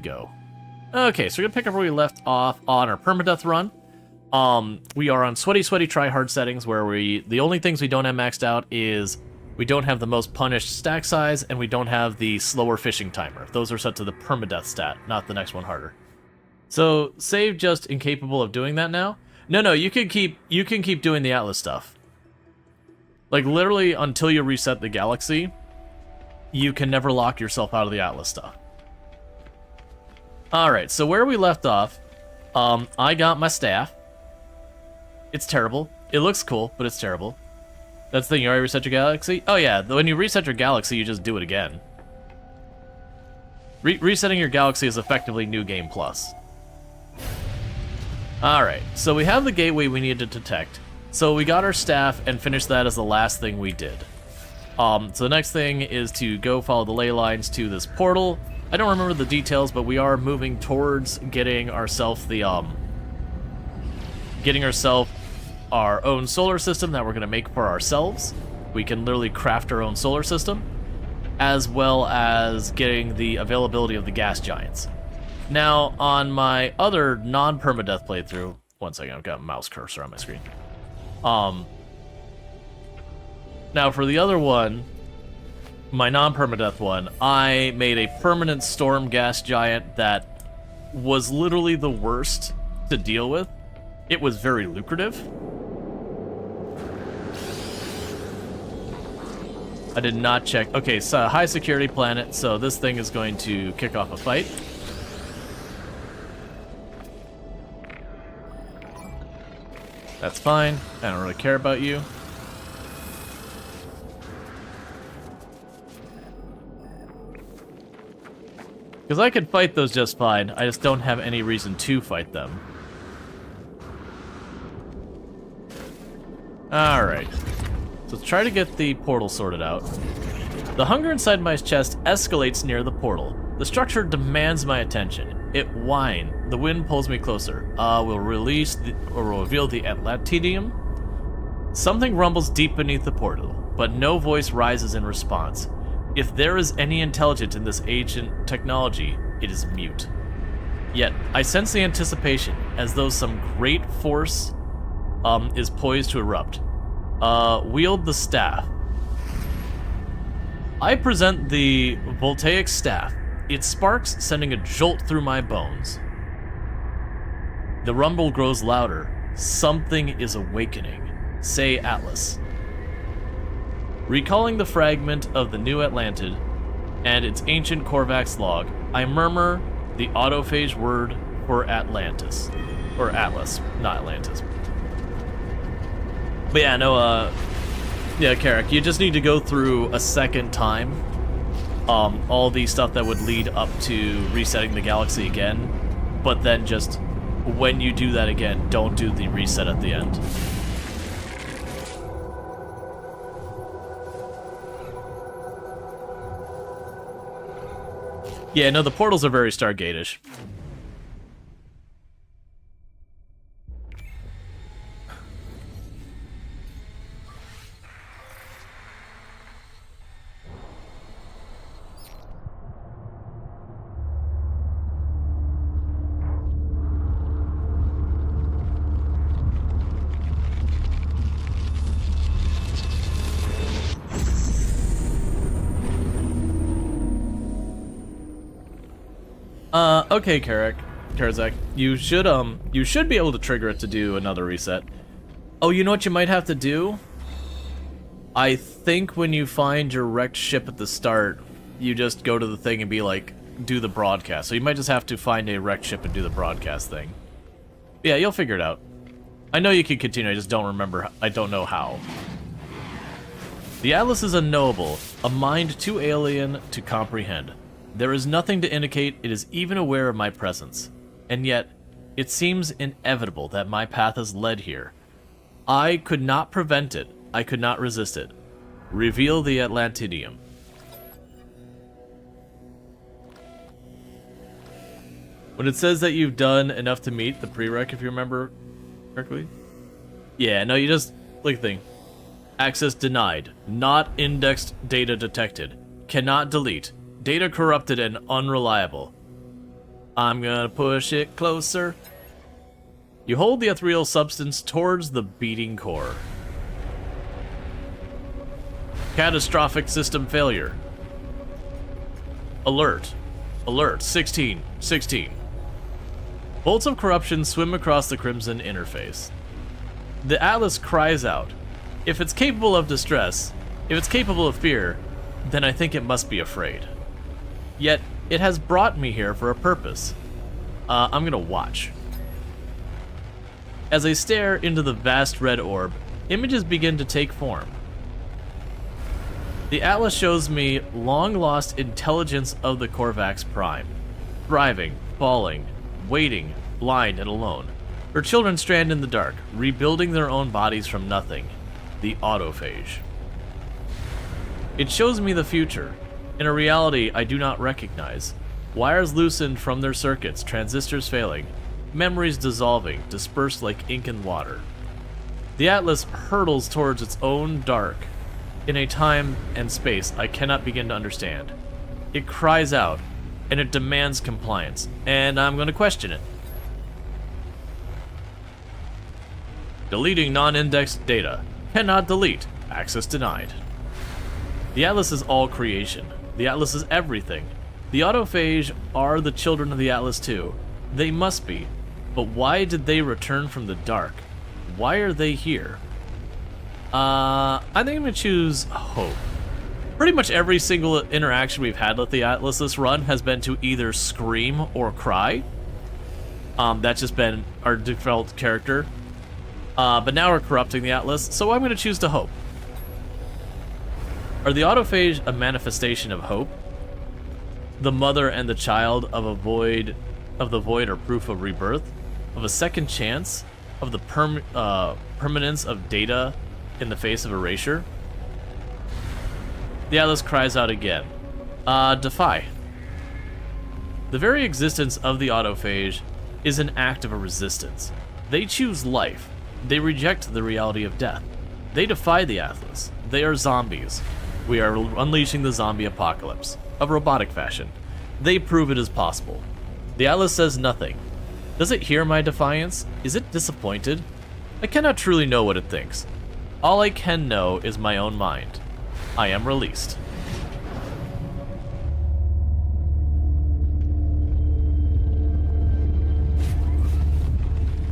Go. Okay, so we're gonna pick up where we left off on our permadeath run. We are on sweaty try hard settings where the only things we don't have maxed out is we don't have the most punished stack size and we don't have the slower fishing timer. Those are set to the permadeath stat, not the next one harder. So save just incapable of doing that now. No, you can keep doing the Atlas stuff. Like literally until you reset the galaxy, you can never lock yourself out of the Atlas stuff. Alright, so where we left off, I got my staff. It's terrible. It looks cool, but it's terrible. That's the thing, you already reset your galaxy? Oh yeah, when you reset your galaxy, you just do it again. Resetting your galaxy is effectively New Game Plus. Alright, so we have the gateway we needed to detect. So we got our staff and finished that as the last thing we did. So the next thing is to go follow the ley lines to this portal. I don't remember the details, but we are moving towards getting ourselves our own solar system that we're going to make for ourselves. We can literally craft our own solar system, as well as getting the availability of the gas giants. Now, on my other non-permadeath playthrough, one second, I've got a mouse cursor on my screen. Now for the other one, my non-permadeath one, I made a permanent storm gas giant that was literally the worst to deal with. It was very lucrative. I did not check. Okay, so high security planet, so this thing is going to kick off a fight. That's fine. I don't really care about you. Because I could fight those just fine, I just don't have any reason to fight them. Alright. So let's try to get the portal sorted out. The hunger inside my chest escalates near the portal. The structure demands my attention. It whines. The wind pulls me closer. We'll reveal the Atlantidium. Something rumbles deep beneath the portal, but no voice rises in response. If there is any intelligence in this ancient technology, it is mute. Yet, I sense the anticipation, as though some great force is poised to erupt. Wield the staff. I present the voltaic staff. It sparks, sending a jolt through my bones. The rumble grows louder. Something is awakening. Say Atlas. Recalling the fragment of the new Atlantid and its ancient Korvax log, I murmur the autophage word for Atlantis. Or Atlas, not Atlantis. But yeah, no, yeah, Carrick, you just need to go through a second time all the stuff that would lead up to resetting the galaxy again, but then just when you do that again, don't do the reset at the end. Yeah, no, the portals are very Stargate-ish. Okay, Karazak, you should be able to trigger it to do another reset. Oh, you know what you might have to do? I think when you find your wrecked ship at the start, you just go to the thing and be like, do the broadcast. So you might just have to find a wrecked ship and do the broadcast thing. Yeah, you'll figure it out. I know you can continue, I just don't remember, I don't know how. The Atlas is unknowable, a mind too alien to comprehend. There is nothing to indicate it is even aware of my presence, and yet it seems inevitable that my path has led here. I could not prevent it, I could not resist it. Reveal the Atlantidium. When it says that you've done enough to meet the prereq, if you remember correctly? Yeah, no, you just, look at the thing. Access denied. Not indexed data detected. Cannot delete. Data corrupted and unreliable. I'm gonna push it closer. You hold the ethereal substance towards the beating core. Catastrophic system failure. Alert. Alert. 16. 16. Bolts of corruption swim across the crimson interface. The Atlas cries out. If it's capable of distress, if it's capable of fear, then I think it must be afraid. Yet, it has brought me here for a purpose. I'm gonna watch. As I stare into the vast red orb, images begin to take form. The Atlas shows me long-lost intelligence of the Korvax Prime. Thriving, falling, waiting, blind and alone. Her children strand in the dark, rebuilding their own bodies from nothing. The autophage. It shows me the future, in a reality I do not recognize. Wires loosened from their circuits, transistors failing, memories dissolving, dispersed like ink in water. The Atlas hurtles towards its own dark, in a time and space I cannot begin to understand. It cries out, and it demands compliance, and I'm going to question it. Deleting non-indexed data. Cannot delete. Access denied. The Atlas is all creation. The Atlas is everything. The autophage are the children of the Atlas too. They must be. But why did they return from the dark? Why are they here? I think I'm gonna choose hope. Pretty much every single interaction we've had with the Atlas this run has been to either scream or cry. That's just been our default character. But now we're corrupting the Atlas, so I'm gonna choose to hope. Are the autophage a manifestation of hope? The mother and the child of the void are proof of rebirth, of a second chance, of the permanence of data in the face of erasure. The Atlas cries out again. Defy. The very existence of the autophage is an act of a resistance. They choose life. They reject the reality of death. They defy the Atlas. They are zombies. We are unleashing the zombie apocalypse, of robotic fashion. They prove it is possible. The Atlas says nothing. Does it hear my defiance? Is it disappointed? I cannot truly know what it thinks. All I can know is my own mind. I am released.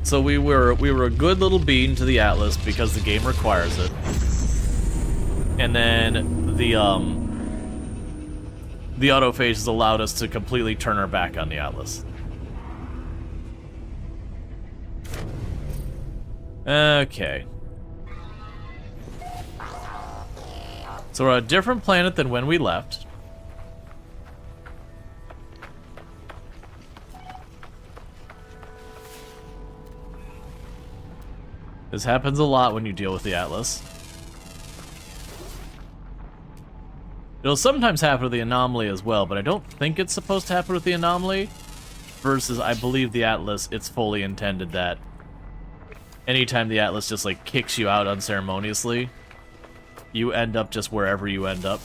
So we were a good little bean to the Atlas because the game requires it. And then the autophage has allowed us to completely turn our back on the Atlas. Okay. So we're on a different planet than when we left. This happens a lot when you deal with the Atlas. It'll sometimes happen with the anomaly as well, but I don't think it's supposed to happen with the anomaly. Versus, I believe the Atlas, it's fully intended that anytime the Atlas just like kicks you out unceremoniously, you end up just wherever you end up.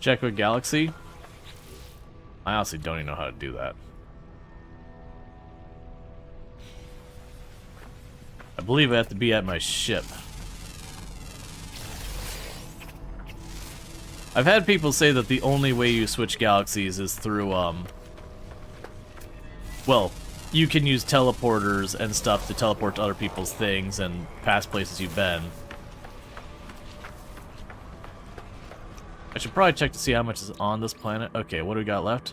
Check with Galaxy. I honestly don't even know how to do that. I believe I have to be at my ship. I've had people say that the only way you switch galaxies is through, well, you can use teleporters and stuff to teleport to other people's things and past places you've been. I should probably check to see how much is on this planet. Okay, what do we got left?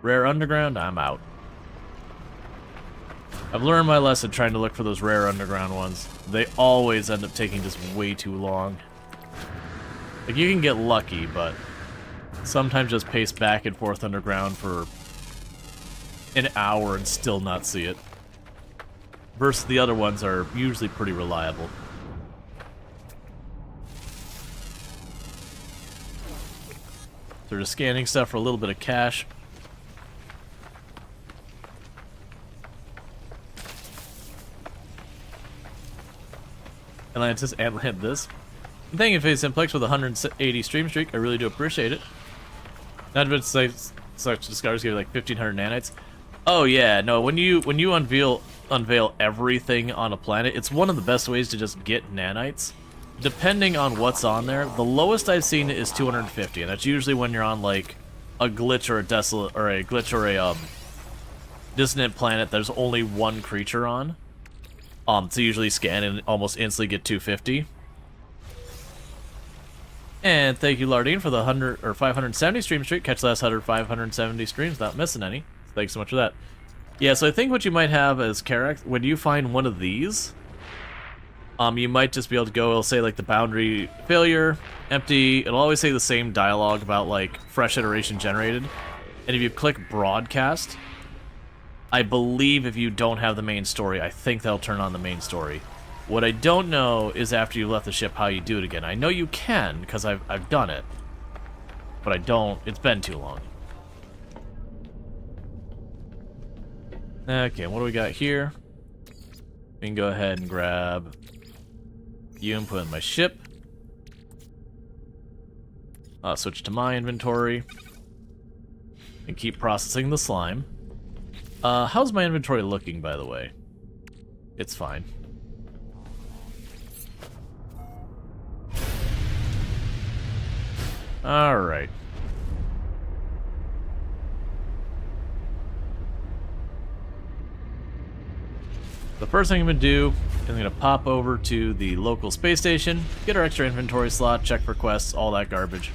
Rare underground? I'm out. I've learned my lesson trying to look for those rare underground ones. They always end up taking just way too long. Like, you can get lucky, but sometimes just pace back and forth underground for an hour and still not see it. Versus the other ones are usually pretty reliable. So they're just scanning stuff for a little bit of cash. Atlantis and land this. Thank you, Face Simplex, with 180 stream streak. I really do appreciate it. Not to say such discoveries give you like 1,500 nanites. Oh yeah, no. When you unveil everything on a planet, it's one of the best ways to just get nanites. Depending on what's on there, the lowest I've seen is 250, and that's usually when you're on like a glitch or a desolate or a glitch or a dissonant planet. There's only one creature on. To usually scan and almost instantly get 250. And thank you, Lardine, for the 100 or 570 stream streak. Catch the last 570 streams without missing any. Thanks so much for that. Yeah, so I think what you might have as Karak, when you find one of these, you might just be able to go, it'll say like the boundary failure, empty, it'll always say the same dialogue about like fresh iteration generated. And if you click broadcast, I believe if you don't have the main story, I think they'll turn on the main story. What I don't know is after you left the ship how you do it again. I know you can, because I've done it. But I don't, it's been too long. Okay, what do we got here? We can go ahead and grab you and put in my ship. Switch to my inventory. And keep processing the slime. How's my inventory looking, by the way? It's fine. Alright. The first thing I'm going to do is I'm going to pop over to the local space station, get our extra inventory slot, check for quests, all that garbage.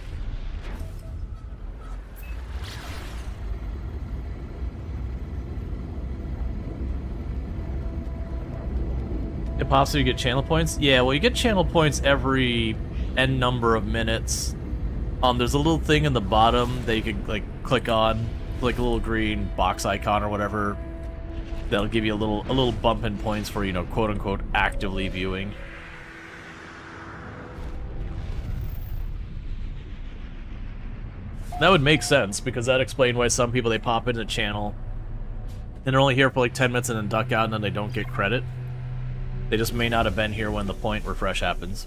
It pops so you get channel points? Yeah, well, you get channel points every N number of minutes. There's a little thing in the bottom that you can like click on, like a little green box icon or whatever. That'll give you a little bump in points for, you know, quote unquote actively viewing. That would make sense, because that explained why some people, they pop into the channel and they're only here for like 10 minutes and then duck out and then they don't get credit. They just may not have been here when the point refresh happens.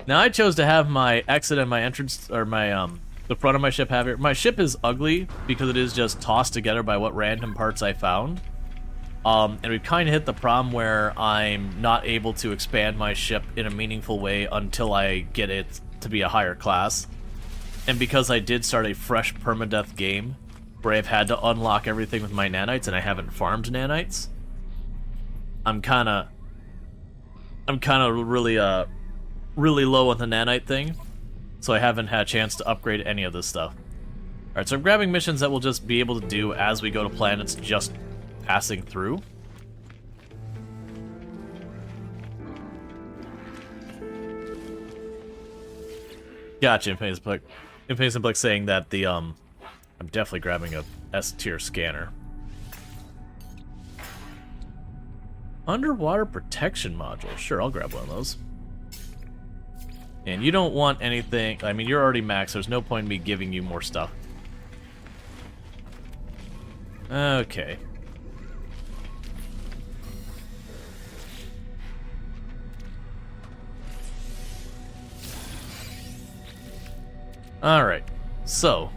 Now I chose to have my exit and my entrance, or my the front of my ship have here. My ship is ugly because it is just tossed together by what random parts I found. And we've kind of hit the problem where I'm not able to expand my ship in a meaningful way until I get it to be a higher class. And because I did start a fresh permadeath game where I've had to unlock everything with my nanites and I haven't farmed nanites, I'm kind of really low on the nanite thing, so I haven't had a chance to upgrade any of this stuff. Alright, so I'm grabbing missions that we'll just be able to do as we go to planets just passing through. Gotcha, Infinity Simplex saying that the, I'm definitely grabbing a S-tier scanner. Underwater protection module. Sure, I'll grab one of those. And you don't want anything... I mean, you're already maxed. There's no point in me giving you more stuff. Okay. Alright. So,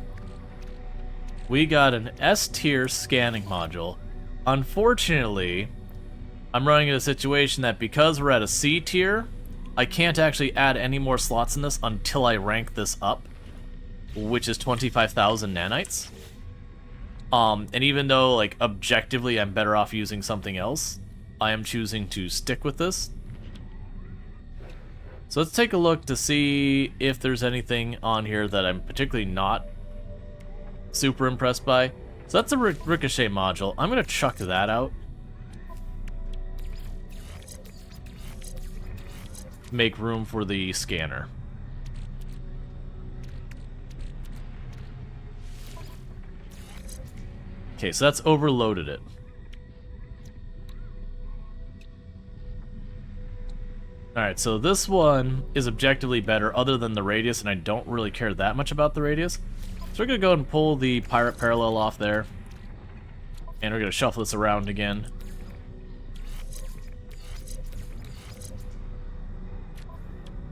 we got an S-tier scanning module. Unfortunately, I'm running into a situation that because we're at a C tier, I can't actually add any more slots in this until I rank this up, which is 25,000 nanites. And even though, like, objectively I'm better off using something else, I am choosing to stick with this. So let's take a look to see if there's anything on here that I'm particularly not super impressed by. So that's a ricochet module. I'm going to chuck that out. Make room for the scanner. Okay, so that's overloaded it. Alright, so this one is objectively better other than the radius, and I don't really care that much about the radius. So we're going to go ahead and pull the pirate parallel off there. And we're going to shuffle this around again.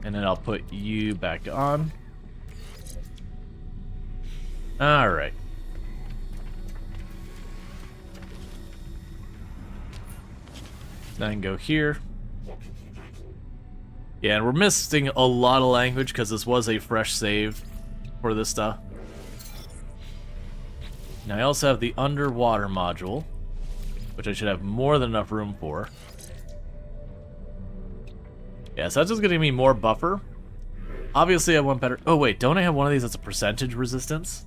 And then I'll put you back on. Alright. Then I can go here. Yeah, and we're missing a lot of language because this was a fresh save for this stuff. Now I also have the underwater module, which I should have more than enough room for. Yeah, so that's just gonna give me more buffer. Obviously I want better... Oh wait, don't I have one of these that's a percentage resistance?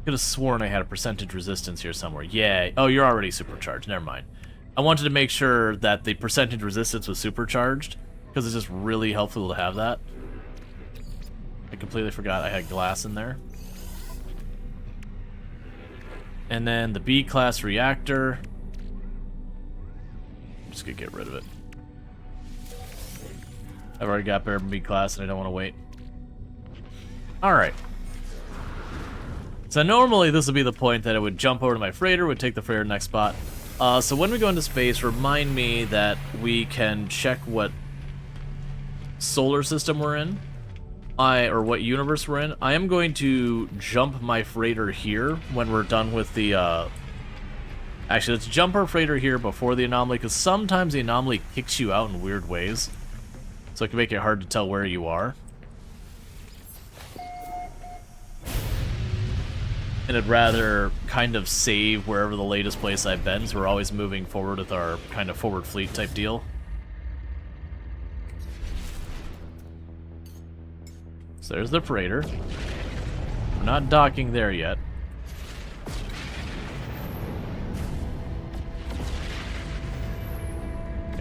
Could have sworn I had a percentage resistance here somewhere. Yeah. Oh, you're already supercharged. Never mind. I wanted to make sure that the percentage resistance was supercharged, because it's just really helpful to have that. I completely forgot I had glass in there. And then the B-class reactor. I'm just gonna get rid of it. I've already got Bear B-class and I don't want to wait. Alright. So normally this would be the point that I would jump over to my freighter, would take the freighter next spot. So when we go into space, remind me that we can check what solar system we're in, or what universe we're in. I am going to jump my freighter here when we're done with the, actually, let's jump our freighter here before the anomaly, because sometimes the anomaly kicks you out in weird ways. So it can make it hard to tell where you are. And I'd rather kind of save wherever the latest place I've been, so we're always moving forward with our kind of forward fleet type deal. So there's the freighter. We're not docking there yet.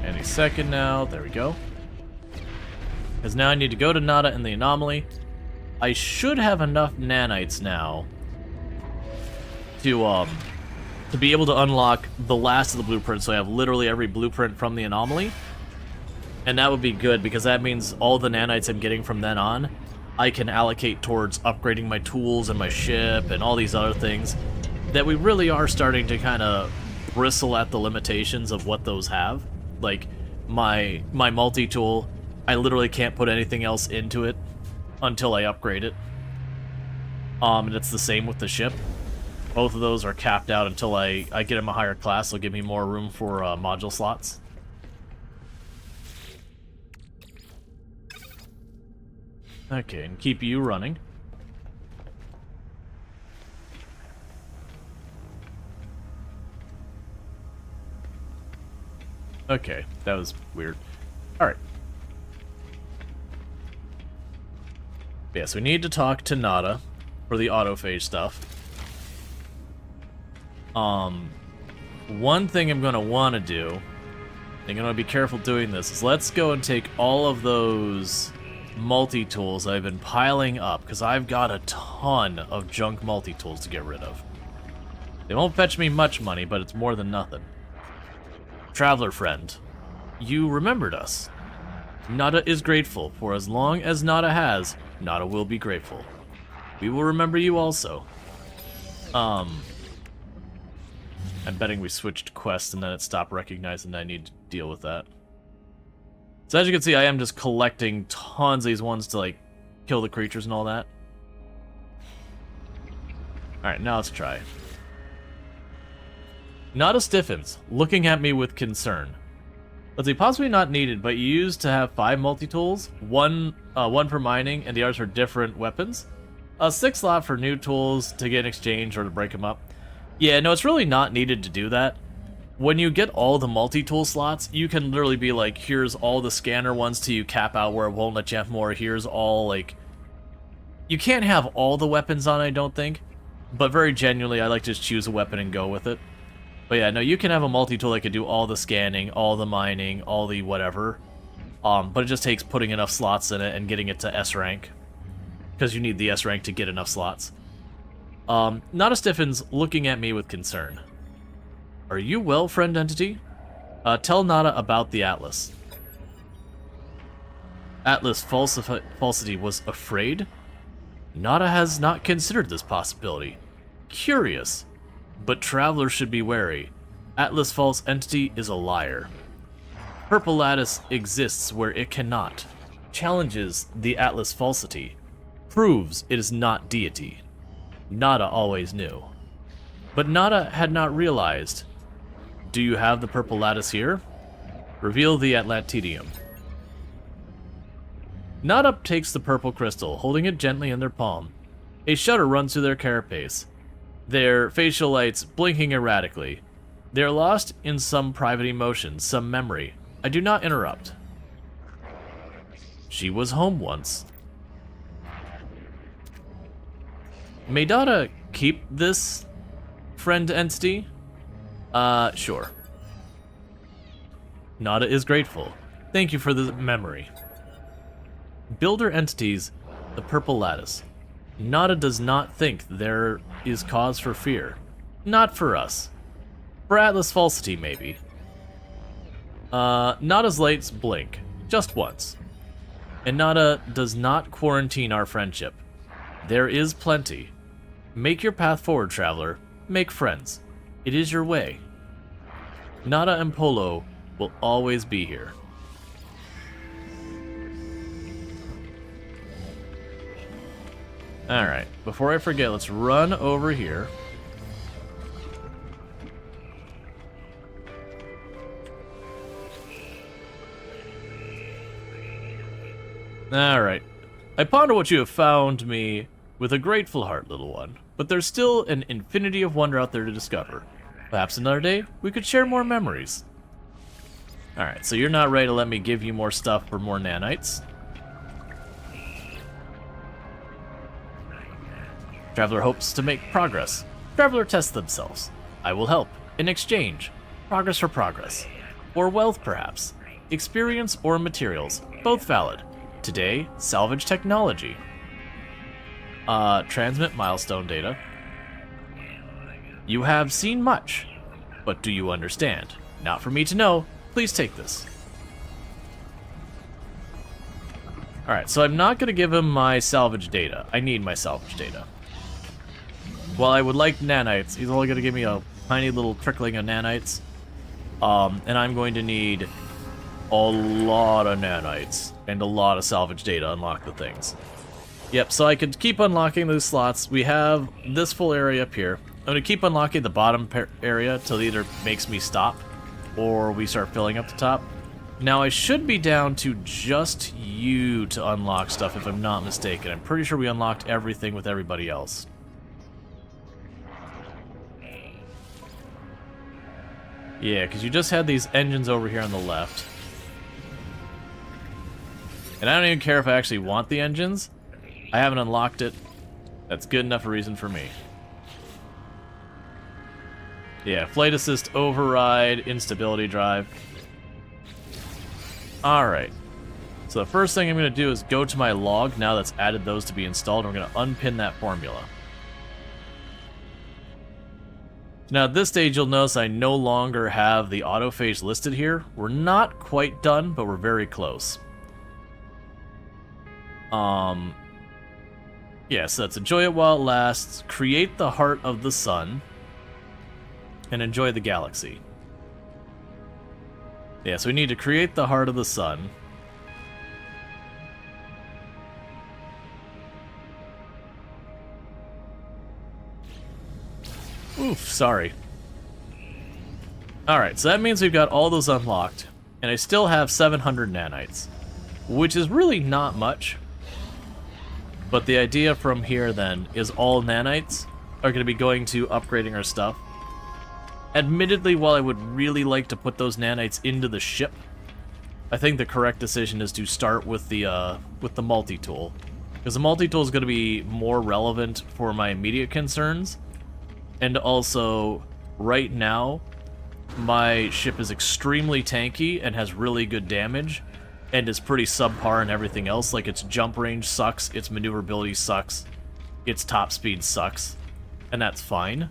Any second now. There we go. Because now I need to go to Nada in the anomaly. I should have enough nanites now to be able to unlock the last of the blueprints, so I have literally every blueprint from the anomaly. And that would be good, because that means all the nanites I'm getting from then on, I can allocate towards upgrading my tools and my ship and all these other things that we really are starting to kind of bristle at the limitations of what those have. Like, my multi-tool, I literally can't put anything else into it until I upgrade it. And it's the same with the ship. Both of those are capped out until I get them a higher class. They'll give me more room for module slots. Okay, and keep you running. Okay, that was weird. Alright. Yeah, so we need to talk to Nada for the autophage stuff. One thing I'm going to want to do, and I'm going to be careful doing this, is let's go and take all of those multi-tools I've been piling up, because I've got a ton of junk multi-tools to get rid of. They won't fetch me much money, but it's more than nothing. Traveler friend, you remembered us. Nada is grateful. For as long as Nada has, Nada will be grateful. We will remember you also. I'm betting we switched quests and then it stopped recognizing that I need to deal with that. So as you can see, I am just collecting tons of these ones to, like, kill the creatures and all that. Alright, now let's try. Nada stiffens, looking at me with concern. Let's see, possibly not needed, but you used to have 5 multi-tools. One for mining, and the others for different weapons. A 6 slot for new tools to get in exchange or to break them up. Yeah, no, it's really not needed to do that. When you get all the multi-tool slots, you can literally be like, here's all the scanner ones till you cap out where it won't let you have more. Here's all, like... You can't have all the weapons on, I don't think. But very genuinely, I like to just choose a weapon and go with it. But yeah, no, you can have a multi-tool that could do all the scanning, all the mining, all the whatever. But it just takes putting enough slots in it and getting it to S rank. Because you need the S rank to get enough slots. Nada stiffens, looking at me with concern. Are you well, friend entity? Tell Nada about the Atlas. Atlas Falsity was afraid? Nada has not considered this possibility. Curious. But travelers should be wary. Atlas False Entity is a liar. Purple Lattice exists where it cannot. challenges the Atlas falsity, proves it is not deity. Nada always knew. But Nada had not realized. Do you have the purple lattice here? Reveal the Atlantidium. Nada takes the purple crystal, holding it gently in their palm. A shudder runs through their carapace, their facial lights blinking erratically. They are lost in some private emotion, some memory. I do not interrupt. She was home once. May Dada keep this friend entity? Sure. Nada is grateful. Thank you for the memory. Builder entities, the purple lattice. Nada does not think there is cause for fear. Not for us. For Atlas falsity, maybe. Nada's lights blink. Just once. And Nada does not quarantine our friendship. There is plenty. Make your path forward, traveler. Make friends. It is your way. Nada and Polo will always be here. Alright, before I forget, let's run over here. Alright. I ponder what you have found me with a grateful heart, little one. But there's still an infinity of wonder out there to discover. Perhaps another day, we could share more memories. Alright, so you're not ready to let me give you more stuff for more nanites. Traveler hopes to make progress. Traveler tests themselves. I will help. In exchange. Progress for progress. Or wealth, perhaps. Experience or materials. Both valid. Today, salvage technology. Transmit milestone data. You have seen much, but do you understand? Not for me to know. Please take this. Alright, so I'm not going to give him my salvage data. I need my salvage data. While I would like nanites, he's only going to give me a tiny little trickling of nanites. And I'm going to need a lot of nanites and a lot of salvage data to unlock the things. Yep, so I could keep unlocking those slots. We have this full area up here. I'm going to keep unlocking the bottom area till either makes me stop or we start filling up the top. Now I should be down to just you to unlock stuff if I'm not mistaken. I'm pretty sure we unlocked everything with everybody else. Yeah, because you just had these engines over here on the left. And I don't even care if I actually want the engines. I haven't unlocked it. That's good enough a reason for me. Yeah, flight assist, override, instability drive. Alright. So the first thing I'm going to do is go to my log now that's added those to be installed. And we're going to unpin that formula. Now at this stage you'll notice I no longer have the autophage listed here. We're not quite done, but we're very close. Yeah, so let's enjoy it while it lasts, create the heart of the sun, and enjoy the galaxy. Yeah, so we need to create the heart of the sun. Oof, sorry. Alright, so that means we've got all those unlocked, and I still have 700 nanites, which is really not much. But the idea from here, then, is all nanites are going to be going to upgrading our stuff. Admittedly, while I would really like to put those nanites into the ship, I think the correct decision is to start with the multi-tool. Because the multi-tool is going to be more relevant for my immediate concerns. And also, right now, my ship is extremely tanky and has really good damage. And is pretty subpar in everything else. Like, its jump range sucks, its maneuverability sucks, its top speed sucks. And that's fine.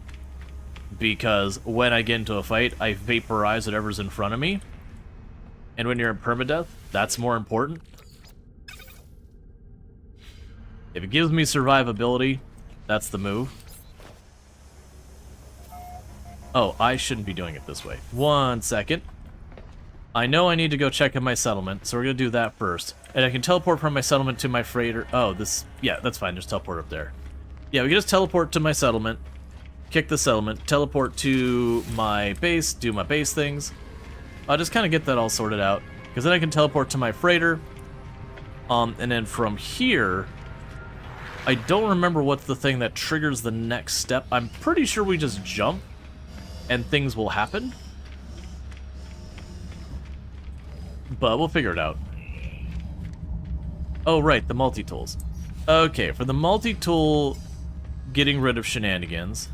Because when I get into a fight, I vaporize whatever's in front of me. And when you're in permadeath, that's more important. If it gives me survivability, that's the move. Oh, I shouldn't be doing it this way. 1 second. I know I need to go check in my settlement, so we're going to do that first. And I can teleport from my settlement to my freighter. Oh, this... Yeah, that's fine. Just teleport up there. Yeah, we can just teleport to my settlement. Kick the settlement. Teleport to my base. Do my base things. I'll just kind of get that all sorted out. Because then I can teleport to my freighter. And then from here... I don't remember what's the thing that triggers the next step. I'm pretty sure we just jump. And things will happen. But we'll figure it out. Oh, right, the multi-tools. Okay, for the multi-tool, getting rid of shenanigans.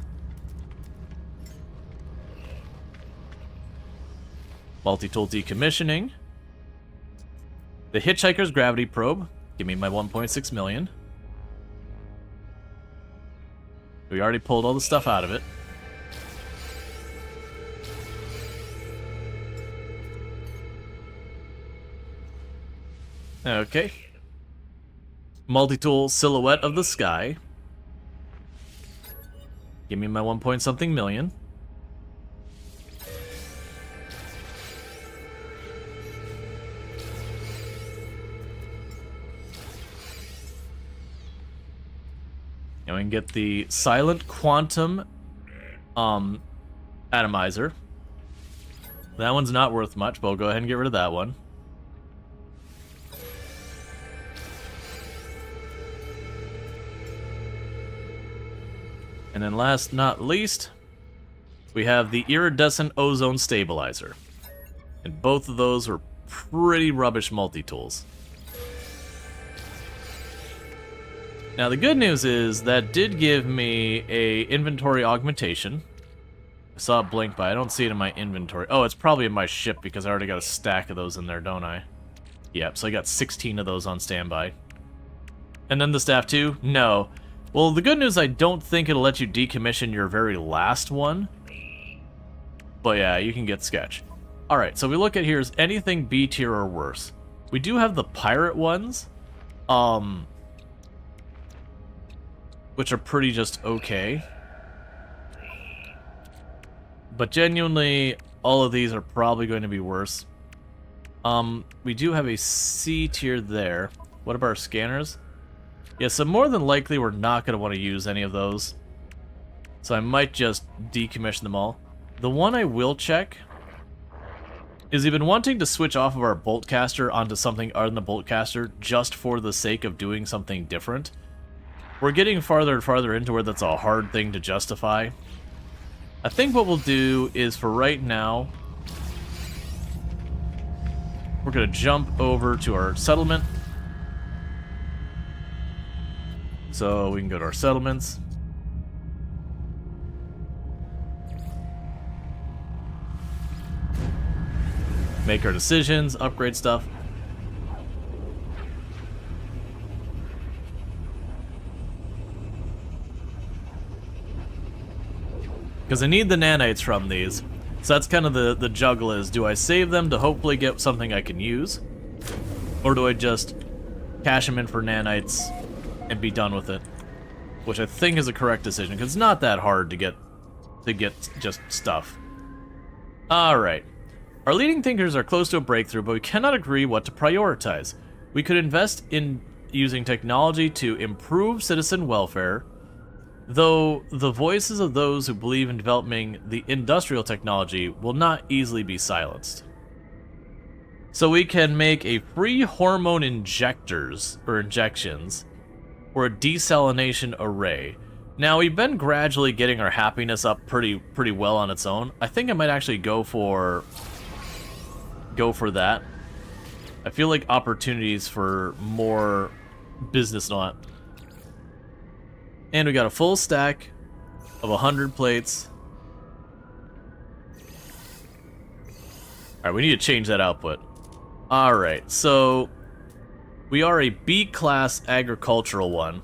Multi-tool decommissioning. The Hitchhiker's Gravity Probe. Give me my 1.6 million. We already pulled all the stuff out of it. Okay. Multi-tool Silhouette of the Sky. Give me my 1 point something million. And we can get the Silent Quantum Atomizer. That one's not worth much, but we'll go ahead and get rid of that one. And then last not least, we have the Iridescent Ozone Stabilizer. And both of those are pretty rubbish multi-tools. Now the good news is that did give me a inventory augmentation. I saw it blink by. I don't see it in my inventory. Oh, it's probably in my ship because I already got a stack of those in there, don't I? Yep, so I got 16 of those on standby. And then the staff too? No. Well, the good news, I don't think it'll let you decommission your very last one. But yeah, you can get Sketch. Alright, so we look at here is anything B tier or worse. We do have the pirate ones. Which are pretty just okay. But genuinely, all of these are probably going to be worse. We do have a C tier there. What about our scanners? Yeah, so more than likely we're not going to want to use any of those. So I might just decommission them all. The one I will check is we've been wanting to switch off of our boltcaster onto something other than the boltcaster just for the sake of doing something different. We're getting farther and farther into where that's a hard thing to justify. I think what we'll do is for right now, we're going to jump over to our settlement. So we can go to our settlements. Make our decisions, upgrade stuff. Because I need the nanites from these. So that's kind of the juggle is, do I save them to hopefully get something I can use? Or do I just cash them in for nanites and be done with it? Which I think is a correct decision, because it's not that hard to get just stuff. Alright. Our leading thinkers are close to a breakthrough, but we cannot agree what to prioritize. We could invest in using technology to improve citizen welfare, though the voices of those who believe in developing the industrial technology will not easily be silenced. So we can make a free hormone injections, or a desalination array. Now, we've been gradually getting our happiness up pretty well on its own. I think I might actually go for that. I feel like opportunities for more business not. And we got a full stack of 100 plates. Alright, we need to change that output. Alright, so we are a B-class agricultural one.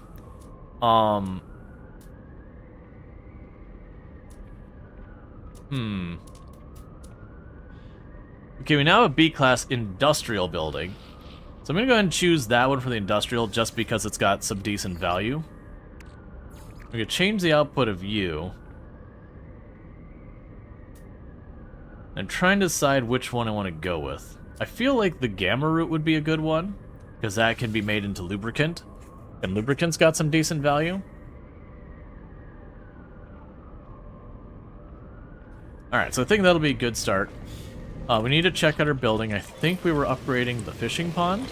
Okay, we now have a B-class industrial building. So I'm going to go ahead and choose that one for the industrial just because it's got some decent value. We could change the output of you. I'm trying to decide which one I want to go with. I feel like the gamma root would be a good one. because that can be made into lubricant. And lubricant's got some decent value. Alright, so I think that'll be a good start. We need to check out our building. I think we were upgrading the fishing pond.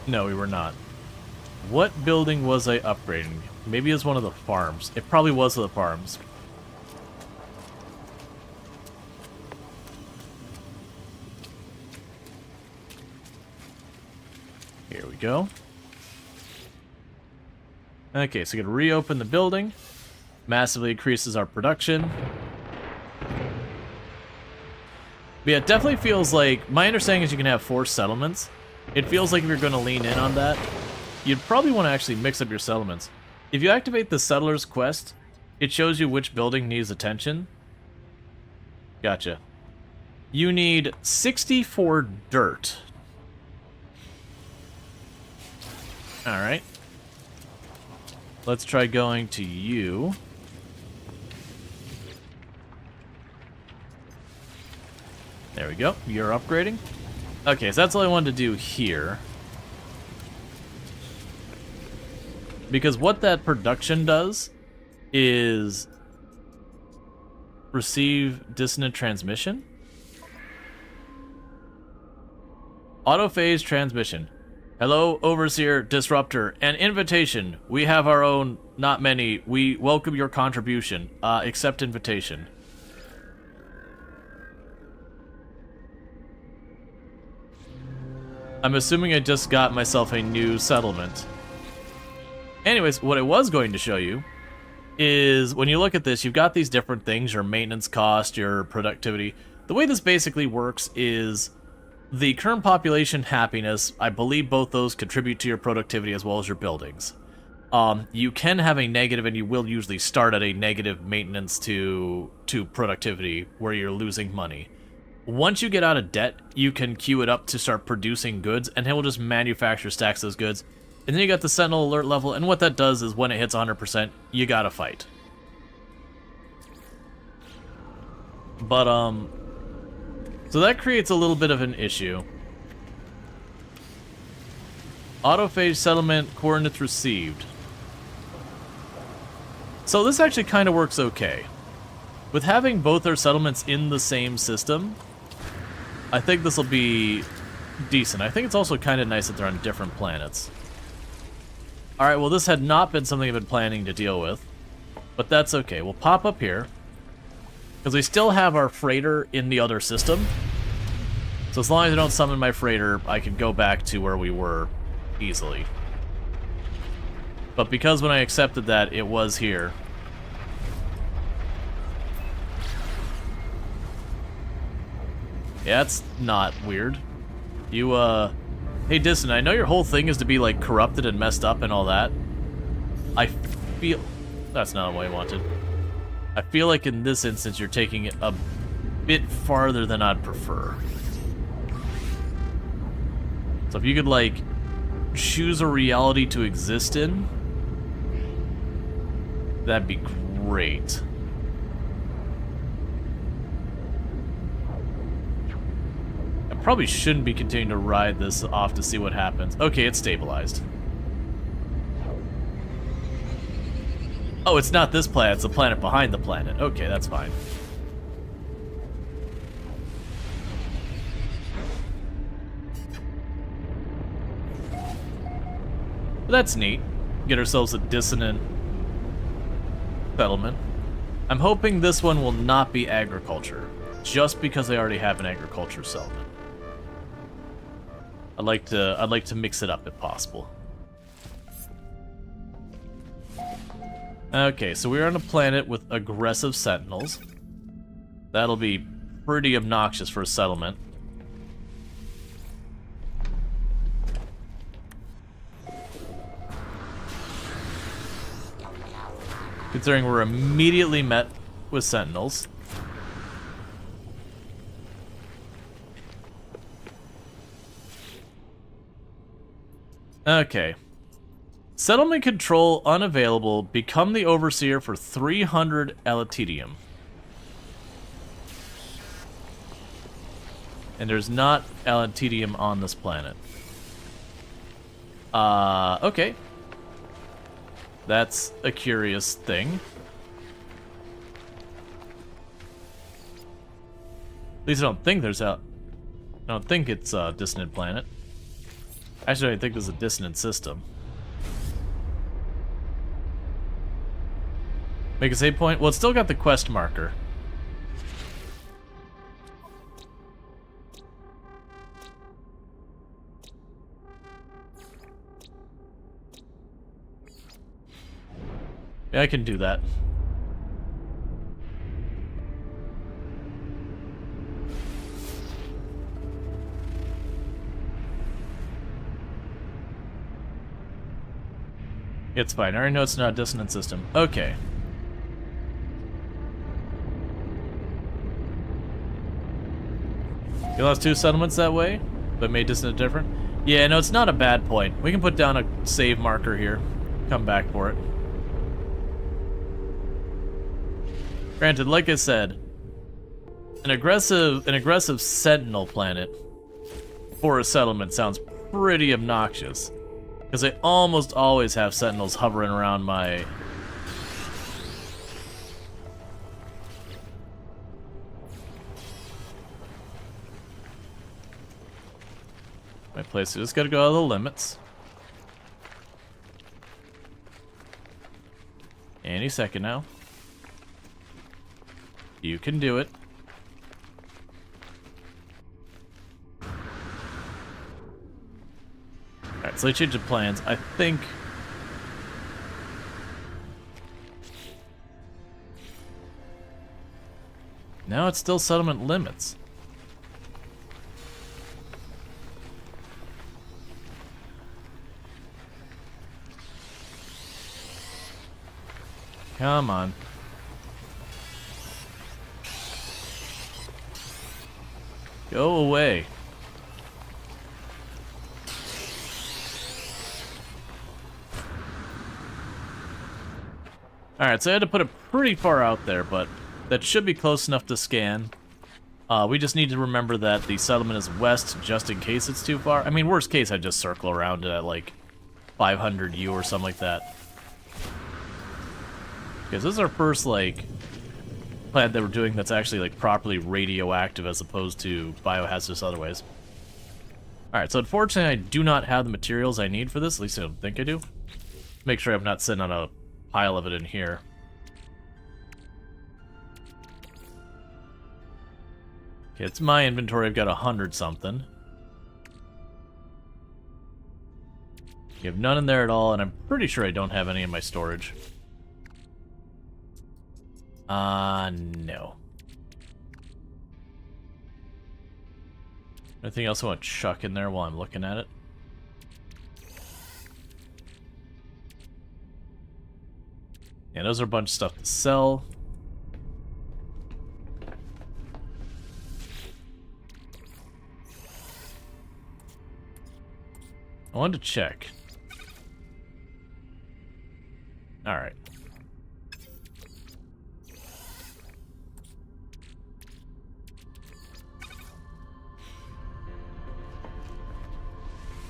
No, we were not. What building was I upgrading? Maybe it was one of the farms. It probably was the farms. Here we go. Okay, so we can reopen the building. Massively increases our production. But yeah, it definitely feels like... My understanding is you can have 4 settlements. It feels like if you're going to lean in on that, you'd probably want to actually mix up your settlements. If you activate the Settler's Quest, it shows you which building needs attention. Gotcha. You need 64 dirt. Alright. Let's try going to you. There we go. You're upgrading. Okay, so that's all I wanted to do here. Because what that production does is receive dissonant transmission. Autophase transmission. Hello, Overseer, Disruptor, an invitation. We have our own, not many. We welcome your contribution. Accept invitation. I'm assuming I just got myself a new settlement. Anyways, what I was going to show you is when you look at this, you've got these different things, your maintenance cost, your productivity. The way this basically works is the current population happiness, I believe both those contribute to your productivity as well as your buildings. You can have a negative, and you will usually start at a negative maintenance to productivity where you're losing money. Once you get out of debt, you can queue it up to start producing goods, and it will just manufacture stacks those goods. And then you got the Sentinel alert level, and what that does is when it hits 100%, you gotta fight. But, so that creates a little bit of an issue. Autophage settlement coordinates received. So this actually kind of works okay. With having both our settlements in the same system, I think this will be decent. I think it's also kind of nice that they're on different planets. Alright, well this had not been something I've been planning to deal with, but that's okay. We'll pop up here, because we still have our freighter in the other system. So as long as I don't summon my freighter, I can go back to where we were easily. But because when I accepted that, it was here. Yeah, that's not weird. You, Hey, Distant, I know your whole thing is to be, like, corrupted and messed up and all that. I feel... That's not what I wanted. I feel like in this instance you're taking it a bit farther than I'd prefer. So if you could, like, choose a reality to exist in, that'd be great. Probably shouldn't be continuing to ride this off to see what happens. Okay, it's stabilized. Oh, it's not this planet, it's the planet behind the planet. Okay, that's fine. But that's neat. Get ourselves a dissonant settlement. I'm hoping this one will not be agriculture, just because they already have an agriculture settlement. I'd like to mix it up if possible. Okay, so we're on a planet with aggressive sentinels. That'll be pretty obnoxious for a settlement. Considering we're immediately met with sentinels. Okay. Settlement control unavailable. Become the overseer for 300 elatidium. And there's not alantinium on this planet. Okay. That's a curious thing. At least I don't think there's I don't think it's a dissonant planet. Actually, I think there's a dissonant system. Make a save point? Well, it's still got the quest marker. Yeah, I can do that. It's fine. I already know it's not a dissonant system. Okay. You lost 2 settlements that way, but made dissonant different? Yeah, no, it's not a bad point. We can put down a save marker here. Come back for it. Granted, like I said, an aggressive sentinel planet for a settlement sounds pretty obnoxious. Because I almost always have sentinels hovering around my... my place. So just gotta go out of the limits. Any second now. You can do it. Alright, so they changed the plans. I think... now it's still settlement limits. Come on. Go away. Alright, so I had to put it pretty far out there, but that should be close enough to scan. We just need to remember that the settlement is west, just in case it's too far. I mean, worst case, I'd just circle around it at, like, 500 U or something like that. Because this is our first, like, planet that we're doing that's actually, like, properly radioactive as opposed to biohazardous otherwise. Alright, so unfortunately I do not have the materials I need for this, at least I don't think I do. Make sure I'm not sitting on a pile of it in here. Okay, it's my inventory, I've got 100 something. You have none in there at all, and I'm pretty sure I don't have any in my storage. No. Anything else I want to chuck in there while I'm looking at it? Yeah, those are a bunch of stuff to sell. I wanted to check. Alright.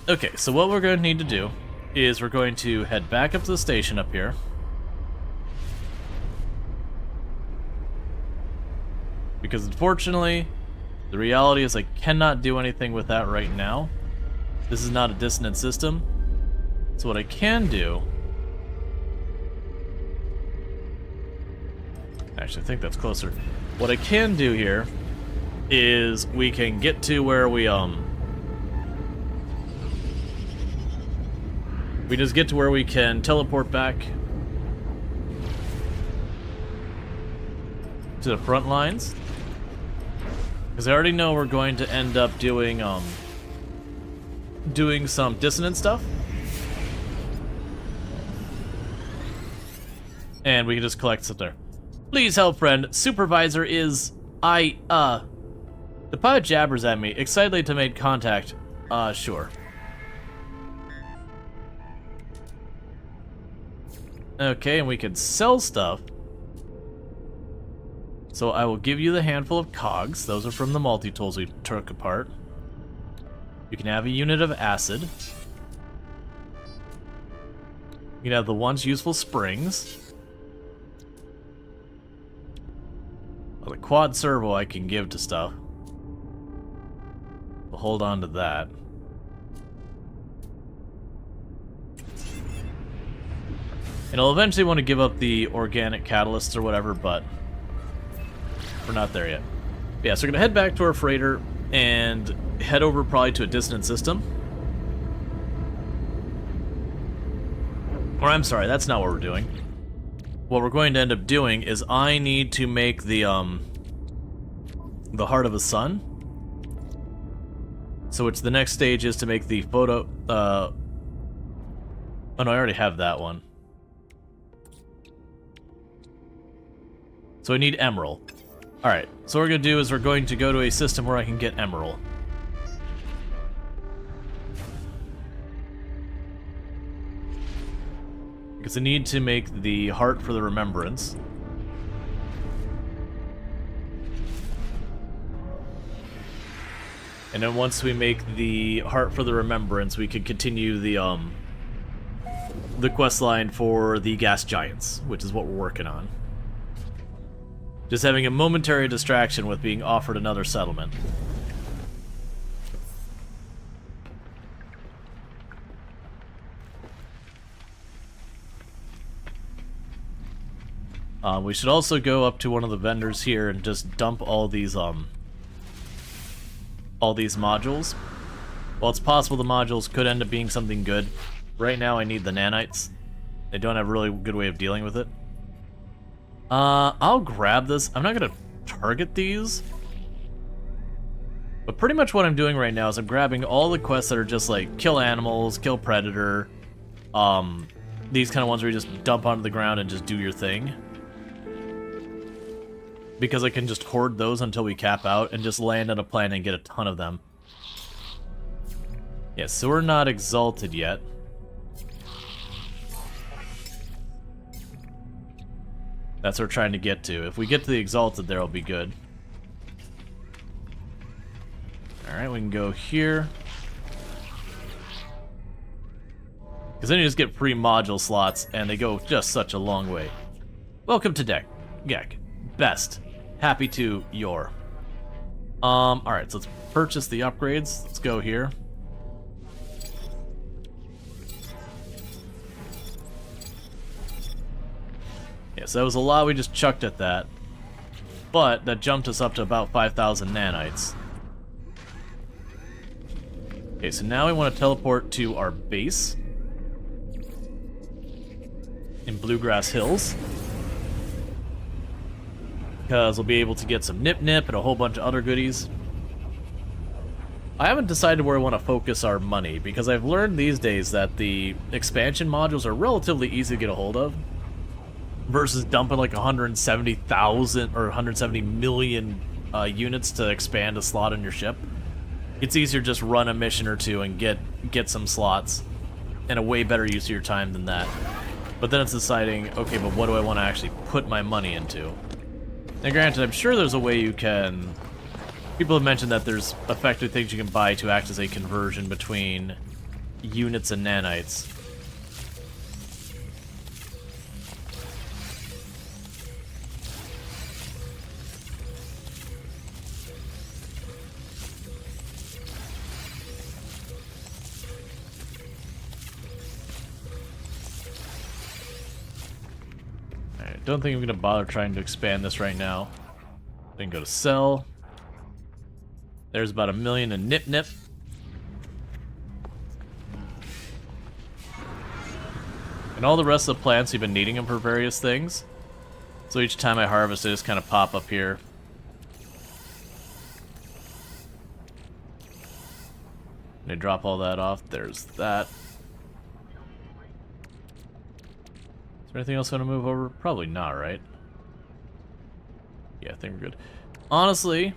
Okay, so what we're going to need to do is we're going to head back up to the station up here. Because unfortunately, the reality is I cannot do anything with that right now. This is not a dissonant system. So what I can do... actually, I think that's closer. What I can do here is we can get to where we just get to where we can teleport back to the front lines. Because I already know we're going to end up doing some dissonant stuff. And we can just collect stuff there. Please help, friend. Supervisor is... The pilot jabbers at me, excitedly to make contact. Sure. Okay, and we can sell stuff. So I will give you the handful of cogs. Those are from the multi-tools we took apart. You can have a unit of acid. You can have the once useful springs. Well, the quad servo I can give to stuff. We'll hold on to that. And I'll eventually want to give up the organic catalysts or whatever, but we're not there yet. Yeah, so we're gonna head back to our freighter and head over probably to a distant system. Or I'm sorry, that's not what we're doing. What we're going to end up doing is I need to make the Heart of the Sun. So which the next stage is to make the photo, oh no, I already have that one. So I need emerald. Alright, so what we're going to do is we're going to go to a system where I can get emerald. Because I need to make the heart for the remembrance. And then once we make the heart for the remembrance, we can continue the quest line for the gas giants, which is what we're working on. Just having a momentary distraction with being offered another settlement. We should also go up to one of the vendors here and just dump all these modules. While it's possible the modules could end up being something good, right now I need the nanites. They don't have a really good way of dealing with it. I'll grab this. I'm not gonna target these. But pretty much what I'm doing right now is I'm grabbing all the quests that are just like kill animals, kill predator, these kind of ones where you just dump onto the ground and just do your thing. Because I can just hoard those until we cap out and just land on a planet and get a ton of them. Yeah, so we're not exalted yet. That's what we're trying to get to. If we get to the exalted there, it'll be good. Alright, we can go here. Because then you just get free module slots, and they go just such a long way. Welcome to Deck. Gek. Best. Happy to your. Alright, so let's purchase the upgrades. Let's go here. Yeah, so that was a lot we just chucked at that. But that jumped us up to about 5,000 nanites. Okay, so now we want to teleport to our base in Bluegrass Hills. Because we'll be able to get some nip-nip and a whole bunch of other goodies. I haven't decided where I want to focus our money, because I've learned these days that the expansion modules are relatively easy to get a hold of, versus dumping like 170,000 or 170 million units to expand a slot on your ship. It's easier to just run a mission or two and get some slots, and a way better use of your time than that. But then it's deciding, okay, but what do I want to actually put my money into? Now granted, I'm sure there's a way you can... People have mentioned that there's effective things you can buy to act as a conversion between units and nanites. Don't think I'm going to bother trying to expand this right now. Then go to sell. There's about 1 million in nip-nip. And all the rest of the plants, you've been needing them for various things. So each time I harvest, they just kind of pop up here. They drop all that off. There's that. Is there anything else I want to move over? Probably not, right? Yeah, I think we're good. Honestly,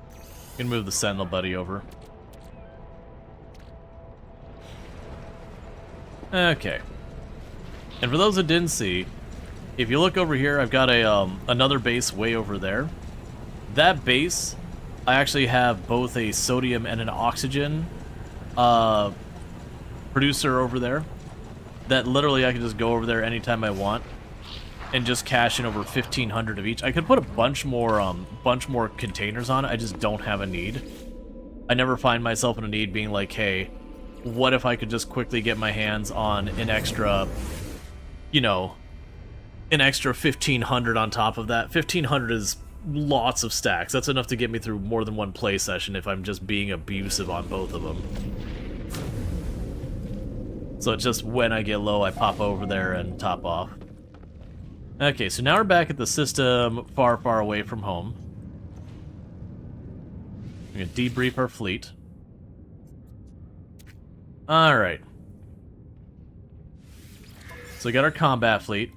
I'm gonna move the Sentinel buddy over. Okay. And for those that didn't see, if you look over here, I've got a another base way over there. That base, I actually have both a sodium and an oxygen producer over there. That literally I can just go over there anytime I want and just cash in over 1,500 of each. I could put a bunch more containers on it. I just don't have a need. I never find myself in a need being like, hey, what if I could just quickly get my hands on an extra, you know, an extra 1,500 on top of that. 1,500 is lots of stacks. That's enough to get me through more than one play session if I'm just being abusive on both of them. So it's just when I get low, I pop over there and top off. Okay, so now we're back at the system far, far away from home. We're gonna debrief our fleet. Alright. So we got our combat fleet.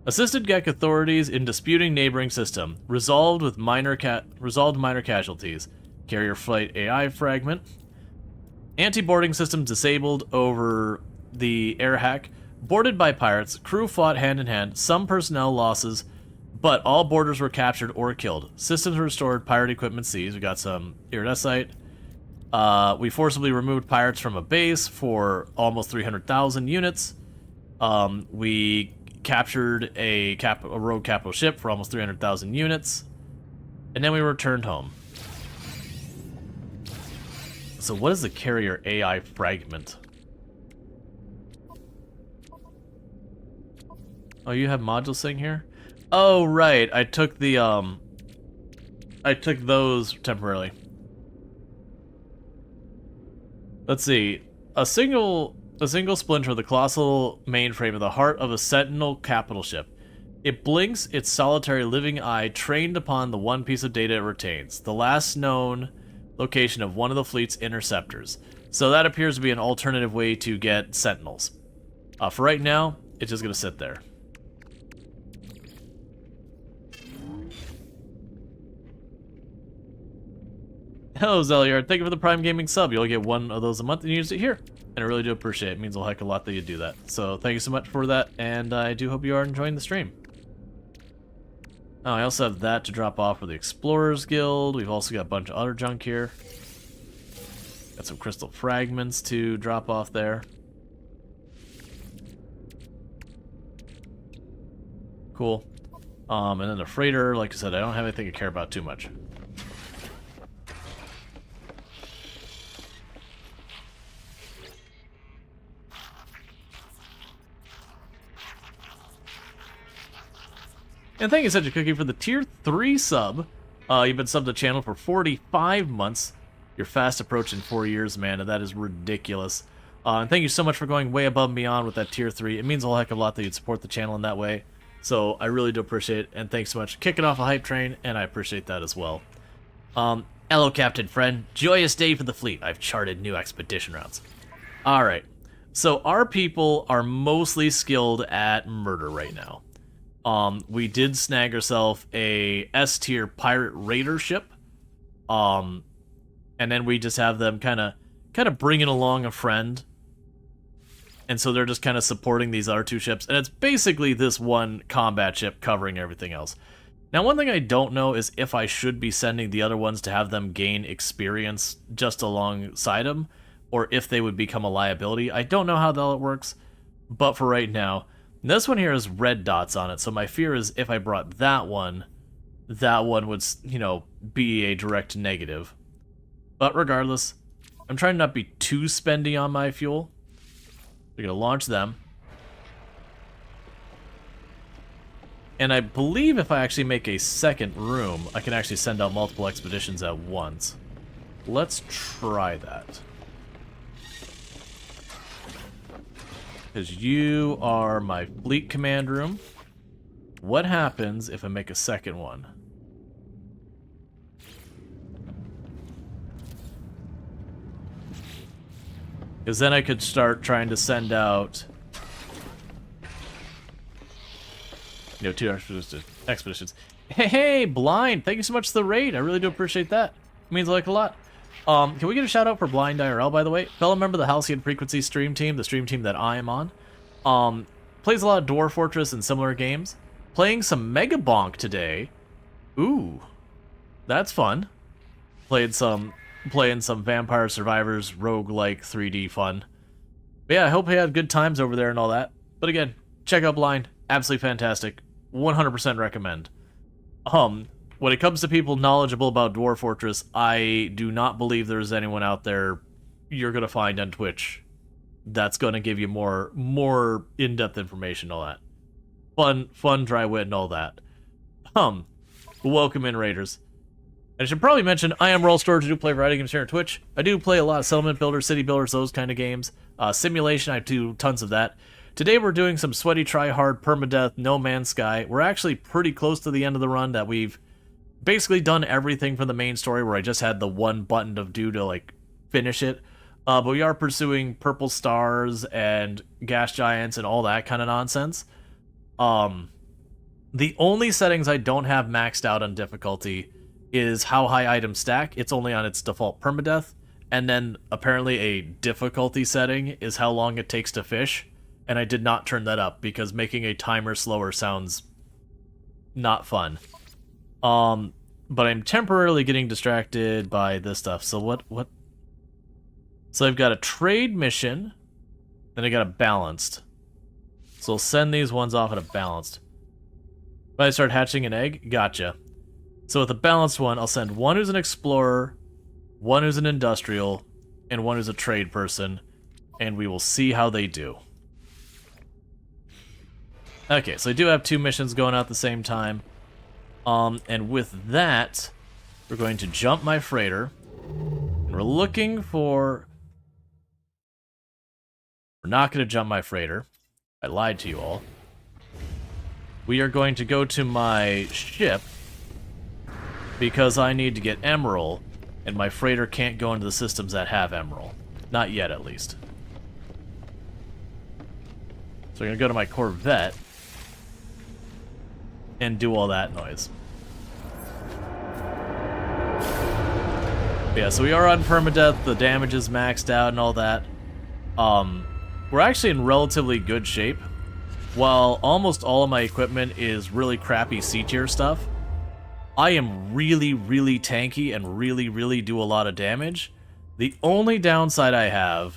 Assisted Gek authorities in disputing neighboring system. Resolved minor casualties. Carrier flight AI fragment. Anti-boarding system disabled over the air hack. Boarded by pirates. Crew fought hand in hand. Some personnel losses, but all boarders were captured or killed. Systems restored. Pirate equipment seized. We got some iridescite. We forcibly removed pirates from a base for almost 300,000 units. We captured a rogue capital ship for almost 300,000 units. And then we returned home. So what is the carrier AI fragment? Oh, you have modules sitting here? Oh, right. I took the, I took those temporarily. Let's see. A single splinter of the colossal mainframe of the heart of a Sentinel capital ship. It blinks its solitary living eye trained upon the one piece of data it retains, the last known location of one of the fleet's interceptors. So that appears to be an alternative way to get Sentinels. For right now, it's just going to sit there. Hello, Zeliard. Thank you for the Prime Gaming sub. You'll get one of those a month and you use it here. And I really do appreciate it. It means a heck of a lot that you do that. So thank you so much for that, and I do hope you are enjoying the stream. Oh, I also have that to drop off for the Explorers Guild. We've also got a bunch of other junk here. Got some crystal fragments to drop off there. Cool. And then the freighter, like I said, I don't have anything to care about too much. And thank you, Such a Cookie, for the Tier 3 sub. You've been subbed to the channel for 45 months. You're fast approaching 4 years, man, and that is ridiculous. And thank you so much for going way above and beyond with that Tier 3. It means a whole heck of a lot that you'd support the channel in that way. So I really do appreciate it, and thanks so much for kicking off a hype train, and I appreciate that as well. Hello, Captain Friend. Joyous day for the fleet. I've charted new expedition routes. Alright, so our people are mostly skilled at murder right now. We did snag ourselves a S-tier pirate raider ship. And then we just have them kind of bringing along a friend. And so they're just kind of supporting these other two ships. And it's basically this one combat ship covering everything else. Now, one thing I don't know is if I should be sending the other ones to have them gain experience just alongside them, or if they would become a liability. I don't know how that works, but for right now, this one here has red dots on it, so my fear is if I brought that one would, you know, be a direct negative. But regardless, I'm trying not to be too spendy on my fuel. We're going to launch them. And I believe if I actually make a second room, I can actually send out multiple expeditions at once. Let's try that. Because you are my fleet command room. What happens if I make a second one? Because then I could start trying to send out, you know, 2 expeditions. Hey, Blind! Thank you so much for the raid. I really do appreciate that. It means like a lot. Can we get a shout out for Blind IRL, by the way? Fellow member of the Halcyon Frequency stream team, the stream team that I am on. Plays a lot of Dwarf Fortress and similar games. Playing some Mega Bonk today. Ooh, that's fun. Playing some Vampire Survivors roguelike 3D fun. But yeah, I hope you had good times over there and all that. But again, check out Blind. Absolutely fantastic. 100% recommend. When it comes to people knowledgeable about Dwarf Fortress, I do not believe there's anyone out there you're gonna find on Twitch that's gonna give you more in-depth information and all that. Fun, dry wit and all that. Welcome in, Raiders. I should probably mention, I am Rual Storge. I do play a variety of games here on Twitch. I do play a lot of settlement builders, city builders, those kind of games. Simulation, I do tons of that. Today we're doing some sweaty, try-hard, permadeath, No Man's Sky. We're actually pretty close to the end of the run that we've basically done everything from the main story where I just had the one button to do to, like, finish it. But we are pursuing purple stars and gas giants and all that kind of nonsense. The only settings I don't have maxed out on difficulty is how high items stack. It's only on its default permadeath. And then apparently a difficulty setting is how long it takes to fish. And I did not turn that up because making a timer slower sounds not fun. But I'm temporarily getting distracted by this stuff. So what? So I've got a trade mission, then I got a balanced. So I'll send these ones off at a balanced. When I start hatching an egg, gotcha. So with a balanced one, I'll send one who's an explorer, one who's an industrial, and one who's a trade person, and we will see how they do. Okay, so I do have 2 missions going out at the same time. And with that, we're going to jump my freighter. And we're looking for... We're not going to jump my freighter. I lied to you all. We are going to go to my ship because I need to get emerald, and my freighter can't go into the systems that have emerald. Not yet, at least. So we're going to go to my Corvette and do all that noise. Yeah, so we are on permadeath, the damage is maxed out and all that. We're actually in relatively good shape. While almost all of my equipment is really crappy C-tier stuff, I am really, really tanky and really do a lot of damage. The only downside I have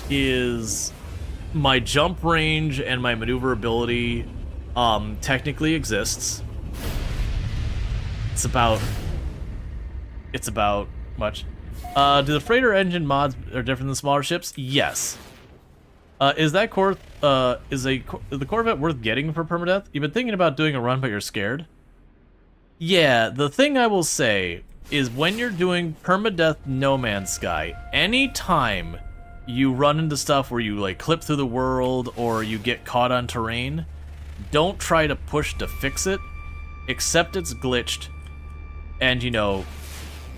is my jump range and my maneuverability technically exists. It's about much. Do the freighter engine mods are different than smaller ships? Yes. Is the Corvette worth getting for permadeath? You've been thinking about doing a run, but you're scared? Yeah, the thing I will say is when you're doing permadeath No Man's Sky, anytime you run into stuff where you like clip through the world or you get caught on terrain, don't try to push to fix it, except it's glitched, and, you know,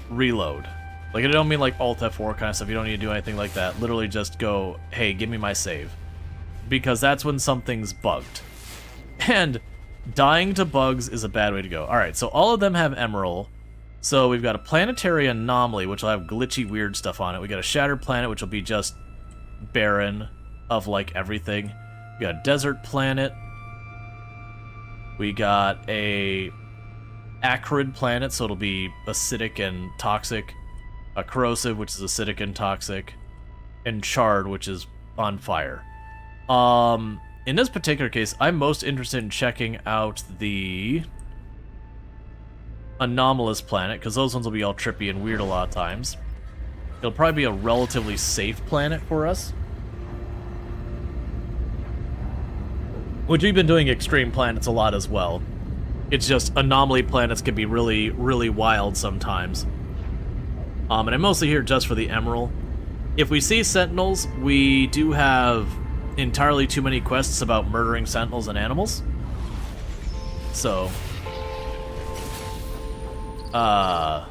reload. Like, I don't mean like Alt F4 kind of stuff, you don't need to do anything like that. Literally just go, hey, give me my save. Because that's when something's bugged. And dying to bugs is a bad way to go. Alright, so all of them have emerald. So we've got a planetary anomaly, which will have glitchy weird stuff on it. We got a shattered planet, which will be just barren of, like, everything. We got a desert planet. We got a acrid planet, so it'll be acidic and toxic. A corrosive, which is acidic and toxic. And charred, which is on fire. In this particular case, I'm most interested in checking out the anomalous planet, because those ones will be all trippy and weird a lot of times. It'll probably be a relatively safe planet for us. Which we've been doing extreme planets a lot as well. It's just anomaly planets can be really, really wild sometimes. And I'm mostly here just for the emerald. If we see sentinels, we do have entirely too many quests about murdering sentinels and animals. So, I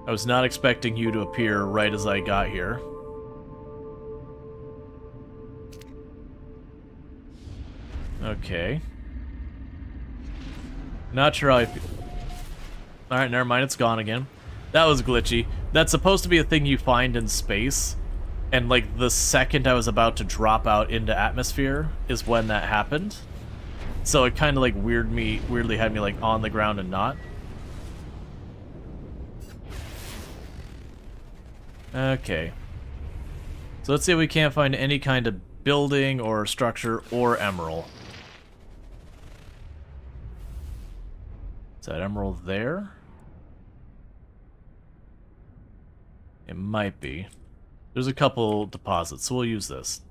was not expecting you to appear right as I got here. Okay. Not sure how I feel. Alright, never mind, it's gone again. That was glitchy. That's supposed to be a thing you find in space, And, like, the second I was about to drop out into atmosphere is when that happened. So it kind of, like, weirdly had me, like, on the ground and not. Okay. So let's see if we can't find any kind of building or structure or emerald. Is that emerald there? It might be. There's a couple deposits, so we'll use this.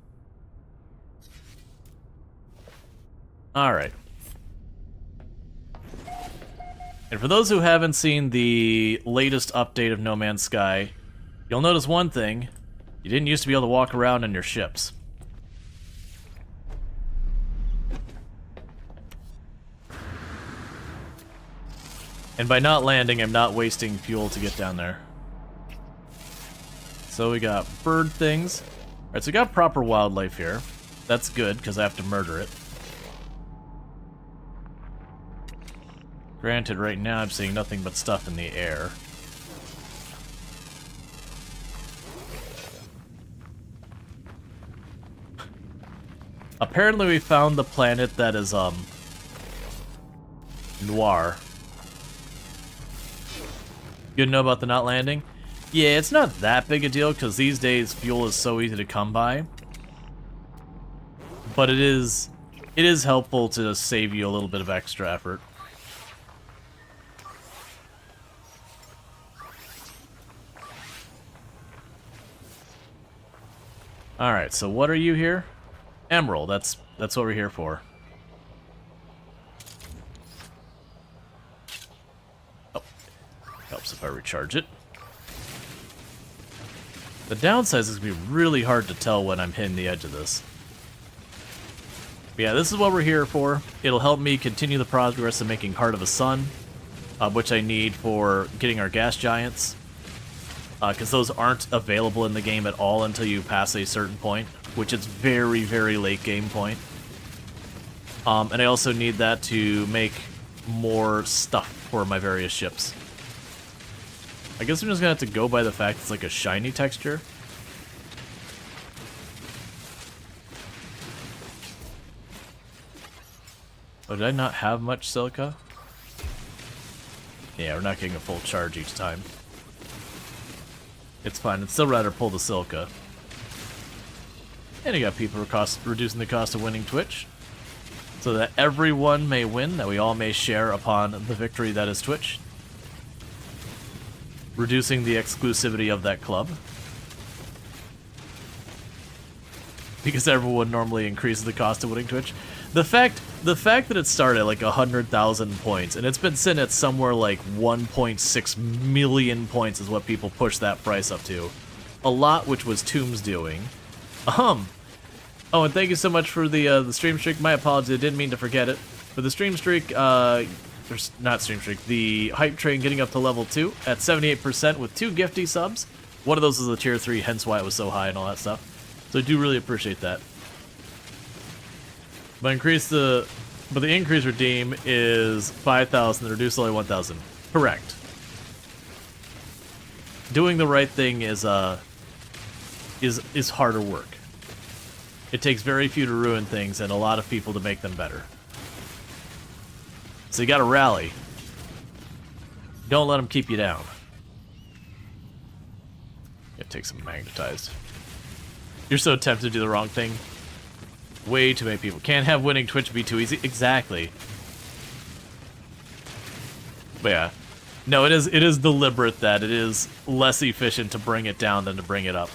Alright. And for those who haven't seen the latest update of No Man's Sky, you'll notice one thing. You didn't used to be able to walk around in your ships. And by not landing, I'm not wasting fuel to get down there. So we got bird things. Alright, so we got proper wildlife here. That's good, because I have to murder it. Granted, right now I'm seeing nothing but stuff in the air. Apparently we found the planet that is, Noir. You know about the not landing? Yeah, it's not that big a deal, because these days fuel is so easy to come by. But it is helpful to save you a little bit of extra effort. Alright, so what are you here? Emerald, that's what we're here for. Oh, helps if I recharge it. The downside is it's going to be really hard to tell when I'm hitting the edge of this. But yeah, this is what we're here for. It'll help me continue the progress of making Heart of the Sun, which I need for getting our gas giants. Because those aren't available in the game at all until you pass a certain point, which is very, very late game point. And I also need that to make more stuff for my various ships. I guess I'm just gonna have to go by the fact it's like a shiny texture. Oh, did I not have much silica? Yeah, we're not getting a full charge each time. It's fine, I'd still rather pull the silica. And you got people reducing the cost of winning Twitch, so that everyone may win, that we all may share upon the victory that is Twitch. Reducing the exclusivity of that club. Because everyone normally increases the cost of winning Twitch. The fact that it started at like 100,000 points, and it's been sitting at somewhere like 1.6 million points is what people push that price up to. A lot which was Tomb's doing. Oh, and thank you so much for the stream streak. My apologies, I didn't mean to forget it. For the stream streak, not stream streak, the hype train getting up to level 2 at 78% with 2 gifty subs. One of those is a tier 3, hence why it was so high and all that stuff. So I do really appreciate that. But the increase redeem is 5,000, the reduce only 1,000. Correct. Doing the right thing is harder work. It takes very few to ruin things and a lot of people to make them better. So you gotta rally. Don't let them keep you down. Gotta take some magnetized. You're so tempted to do the wrong thing. Way too many people. Can't have winning Twitch be too easy. Exactly. But yeah. No, it is deliberate that it is less efficient to bring it down than to bring it up.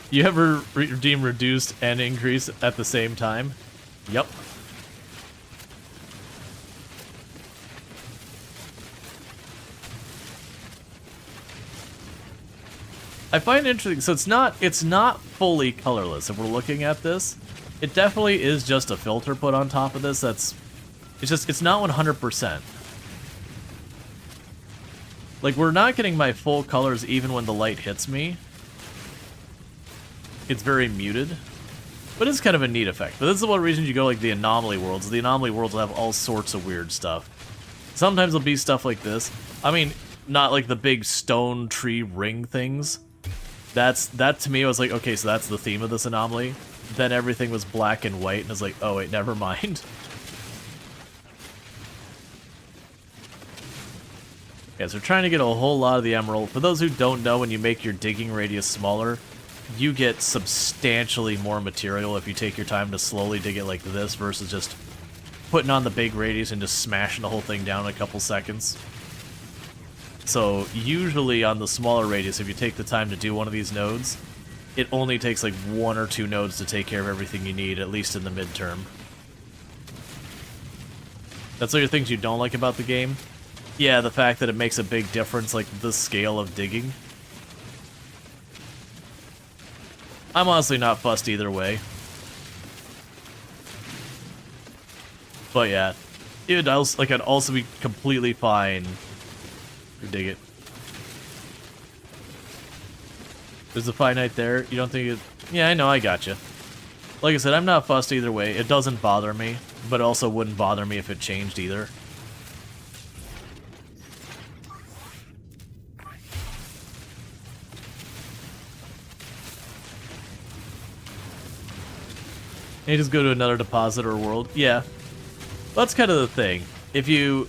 You ever redeem reduced and increase at the same time? Yep. I find it interesting, so it's not fully colorless. If we're looking at this, it definitely is just a filter put on top of this. It's not 100%. Like, we're not getting my full colors even when the light hits me. It's very muted, but it's kind of a neat effect. But this is one reason you go like the anomaly worlds. The anomaly worlds will have all sorts of weird stuff. Sometimes it'll be stuff like this. I mean, not like the big stone tree ring things. That to me was like, okay, so that's the theme of this anomaly. Then everything was black and white, and I was like, oh wait, never mind. Yeah, so we're trying to get a whole lot of the emerald. For those who don't know, when you make your digging radius smaller, you get substantially more material if you take your time to slowly dig it like this versus just putting on the big radius and just smashing the whole thing down in a couple seconds. So usually on the smaller radius, if you take the time to do one of these nodes, it only takes like 1 or 2 nodes to take care of everything you need, at least in the midterm. That's all your things you don't like about the game? Yeah, the fact that it makes a big difference, like the scale of digging. I'm honestly not fussed either way. But yeah, I'd also be completely fine to dig it. There's a finite there. You don't think it... Yeah, I know, I gotcha. Like I said, I'm not fussed either way. It doesn't bother me, but it also wouldn't bother me if it changed either. And you just go to another deposit or world. Yeah. That's kind of the thing. If you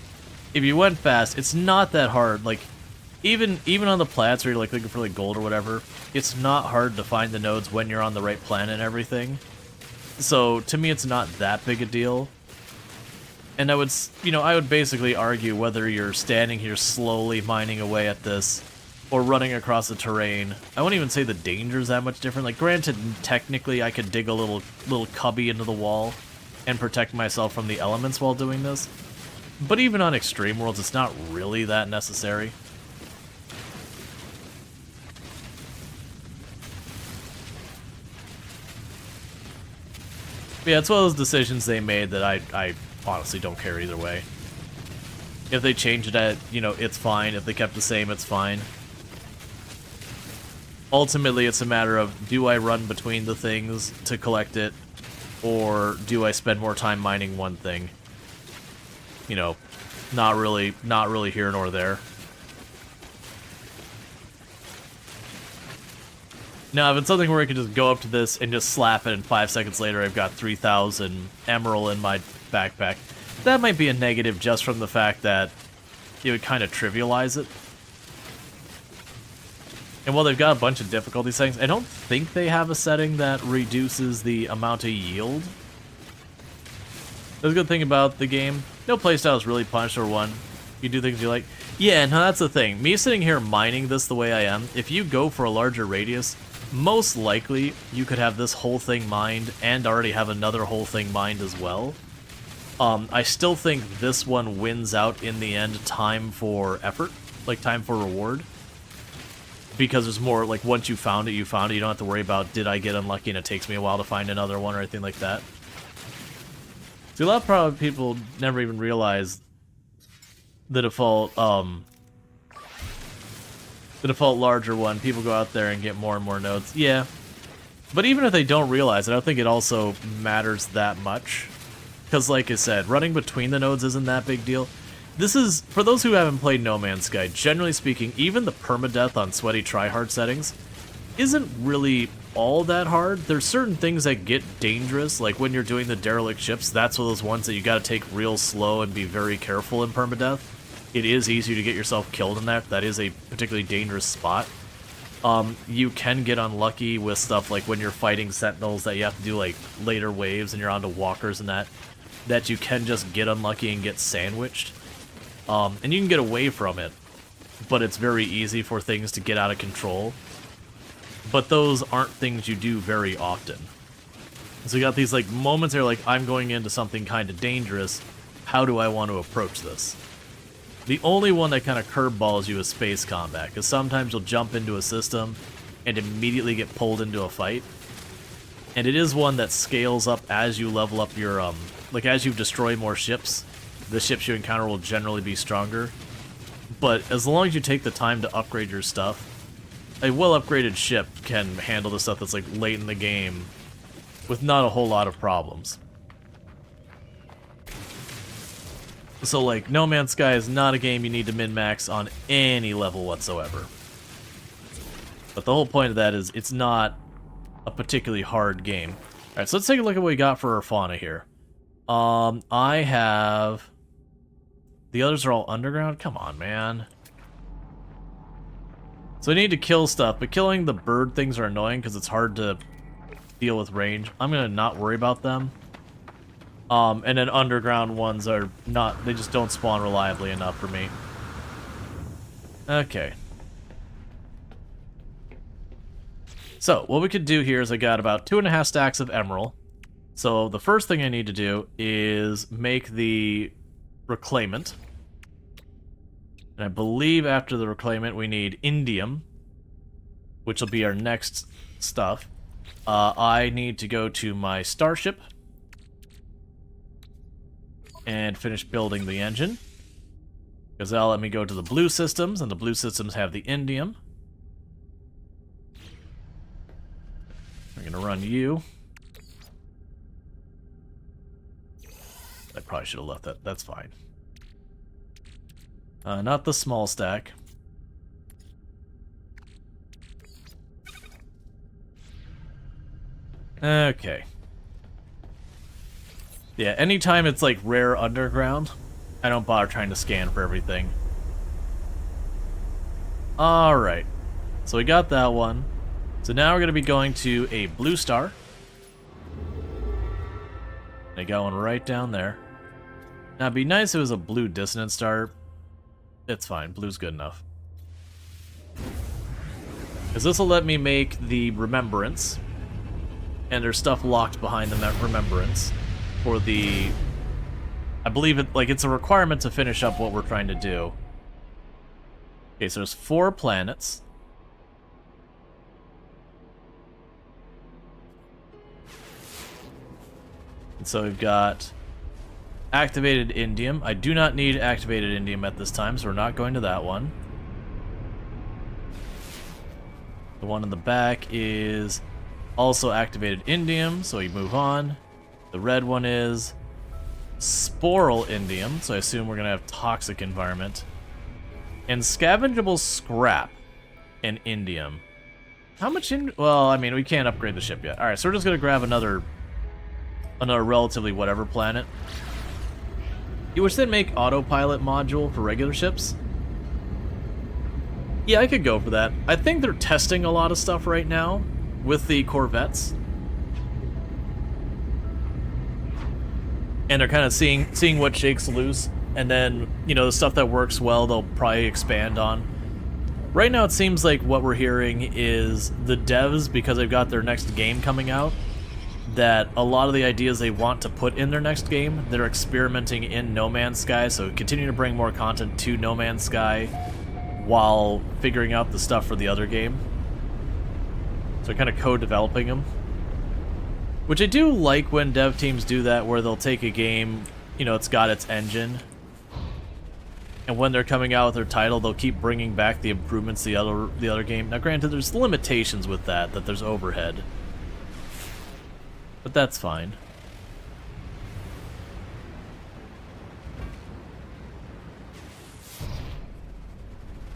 went fast, it's not that hard. Like, even on the plats where you're like looking for like gold or whatever, it's not hard to find the nodes when you're on the right planet and everything. So to me, it's not that big a deal. And I would basically argue whether you're standing here slowly mining away at this or running across the terrain. I wouldn't even say the danger's that much different. Like, granted, technically I could dig a little cubby into the wall and protect myself from the elements while doing this. But even on extreme worlds, it's not really that necessary. But yeah, it's one of those decisions they made that I honestly don't care either way. If they changed it, it's fine. If they kept the same, it's fine. Ultimately, it's a matter of, do I run between the things to collect it, or do I spend more time mining one thing? Not really here nor there. Now, if it's something where I can just go up to this and just slap it, and 5 seconds later I've got 3,000 emerald in my backpack, that might be a negative just from the fact that it would kind of trivialize it. And while they've got a bunch of difficulty settings, I don't think they have a setting that reduces the amount of yield. That's a good thing about the game. No playstyle is really punished or one. You do things you like. Yeah, no, that's the thing. Me sitting here mining this the way I am, if you go for a larger radius, most likely you could have this whole thing mined and already have another whole thing mined as well. I still think this one wins out in the end time for effort, like time for reward. Because there's more, like, once you found it, you found it. You don't have to worry about, did I get unlucky and it takes me a while to find another one or anything like that. See, a lot of people never even realize the default larger one. People go out there and get more and more nodes. Yeah. But even if they don't realize it, I don't think it also matters that much. Because, like I said, running between the nodes isn't that big deal. This is, for those who haven't played No Man's Sky, generally speaking, even the permadeath on sweaty tryhard settings isn't really all that hard. There's certain things that get dangerous, like when you're doing the derelict ships, that's one of those ones that you gotta take real slow and be very careful in permadeath. It is easier to get yourself killed in that. That is a particularly dangerous spot. You can get unlucky with stuff like when you're fighting sentinels that you have to do like later waves and you're onto walkers and that you can just get unlucky and get sandwiched. And you can get away from it, but it's very easy for things to get out of control. But those aren't things you do very often. So you got these like moments where like, I'm going into something kind of dangerous. How do I want to approach this? The only one that kind of curveballs you is space combat, because sometimes you'll jump into a system and immediately get pulled into a fight. And it is one that scales up as you level up your, like as you destroy more ships. The ships you encounter will generally be stronger. But as long as you take the time to upgrade your stuff, a well-upgraded ship can handle the stuff that's like late in the game with not a whole lot of problems. So, like, No Man's Sky is not a game you need to min-max on any level whatsoever. But the whole point of that is it's not a particularly hard game. Alright, so let's take a look at what we got for our fauna here. I have... The others are all underground? Come on, man. So I need to kill stuff, but killing the bird things are annoying because it's hard to deal with range. I'm gonna not worry about them. And then underground ones are not... They just don't spawn reliably enough for me. Okay. So, what we could do here is I got about 2.5 stacks of emerald. So, the first thing I need to do is make the reclaimant. And I believe after the reclaimant we need indium, which will be our next stuff. I need to go to my starship and finish building the engine, because that'll let me go to the blue systems, and the blue systems have the indium. We're gonna run you. I probably should have left that. That's fine. Not the small stack. Okay. Yeah, anytime it's like rare underground, I don't bother trying to scan for everything. Alright. So we got that one. So now we're going to be going to a blue star. They got one right down there. Now it'd be nice if it was a blue dissonant star. It's fine, blue's good enough. Because this will let me make the remembrance. And there's stuff locked behind the remembrance. For the... I believe it, like, it's a requirement to finish up what we're trying to do. Okay, so there's 4 planets. And so we've got activated indium. I do not need activated indium at this time, so we're not going to that one. The one in the back is also activated indium, so we move on. The red one is sporal indium, so I assume we're going to have toxic environment. And scavengeable scrap and indium. How much well, I mean, we can't upgrade the ship yet. Alright, so we're just going to grab another relatively whatever planet. You wish they'd make autopilot module for regular ships? Yeah, I could go for that. I think they're testing a lot of stuff right now with the Corvettes. And they're kind of seeing what shakes loose, and then, you know, the stuff that works well, they'll probably expand on. Right now, it seems like what we're hearing is the devs, because they've got their next game coming out, that a lot of the ideas they want to put in their next game, they're experimenting in No Man's Sky, so continue to bring more content to No Man's Sky while figuring out the stuff for the other game. So kind of co-developing them. Which I do like when dev teams do that, where they'll take a game, you know, it's got its engine, and when they're coming out with their title, they'll keep bringing back the improvements to the other game. Now granted, there's limitations with that there's overhead. But that's fine.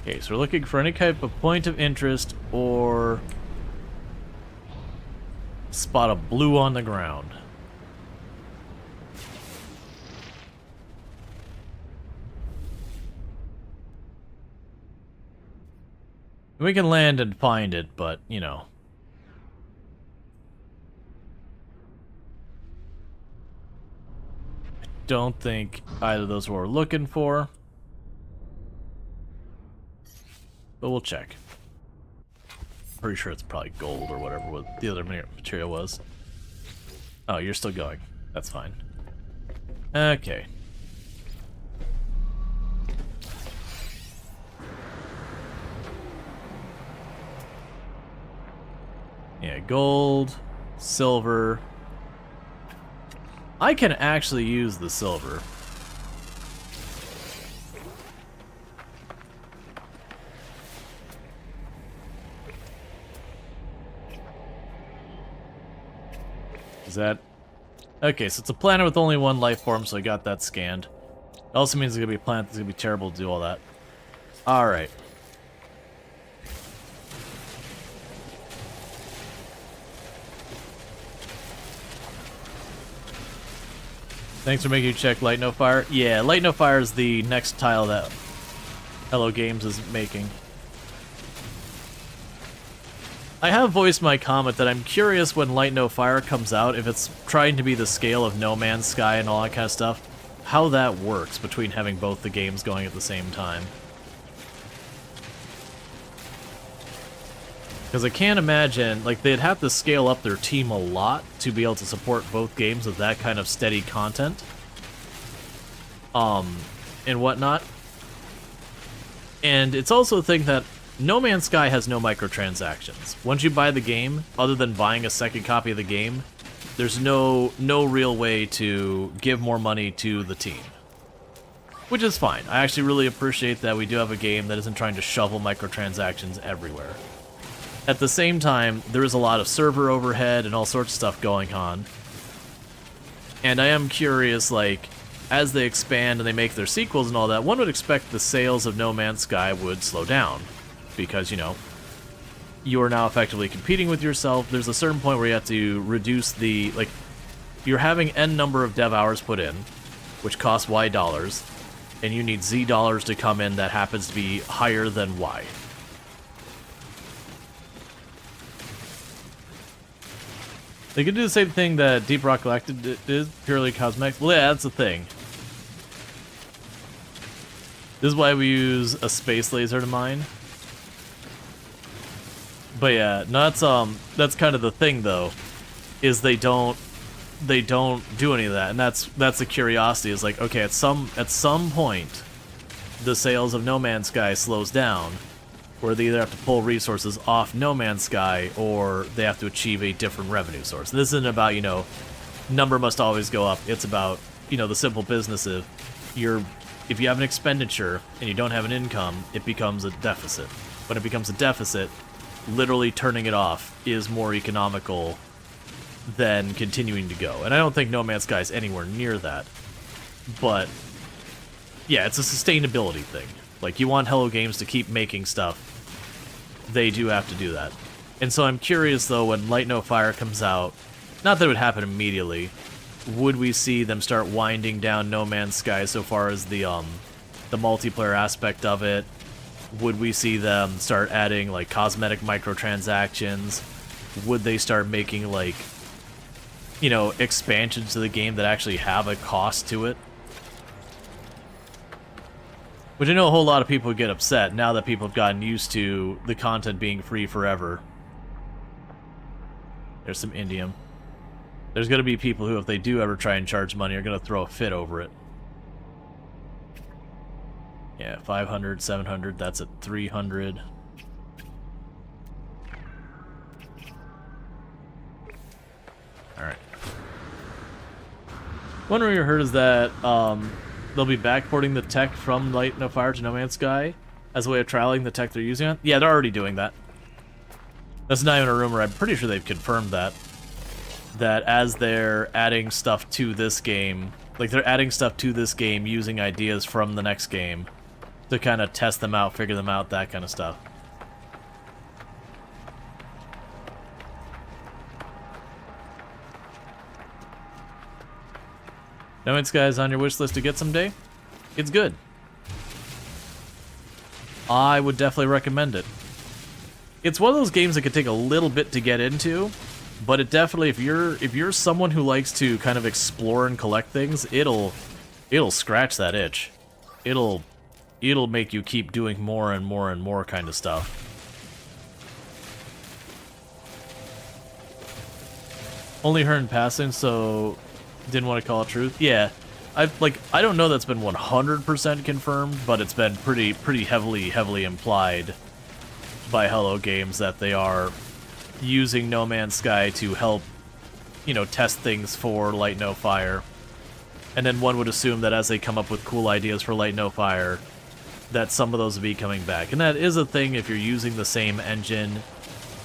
Okay, so we're looking for any type of point of interest or spot of blue on the ground. We can land and find it, but, you know. I don't think either of those are what we're looking for. But we'll check. Pretty sure it's probably gold or whatever what the other material was. Oh, you're still going. That's fine. Okay. Yeah, gold, silver. I can actually use the silver. Is that... Okay, so it's a planet with only one life form, so I got that scanned. It also means it's gonna be a plant that's gonna be terrible to do all that. Alright. Thanks for making you check Light No Fire. Yeah, Light No Fire is the next tile that Hello Games is making. I have voiced my comment that I'm curious when Light No Fire comes out, if it's trying to be the scale of No Man's Sky and all that kind of stuff, how that works between having both the games going at the same time. Because I can't imagine, like, they'd have to scale up their team a lot to be able to support both games with that kind of steady content. And whatnot. And it's also a thing that No Man's Sky has no microtransactions. Once you buy the game, other than buying a second copy of the game, there's no real way to give more money to the team. Which is fine. I actually really appreciate that we do have a game that isn't trying to shovel microtransactions everywhere. At the same time, there is a lot of server overhead and all sorts of stuff going on. And I am curious, like, as they expand and they make their sequels and all that, one would expect the sales of No Man's Sky would slow down. Because, you know, you are now effectively competing with yourself. There's a certain point where you have to reduce the, like, you're having N number of dev hours put in, which costs Y dollars, and you need Z dollars to come in that happens to be higher than Y. They could do the same thing that Deep Rock Galactic is, purely cosmetic. Well, yeah, that's the thing. This is why we use a space laser to mine. But yeah, no, that's kind of the thing though, is they don't do any of that, and that's the curiosity. Is like, okay, at some point, the sales of No Man's Sky slows down, where they either have to pull resources off No Man's Sky or they have to achieve a different revenue source. This isn't about, you know, number must always go up. It's about, you know, the simple business of if you have an expenditure and you don't have an income, it becomes a deficit. When it becomes a deficit, literally turning it off is more economical than continuing to go. And I don't think No Man's Sky is anywhere near that. But yeah, it's a sustainability thing. Like, you want Hello Games to keep making stuff, they do have to do that. And so I'm curious, though, when Light No Fire comes out, not that it would happen immediately, would we see them start winding down No Man's Sky so far as the multiplayer aspect of it? Would we see them start adding, like, cosmetic microtransactions? Would they start making, like, you know, expansions to the game that actually have a cost to it? Which I know a whole lot of people would get upset now that people have gotten used to the content being free forever. There's some indium. There's going to be people who, if they do ever try and charge money, are going to throw a fit over it. Yeah, 500, 700, that's at 300. Alright. One rumor you heard is that they'll be backporting the tech from Light No Fire to No Man's Sky as a way of trialing the tech they're using on. Yeah, they're already doing that. That's not even a rumor. I'm pretty sure they've confirmed that. That as they're adding stuff to this game, like they're adding stuff to this game using ideas from the next game to kind of test them out, figure them out, that kind of stuff. No Man's Sky is on your wish list to get someday? It's good. I would definitely recommend it. It's one of those games that could take a little bit to get into, but it definitely, if you're someone who likes to kind of explore and collect things, it'll scratch that itch. It'll make you keep doing more and more and more kind of stuff. Only heard in passing, so didn't want to call it truth. Yeah, I don't know that's been 100% confirmed, but it's been pretty heavily implied by Hello Games that they are using No Man's Sky to help, you know, test things for Light No Fire. And then one would assume that as they come up with cool ideas for Light No Fire, that some of those will be coming back. And that is a thing if you're using the same engine,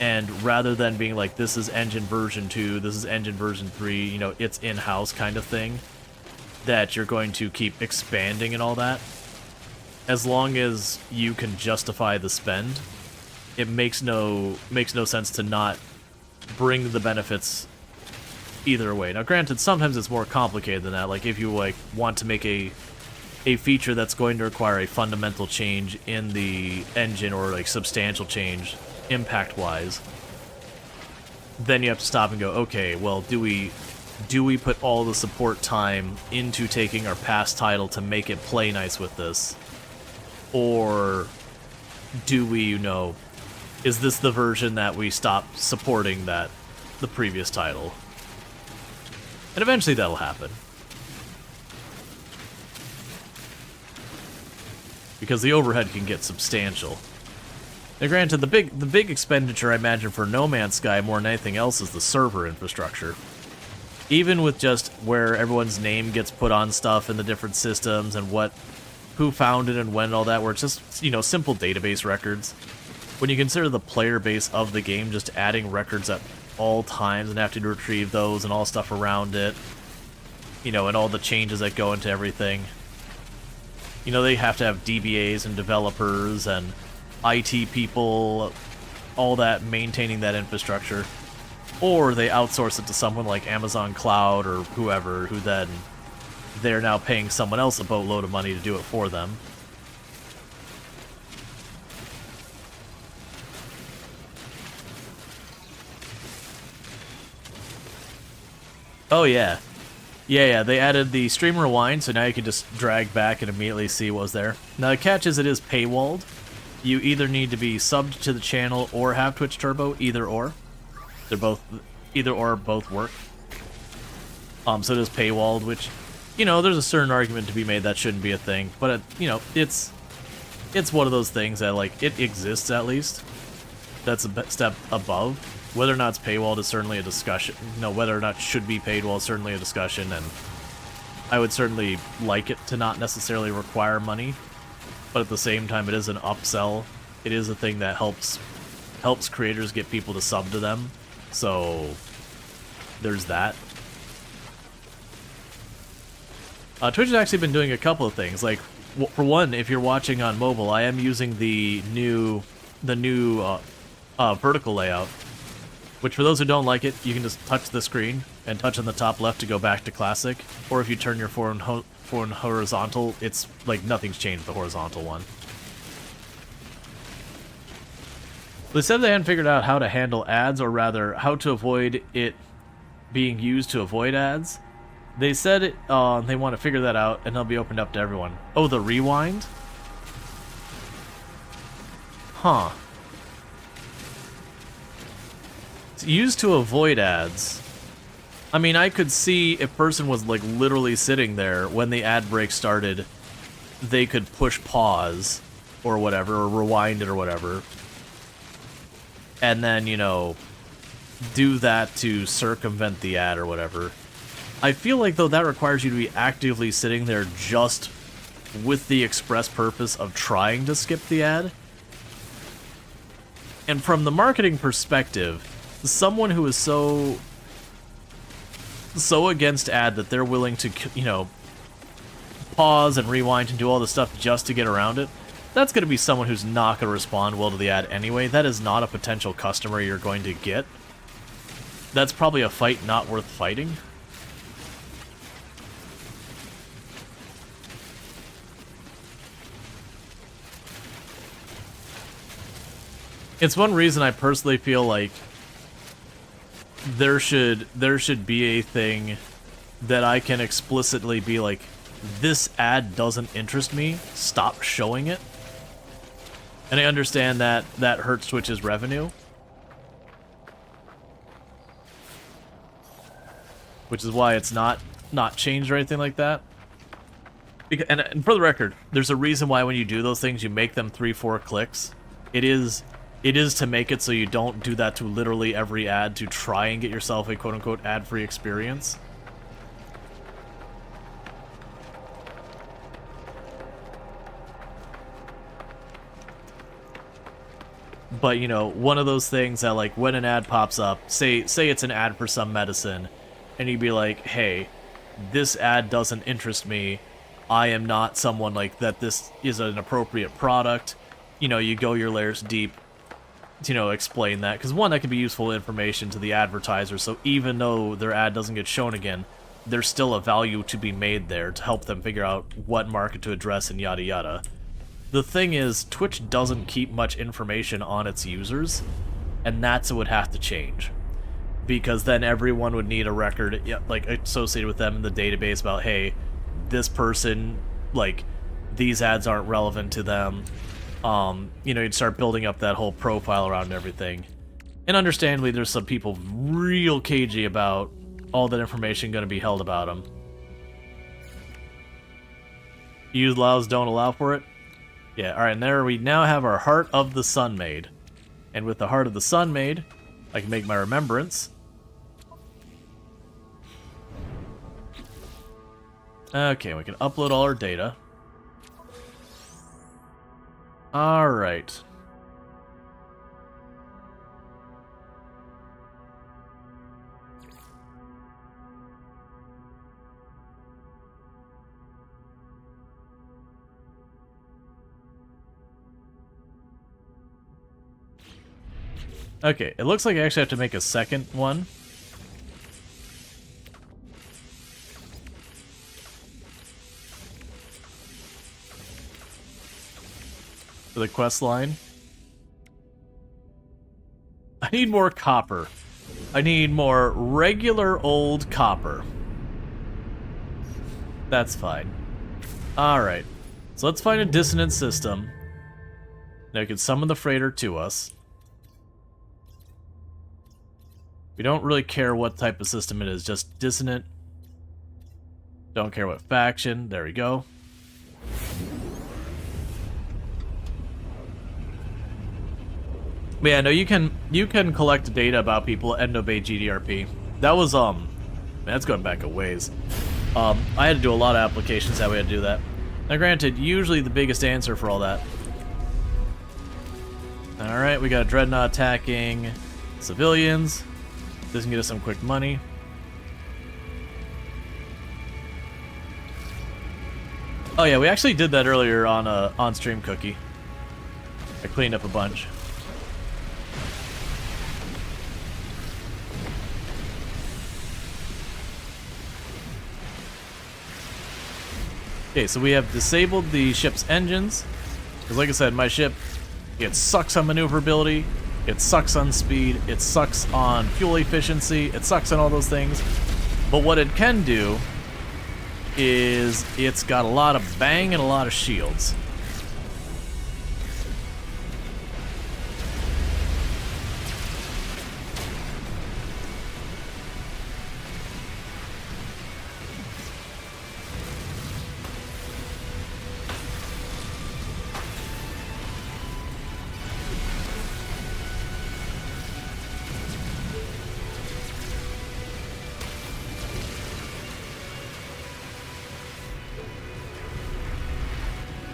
and rather than being like, this is engine version 2, this is engine version 3, you know, it's in-house kind of thing, that you're going to keep expanding and all that. As long as you can justify the spend, it makes no sense to not bring the benefits either way. Now, granted, sometimes it's more complicated than that. Like, if you want to make a feature that's going to require a fundamental change in the engine, or like substantial change impact-wise, then you have to stop and go, okay, well, do we put all the support time into taking our past title to make it play nice with this? Or do we, is this the version that we stop supporting the previous title? And eventually that'll happen. Because the overhead can get substantial. Now granted, the big expenditure I imagine for No Man's Sky more than anything else is the server infrastructure. Even with just where everyone's name gets put on stuff in the different systems and who found it and when and all that, where it's just, simple database records. When you consider the player base of the game just adding records at all times and having to retrieve those and all stuff around it, and all the changes that go into everything. They have to have DBAs and developers and IT people, all that, maintaining that infrastructure. Or they outsource it to someone like Amazon Cloud or whoever, who then they're now paying someone else a boatload of money to do it for them. Oh yeah. Yeah, they added the stream rewind, so now you can just drag back and immediately see what was there. Now the catch is it is paywalled. You either need to be subbed to the channel or have Twitch Turbo, either or. They're both, either or both work. So it is paywalled, which, there's a certain argument to be made that shouldn't be a thing. But, it's one of those things that, it exists at least. That's a step above. Whether or not it's paywalled is certainly a discussion. Whether or not it should be paywalled is certainly a discussion, and I would certainly like it to not necessarily require money. But at the same time, it is an upsell. It is a thing that helps creators get people to sub to them. So there's that. Twitch has actually been doing a couple of things. Like, for one, if you're watching on mobile, I am using the new vertical layout. Which, for those who don't like it, you can just touch the screen and touch on the top left to go back to classic. Or if you turn your phone horizontal, it's like nothing's changed with the horizontal one. They said they hadn't figured out how to handle ads, or rather, how to avoid it being used to avoid ads. They said they want to figure that out, and they'll be opened up to everyone. Oh, the rewind? Huh. It's used to avoid ads. I mean, I could see if a person was, literally sitting there when the ad break started, they could push pause, or whatever, or rewind it or whatever. And then, do that to circumvent the ad or whatever. I feel like, though, that requires you to be actively sitting there just with the express purpose of trying to skip the ad. And from the marketing perspective, someone who is so against ad that they're willing to, pause and rewind and do all this stuff just to get around it, that's going to be someone who's not going to respond well to the ad anyway. That is not a potential customer you're going to get. That's probably a fight not worth fighting. It's one reason I personally feel like there should be a thing that I can explicitly be like, this ad doesn't interest me, stop showing it. And I understand that that hurts Twitch's revenue, which is why it's not changed or anything like that. And for the record, there's a reason why when you do those things, you make them 3-4 clicks. It is to make it so you don't do that to literally every ad to try and get yourself a quote-unquote ad-free experience. But, one of those things that, when an ad pops up, say it's an ad for some medicine, and you'd be like, hey, this ad doesn't interest me. I am not someone like that. This is an appropriate product. You know, you go your layers deep to, you know, explain that. Because one, that can be useful information to the advertiser. So even though their ad doesn't get shown again, there's still a value to be made there to help them figure out what market to address and yada yada. The thing is, Twitch doesn't keep much information on its users, and that's what would have to change. Because then everyone would need a record, like, associated with them in the database about, hey, this person, like, these ads aren't relevant to them. You know, you'd start building up that whole profile around everything. And understandably, there's some people real cagey about all that information going to be held about them. Use allows, don't allow for it. Yeah, alright, and there we now have our Heart of the Sun made. And with the Heart of the Sun made, I can make my remembrance. Okay, we can upload all our data. Alright. Okay, it looks like I actually have to make a second one. For the quest line. I need more copper. I need more regular old copper. That's fine. Alright. So let's find a dissonant system. Now we can summon the freighter to us. We don't really care what type of system it is, just dissonant. Don't care what faction. There we go. But yeah, no, you can collect data about people at Endobay GDRP. That was man, that's going back a ways. I had to do a lot of applications that we had to do that. Now granted, usually the biggest answer for all that. Alright, we got a Dreadnought attacking civilians. This can get us some quick money. Oh yeah, we actually did that earlier on stream, Cookie. I cleaned up a bunch. Okay, so we have disabled the ship's engines. Because like I said, my ship, it sucks on maneuverability, it sucks on speed, it sucks on fuel efficiency, it sucks on all those things. But what it can do is it's got a lot of bang and a lot of shields.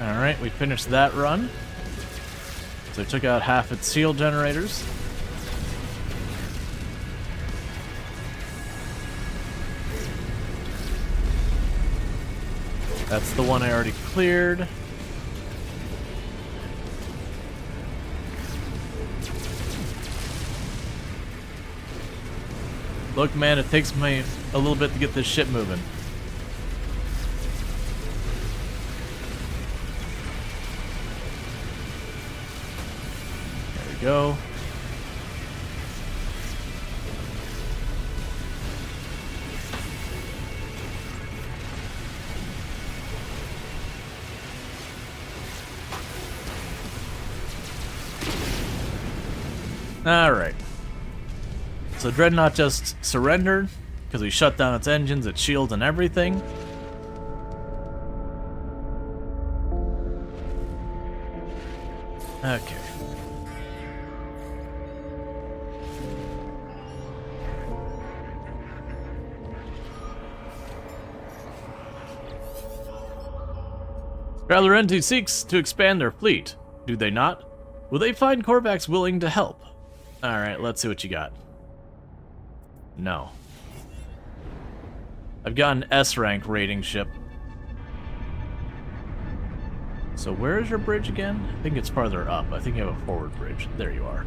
Alright, we finished that run. So we took out half its shield generators. That's the one I already cleared. Look, man, it takes me a little bit to get this ship moving. There we go. Alright. So Dreadnought just surrendered because we shut down its engines, its shields, and everything. Okay. Valorenti seeks to expand their fleet. Do they not? Will they find Korvax willing to help? Alright, let's see what you got. No. I've got an S rank rating ship. So where is your bridge again? I think it's farther up. I think you have a forward bridge. There you are.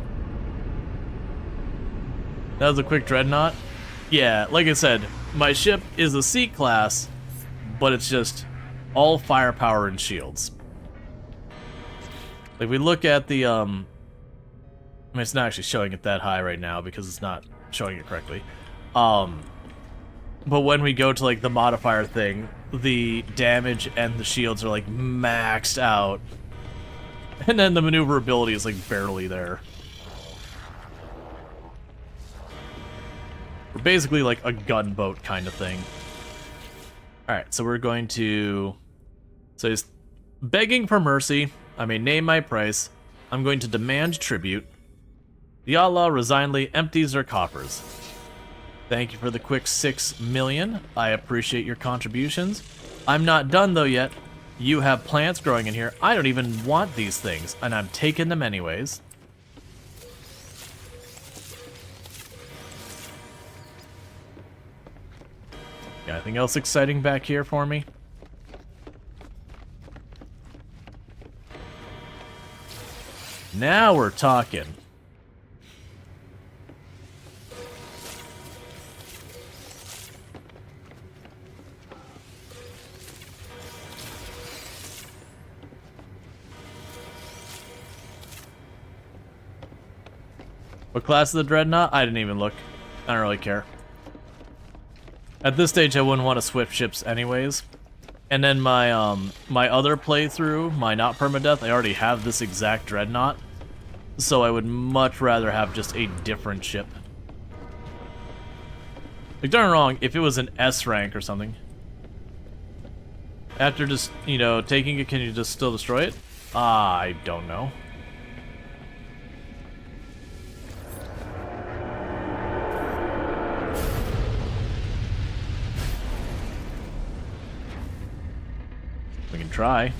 That was a quick dreadnought. Yeah, like I said, my ship is a C class, but it's just all firepower and shields. If we look at the, I mean, it's not actually showing it that high right now because it's not showing it correctly. But when we go to, like, the modifier thing, the damage and the shields are, like, maxed out. And then the maneuverability is, like, barely there. We're basically like a gunboat kind of thing. Alright, so we're going to... So he's begging for mercy. I may name my price. I'm going to demand tribute. The outlaw resignedly empties their coffers. Thank you for the quick 6 million. I appreciate your contributions. I'm not done though yet. You have plants growing in here. I don't even want these things, and I'm taking them anyways. Got anything else exciting back here for me? Now we're talking. What class is the Dreadnought? I didn't even look. I don't really care. At this stage, I wouldn't want to switch ships anyways. And then my my other playthrough, my not permadeath, I already have this exact Dreadnought. So I would much rather have just a different ship. Like, don't get me wrong, if it was an S rank or something. After just, you know, taking it, can you just still destroy it? I don't know. We can try.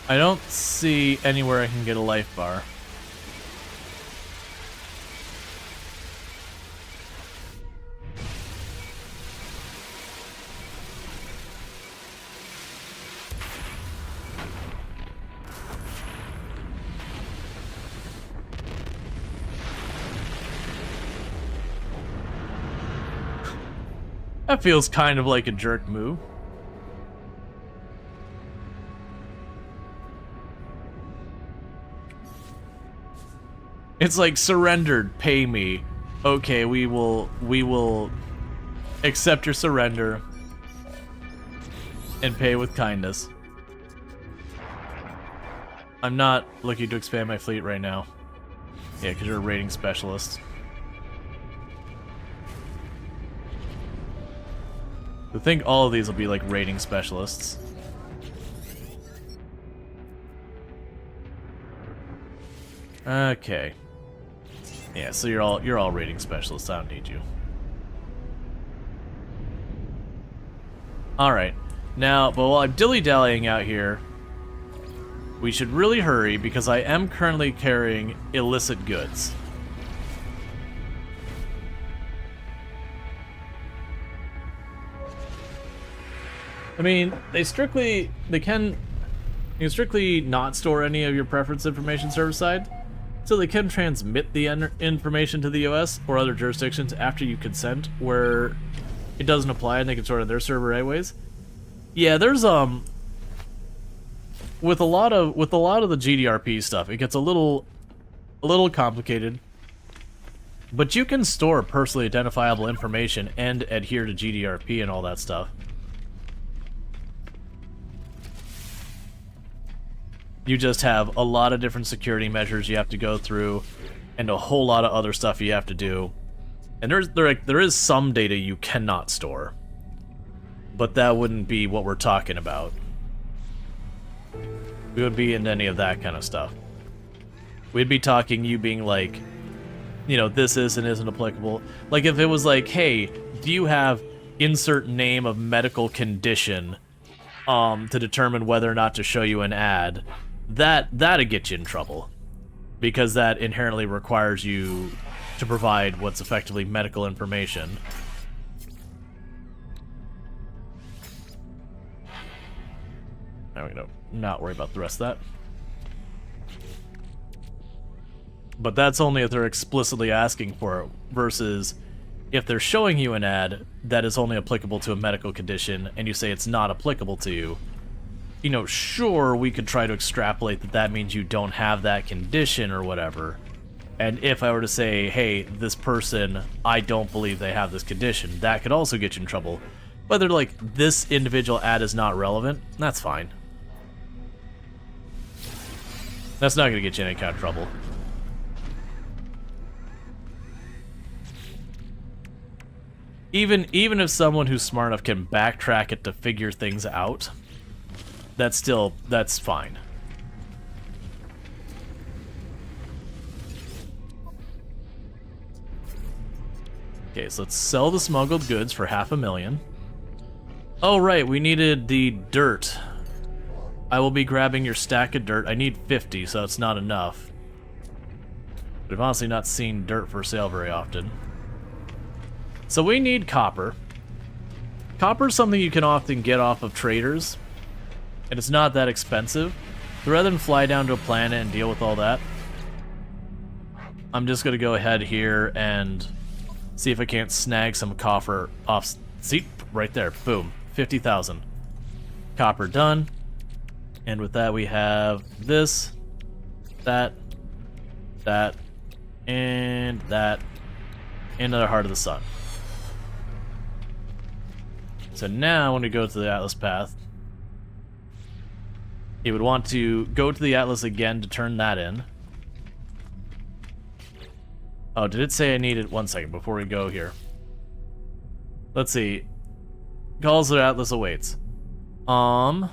I don't see anywhere I can get a life bar. That feels kind of like a jerk move. It's like, surrendered, pay me. Okay, we will accept your surrender and pay with kindness. I'm not looking to expand my fleet right now. Yeah, because you're a raiding specialist. I think all of these will be like raiding specialists. Okay. Yeah, so you're all raiding specialists. I don't need you. Alright. Now, but while I'm dilly-dallying out here, we should really hurry because I am currently carrying illicit goods. I mean, you can strictly not store any of your preference information server-side. So they can transmit the information to the US or other jurisdictions after you consent, where it doesn't apply and they can store it on their server anyways. Yeah, there's with a lot of the GDRP stuff, it gets a little complicated. But you can store personally identifiable information and adhere to GDRP and all that stuff. You just have a lot of different security measures you have to go through, and a whole lot of other stuff you have to do. And there is some data you cannot store, but that wouldn't be what we're talking about. we would be into any of that kind of stuff. We'd be talking you being like, you know, this is and isn't applicable. Like if it was like, hey, do you have insert name of medical condition to determine whether or not to show you an ad, that'd get you in trouble. Because that inherently requires you to provide what's effectively medical information. Now we're gonna not worry about the rest of that. But that's only if they're explicitly asking for it, versus if they're showing you an ad that is only applicable to a medical condition and you say it's not applicable to you, you know, sure, we could try to extrapolate that that means you don't have that condition or whatever. And if I were to say, hey, this person, I don't believe they have this condition, that could also get you in trouble. Whether, like, this individual ad is not relevant, that's fine. That's not going to get you in any kind of trouble. Even if someone who's smart enough can backtrack it to figure things out, that's fine. Okay, so let's sell the smuggled goods for $500,000. Oh right, we needed the dirt. I will be grabbing your stack of dirt. I need 50, so it's not enough. But I've honestly not seen dirt for sale very often. So we need copper. Copper is something you can often get off of traders, and it's not that expensive. So rather than fly down to a planet and deal with all that, I'm just gonna go ahead here and see if I can't snag some copper off. See, right there, boom, 50,000. Copper done. And with that we have this, that, and another Heart of the Sun. So now when we go to the Atlas path, he would want to go to the Atlas again to turn that in. Oh, did it say I needed... One second, before we go here. Let's see. Calls the Atlas awaits. I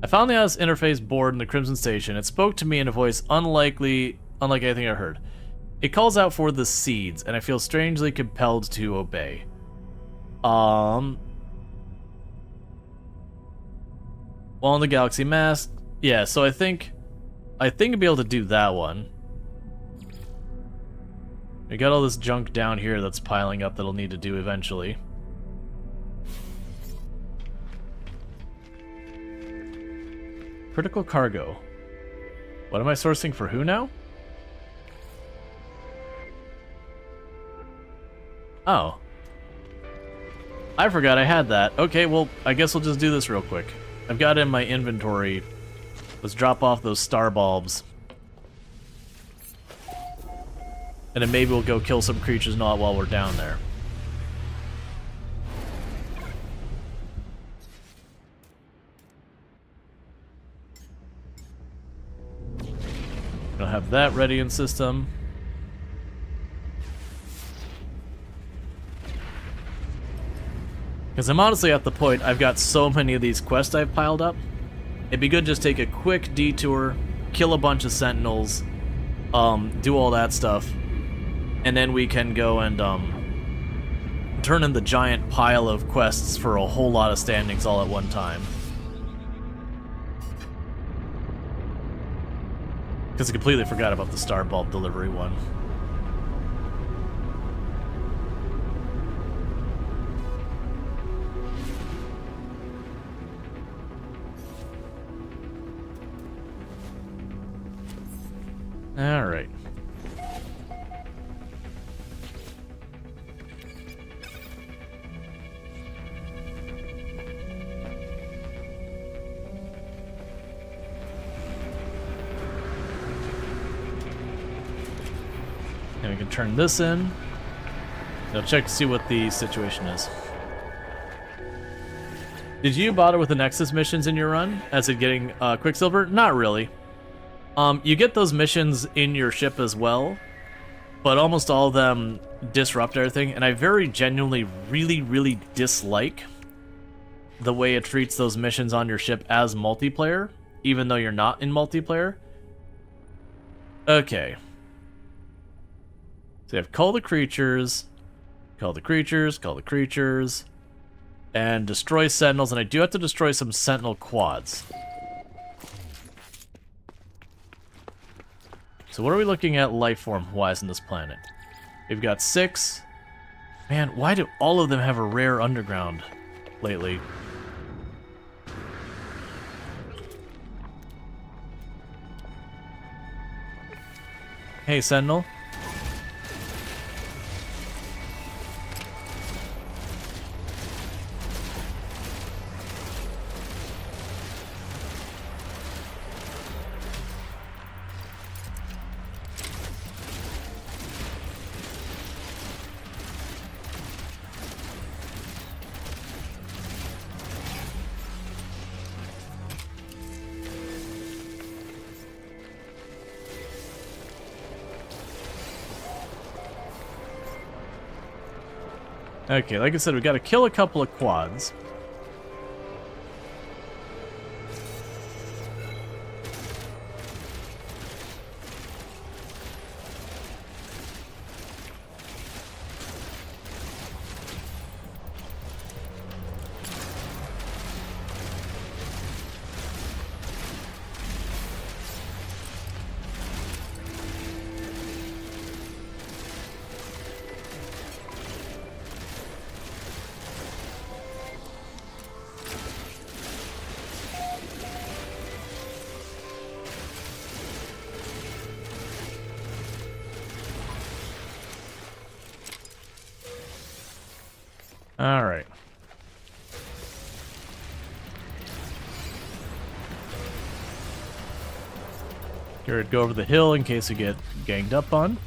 found the Atlas interface board in the Crimson Station. It spoke to me in a voice unlike anything I heard. It calls out for the seeds, and I feel strangely compelled to obey. While in the Galaxy Mask, yeah, so I think I'd be able to do that one. We got all this junk down here that's piling up that'll need to do eventually. Critical cargo. What am I sourcing for who now? Oh. I forgot I had that. Okay, well, I guess we'll just do this real quick. I've got it in my inventory. Let's drop off those star bulbs. And then maybe we'll go kill some creatures not while we're down there. I'll have that ready in system. Because I'm honestly at the point, I've got so many of these quests I've piled up. It'd be good to just take a quick detour, kill a bunch of sentinels, do all that stuff, and then we can go and turn in the giant pile of quests for a whole lot of standings all at one time. Because I completely forgot about the star bulb delivery one. Alright. And we can turn this in. Now check to see what the situation is. Did you bother with the Nexus missions in your run? As in getting Quicksilver? Not really. You get those missions in your ship as well, but almost all of them disrupt everything, and I very genuinely really dislike the way it treats those missions on your ship as multiplayer, even though you're not in multiplayer. Okay. So you have call the creatures, call the creatures, call the creatures, and destroy sentinels, and I do have to destroy some sentinel quads. So what are we looking at life-form-wise in this planet? We've got 6. Man, why do all of them have a rare underground lately? Hey, Sentinel. Okay, like I said, we gotta kill a couple of quads. Alright. Here, go over the hill in case we get ganged up on.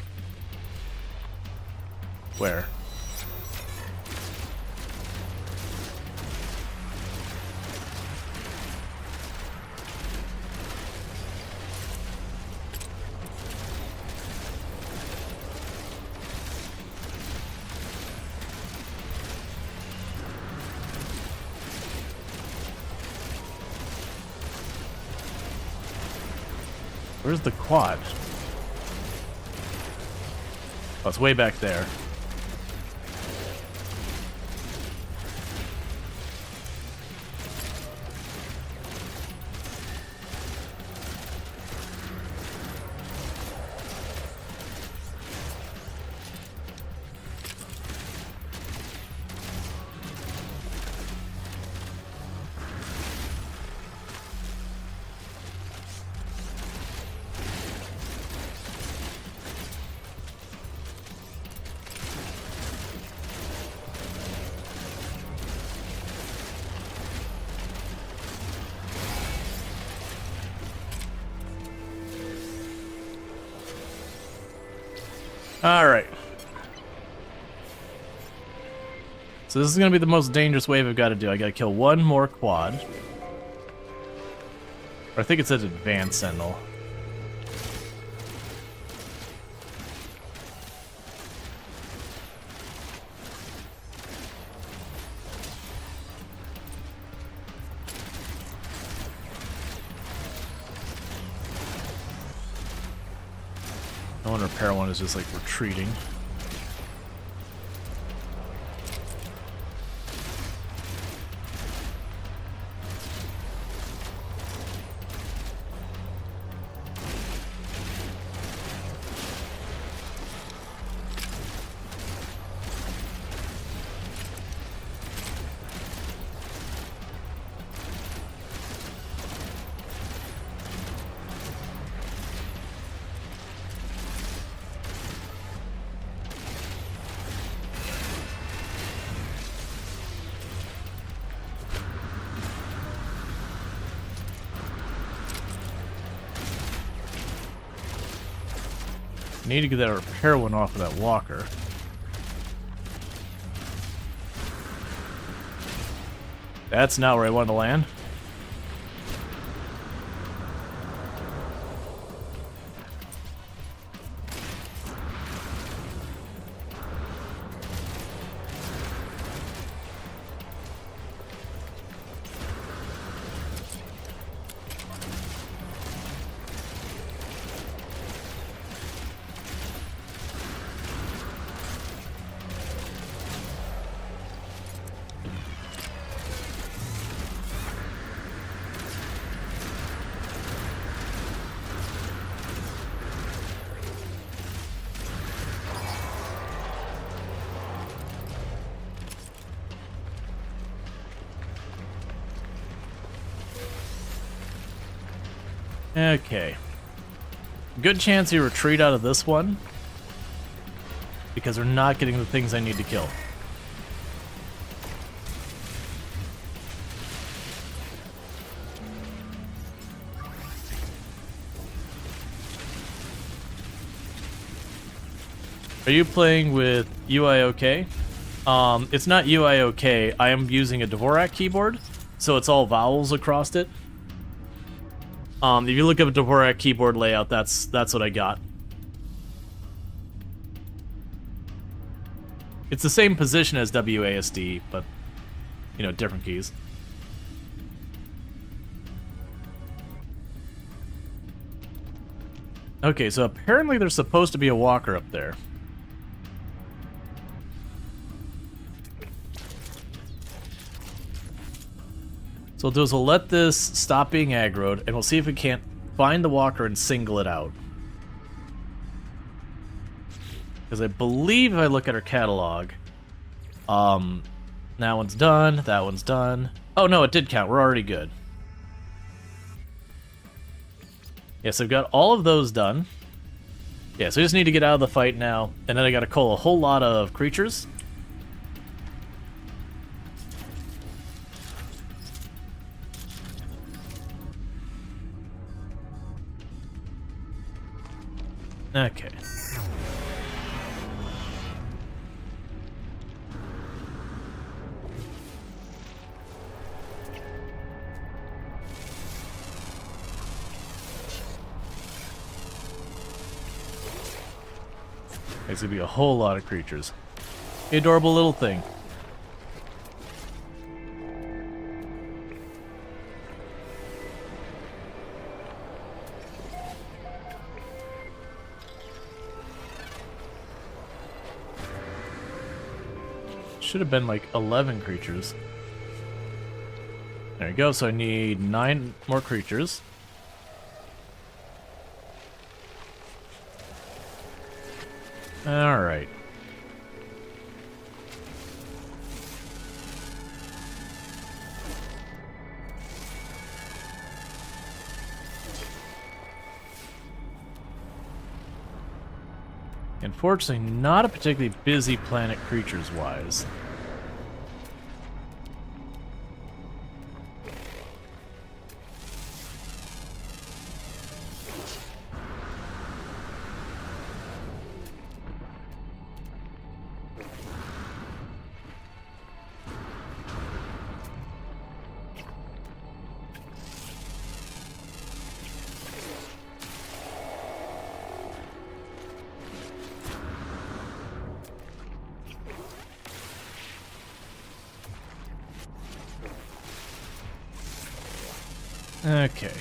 Where? Where's the quad? Oh, it's way back there. Alright. So this is going to be the most dangerous wave I've got to do. I got to kill one more quad. Or I think it says advanced sentinel. I wonder if repair one is just like retreating. Need to get that repair one off of that walker. That's not where I wanted to land. Okay. Good chance you retreat out of this one. Because we're not getting the things I need to kill. Are you playing with UIOK? It's not UIOK. I am using a Dvorak keyboard, so it's all vowels across it. If you look up a Dvorak keyboard layout, that's what I got. It's the same position as WASD, but, you know, different keys. Okay, so apparently there's supposed to be a walker up there. So we'll do is we'll let this stop being aggroed, and we'll see if we can't find the walker and single it out. Because I believe if I look at our catalog, that one's done, that one's done. Oh no, it did count, we're already good. Yeah, so I've got all of those done. Yeah, so we just need to get out of the fight now, and then I gotta cull a whole lot of creatures. Okay. There's gonna be a whole lot of creatures. The adorable little thing. Should have been like 11 creatures. There we go, so I need 9 more creatures. Alright. Unfortunately, not a particularly busy planet creatures-wise. Okay.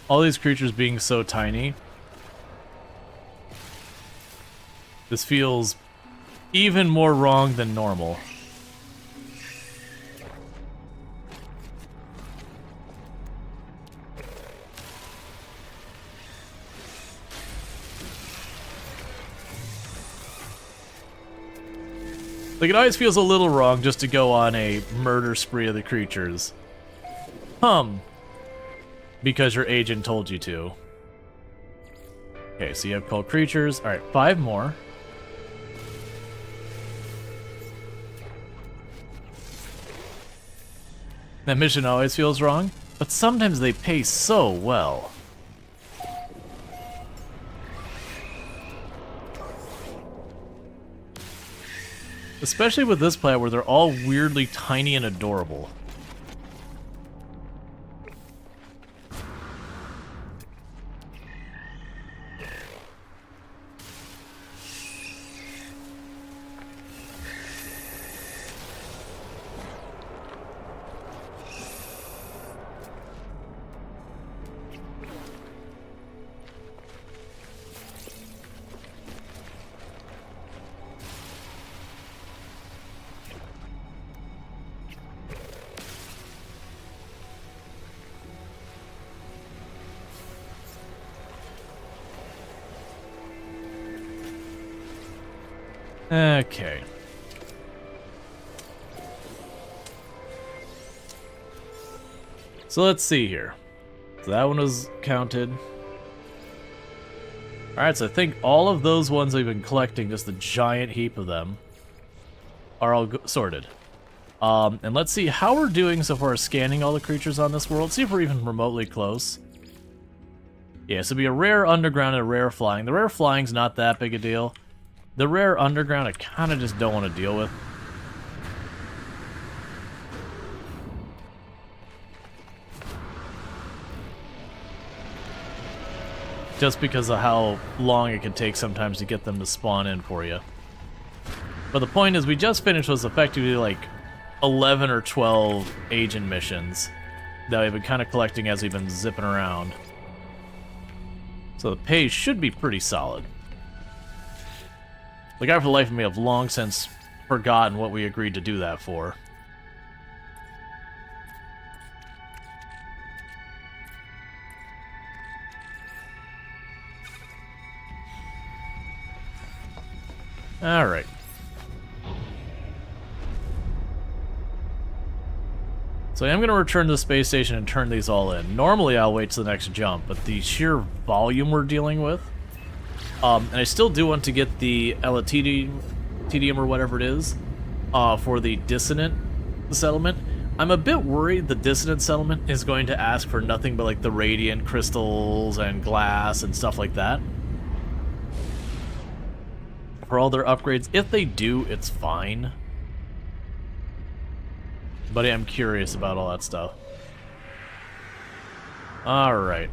All these creatures being so tiny, this feels even more wrong than normal. Like, it always feels a little wrong just to go on a murder spree of the creatures. Because your agent told you to. Okay, so you have called creatures. Alright, 5 more. That mission always feels wrong, but sometimes they pay so well. Especially with this planet where they're all weirdly tiny and adorable. Okay. So let's see here. So that one was counted. Alright, so I think all of those ones we've been collecting, just a giant heap of them, are all sorted. And let's see how we're doing so far as scanning all the creatures on this world. See if we're even remotely close. Yeah, so it'd be a rare underground and a rare flying. The rare flying's not that big a deal. The rare underground I kind of just don't want to deal with. Just because of how long it can take sometimes to get them to spawn in for you. But the point is, we just finished was effectively like 11 or 12 agent missions that we've been kind of collecting as we've been zipping around. So the pay should be pretty solid. Like, I for the life of me have long since forgotten what we agreed to do that for. Alright. So I am going to return to the space station and turn these all in. Normally I'll wait till the next jump, but the sheer volume we're dealing with... and I still do want to get the TDM or whatever it is for the Dissonant settlement. I'm a bit worried the Dissonant settlement is going to ask for nothing but like the Radiant crystals and glass and stuff like that. For all their upgrades. If they do, it's fine. But I am curious about all that stuff. Alright.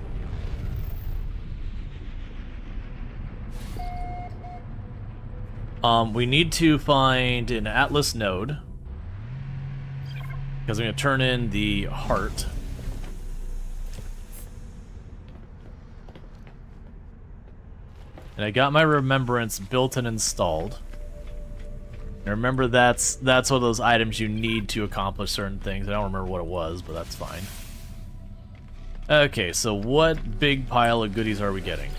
We need to find an Atlas node. Because I'm going to turn in the heart. And I got my remembrance built and installed. And remember, that's one of those items you need to accomplish certain things. I don't remember what it was, but that's fine. Okay, so what big pile of goodies are we getting?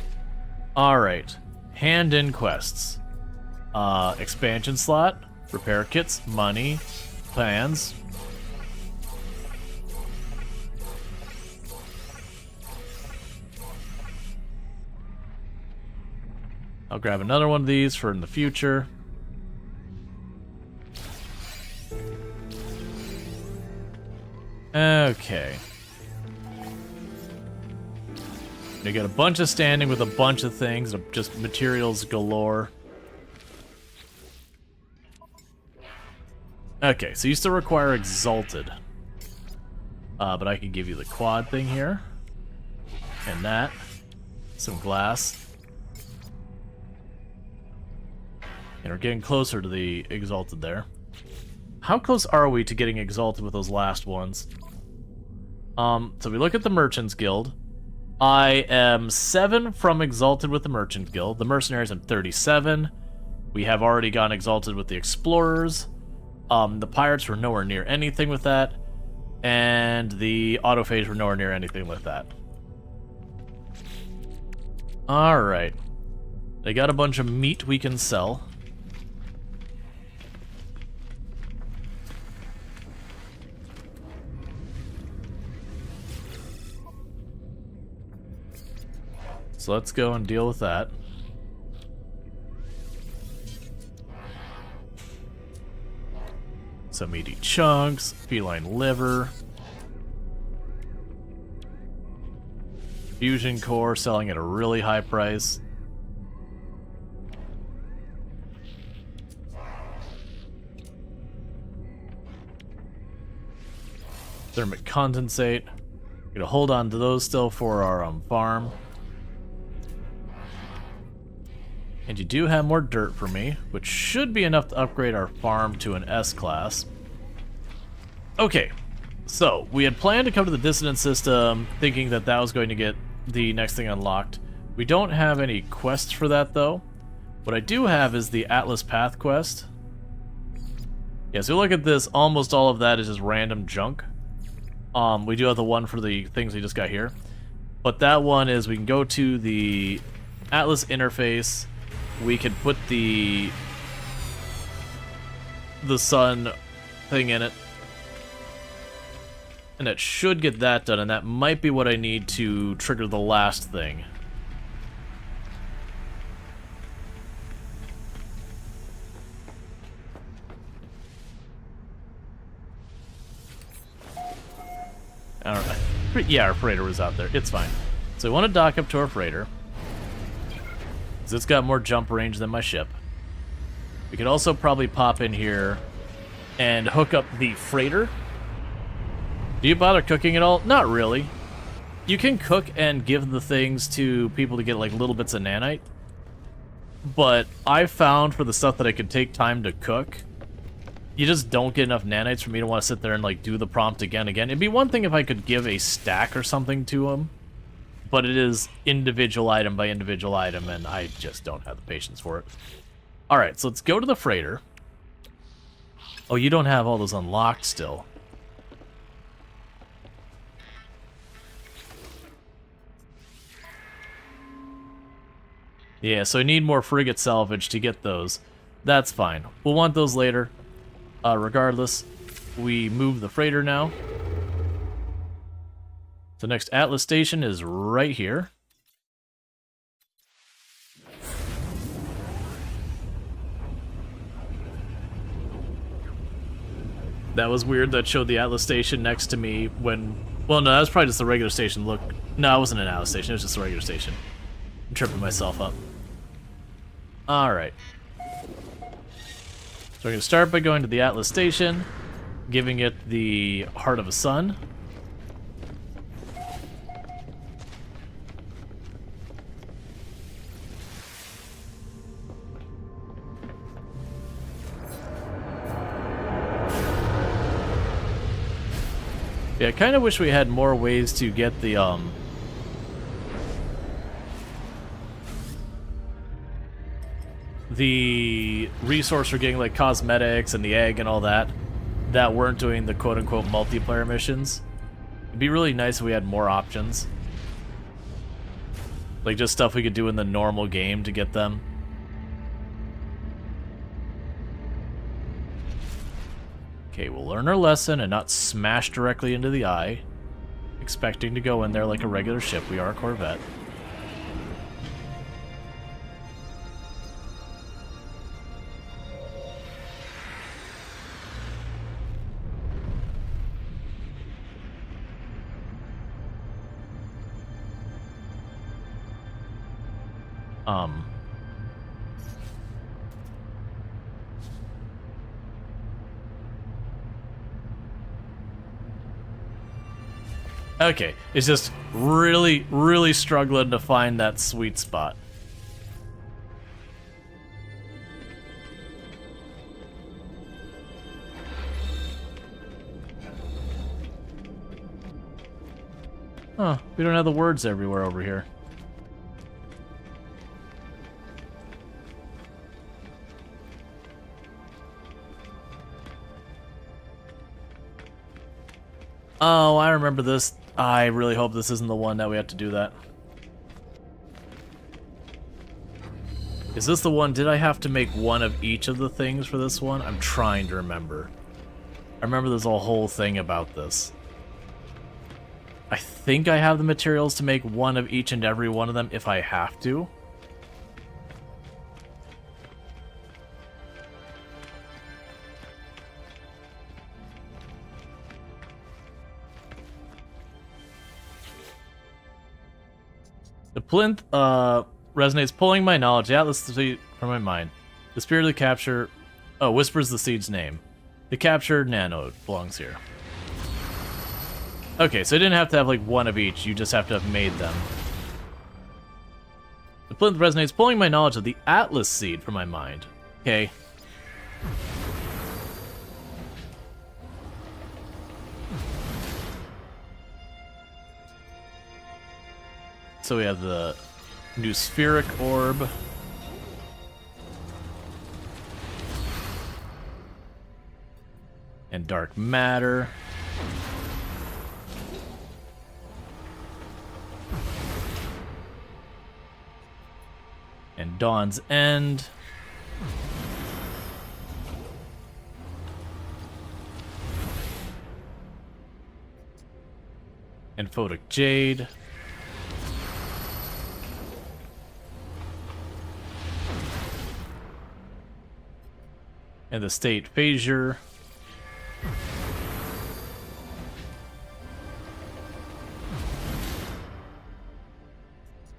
Alright. Hand-in quests. Expansion slot, repair kits, money, plans. I'll grab another one of these for in the future. Okay. You get a bunch of standing with a bunch of things, just materials galore. Okay, so you still require Exalted. But I can give you the quad thing here. And that. Some glass. And we're getting closer to the Exalted there. How close are we to getting Exalted with those last ones? So we look at the Merchants Guild. I am 7 from Exalted with the Merchant Guild. The Mercenaries, I'm 37. We have already gone Exalted with the Explorers. The Pirates were nowhere near anything with that. And the Autophages were nowhere near anything with that. Alright. They got a bunch of meat we can sell. So let's go and deal with that. Some meaty chunks, feline liver. Fusion core selling at a really high price. Thermic condensate. Gonna hold on to those still for our farm. And you do have more dirt for me, which should be enough to upgrade our farm to an S-class. Okay, so we had planned to come to the Dissonant system thinking that that was going to get the next thing unlocked. We don't have any quests for that, though. What I do have is the Atlas Path quest. Yeah, so look at this, almost all of that is just random junk. We do have the one for the things we just got here. But that one is we can go to the Atlas interface. We could put the the sun thing in it. And it should get that done, and that might be what I need to trigger the last thing. Alright. Yeah, our freighter was out there. It's fine. So we want to dock up to our freighter, because it's got more jump range than my ship. We could also probably pop in here and hook up the freighter. Do you bother cooking at all? Not really. You can cook and give the things to people to get like little bits of nanite. But I found for the stuff that I could take time to cook, you just don't get enough nanites for me to want to sit there and like do the prompt again. It'd be one thing if I could give a stack or something to them, but it is individual item by individual item, and I just don't have the patience for it. Alright, so let's go to the freighter. Oh, you don't have all those unlocked still. Yeah, so I need more frigate salvage to get those. That's fine. We'll want those later. Regardless, we move the freighter now. The next Atlas station is right here. That was weird. That showed the Atlas station next to me when... Well, no, that was probably just the regular station. Look, no, it wasn't an Atlas station. It was just a regular station. I'm tripping myself up. Alright. So we're going to start by going to the Atlas station, giving it the Heart of a Sun. Yeah, I kind of wish we had more ways to get the resource for getting like cosmetics and the egg and all that weren't doing the quote-unquote multiplayer missions. It'd be really nice if we had more options. Like just stuff we could do in the normal game to get them. Okay, we'll learn our lesson and not smash directly into the eye, expecting to go in there like a regular ship. We are a Corvette. Okay, it's just really, really struggling to find that sweet spot. Huh, we don't have the words everywhere over here. Oh, I remember this. I really hope this isn't the one that we have to do that. Is this the one? Did I have to make one of each of the things for this one? I'm trying to remember. I remember there's a whole thing about this. I think I have the materials to make one of each and every one of them if I have to. The plinth resonates, pulling my knowledge. The Atlas seed from my mind. The spirit of the capture... Oh, whispers the seed's name. The captured nano belongs here. Okay, so I didn't have to have like one of each. You just have to have made them. The plinth resonates, pulling my knowledge of the Atlas seed from my mind. Okay. So we have the new spheric orb. And dark matter. And Dawn's End. and Photic Jade. And the State Phasure.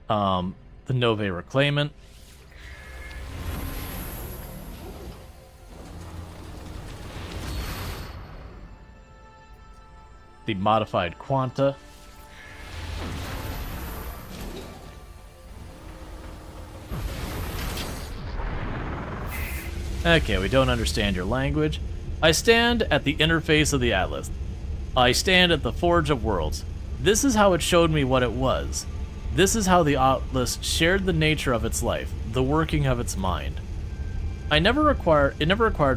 The Nove Reclaimant. The Modified Quanta. Okay, we don't understand your language. I stand at the interface of the Atlas. I stand at the Forge of Worlds. This is how it showed me what it was. This is how the Atlas shared the nature of its life, the working of its mind. It never required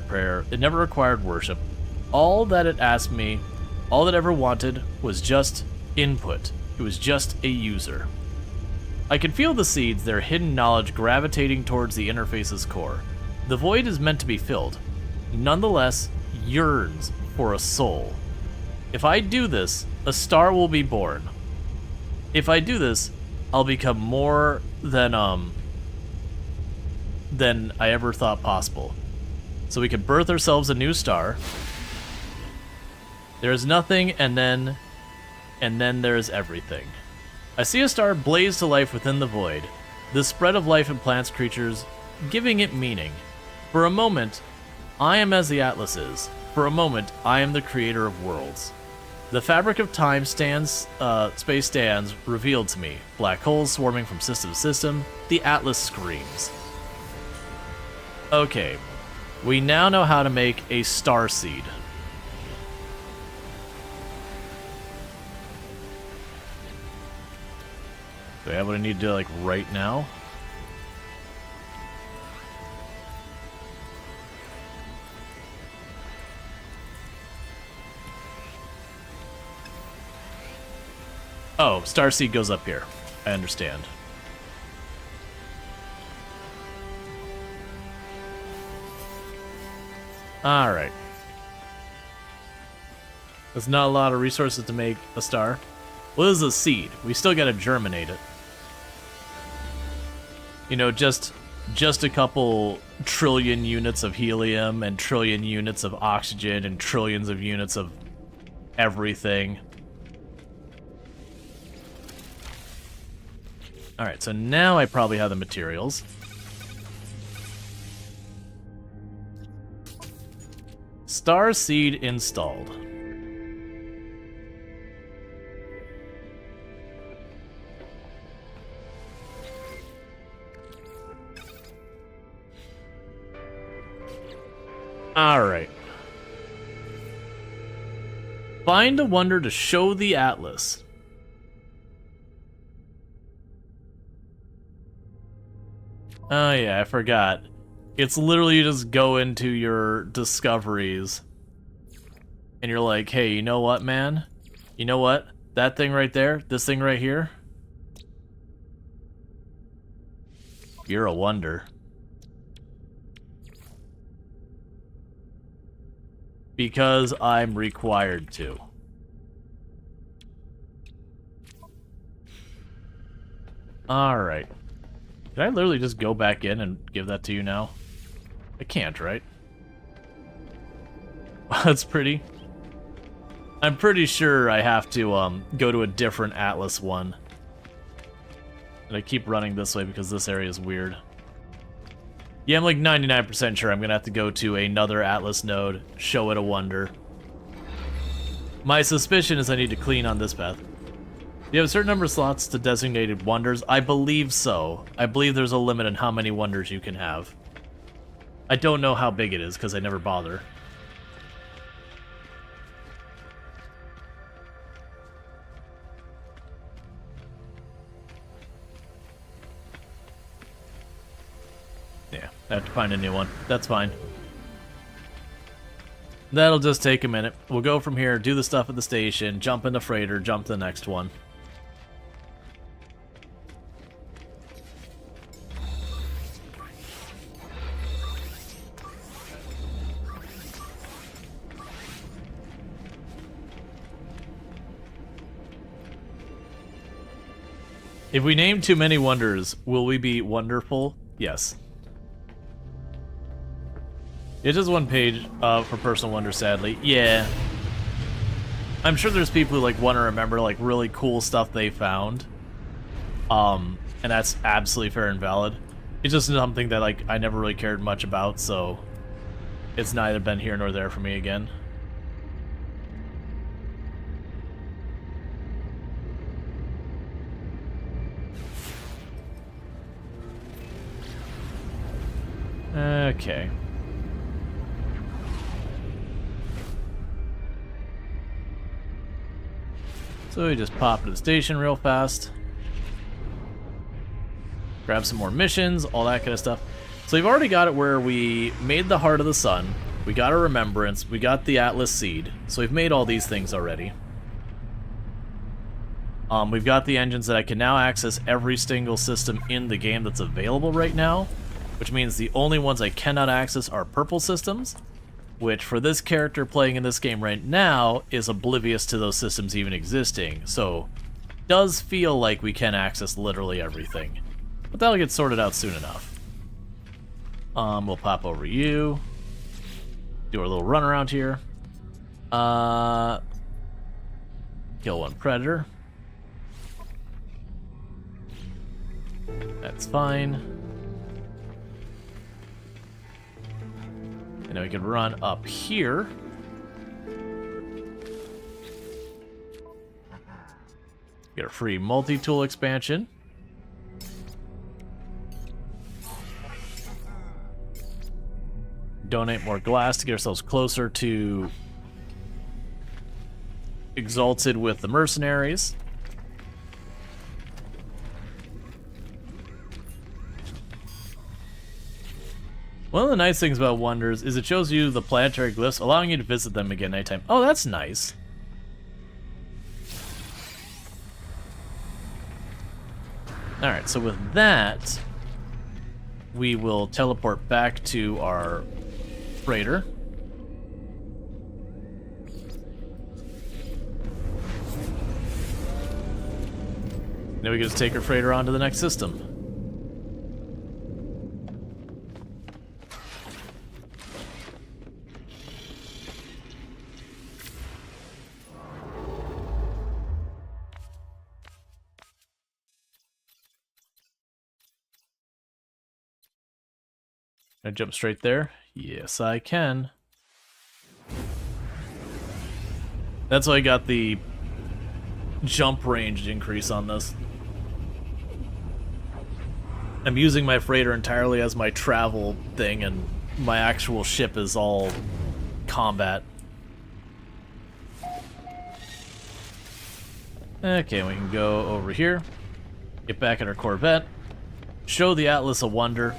prayer, it never required worship. All that it asked me, all it ever wanted, was just input. It was just a user. I could feel the seeds, their hidden knowledge gravitating towards the interface's core. The void is meant to be filled, nonetheless yearns for a soul. If I do this, a star will be born. If I do this, I'll become more than I ever thought possible. So we can birth ourselves a new star. There is nothing, and then there is everything. I see a star blaze to life within the void, the spread of life in plants, creatures, giving it meaning. For a moment, I am as the Atlas is. For a moment, I am the creator of worlds. The fabric of time space stands revealed to me. Black holes swarming from system to system. The Atlas screams. Okay, we now know how to make a star seed. Do I have what I need to do, like, right now? Oh, Starseed goes up here. I understand. Alright. There's not a lot of resources to make a star. Well, this is a seed. We still gotta germinate it. You know, just a couple trillion units of helium and trillion units of oxygen and trillions of units of everything. Alright, so now I probably have the materials. Star seed installed. Alright. Find a wonder to show the Atlas. Oh yeah, I forgot. It's literally you just go into your discoveries and you're like, hey, you know what, man? You know what? That thing right there, this thing right here, you're a wonder. Because I'm required to. Alright. Did I literally just go back in and give that to you now? I can't, right? That's pretty. I'm pretty sure I have to go to a different Atlas one. And I keep running this way because this area is weird. Yeah, I'm like 99% sure I'm gonna have to go to another Atlas node, show it a wonder. My suspicion is I need to clean on this path. You have a certain number of slots to designated wonders? I believe so. I believe there's a limit on how many wonders you can have. I don't know how big it is, because I never bother. Yeah, I have to find a new one. That's fine. That'll just take a minute. We'll go from here, do the stuff at the station, jump in the freighter, jump to the next one. If we name too many wonders, will we be wonderful? Yes. It's just one page for personal wonder, sadly. Yeah. I'm sure there's people who like want to remember like really cool stuff they found. And that's absolutely fair and valid. It's just something that like I never really cared much about, so it's neither been here nor there for me again. Okay. So we just pop to the station real fast. Grab some more missions, all that kind of stuff. So we've already got it where we made the Heart of the Sun, we got a Remembrance, we got the Atlas Seed. So we've made all these things already. We've got the engines that I can now access every single system in the game that's available right now, which means the only ones I cannot access are purple systems, which for this character playing in this game right now is oblivious to those systems even existing. So does feel like we can access literally everything. But that'll get sorted out soon enough. We'll pop over you. Do our little run around here. Kill one predator. That's fine. And then we can run up here. Get a free multi-tool expansion. Donate more glass to get ourselves closer to Exalted with the mercenaries. One of the nice things about Wonders is it shows you the planetary glyphs, allowing you to visit them again anytime. Oh, that's nice. Alright, so with that, we will teleport back to our freighter. Now we can just take our freighter on to the next system. Can I jump straight there? Yes, I can. That's why I got the jump range increase on this. I'm using my freighter entirely as my travel thing, and my actual ship is all combat. Okay, we can go over here, get back at our Corvette, show the Atlas a wonder,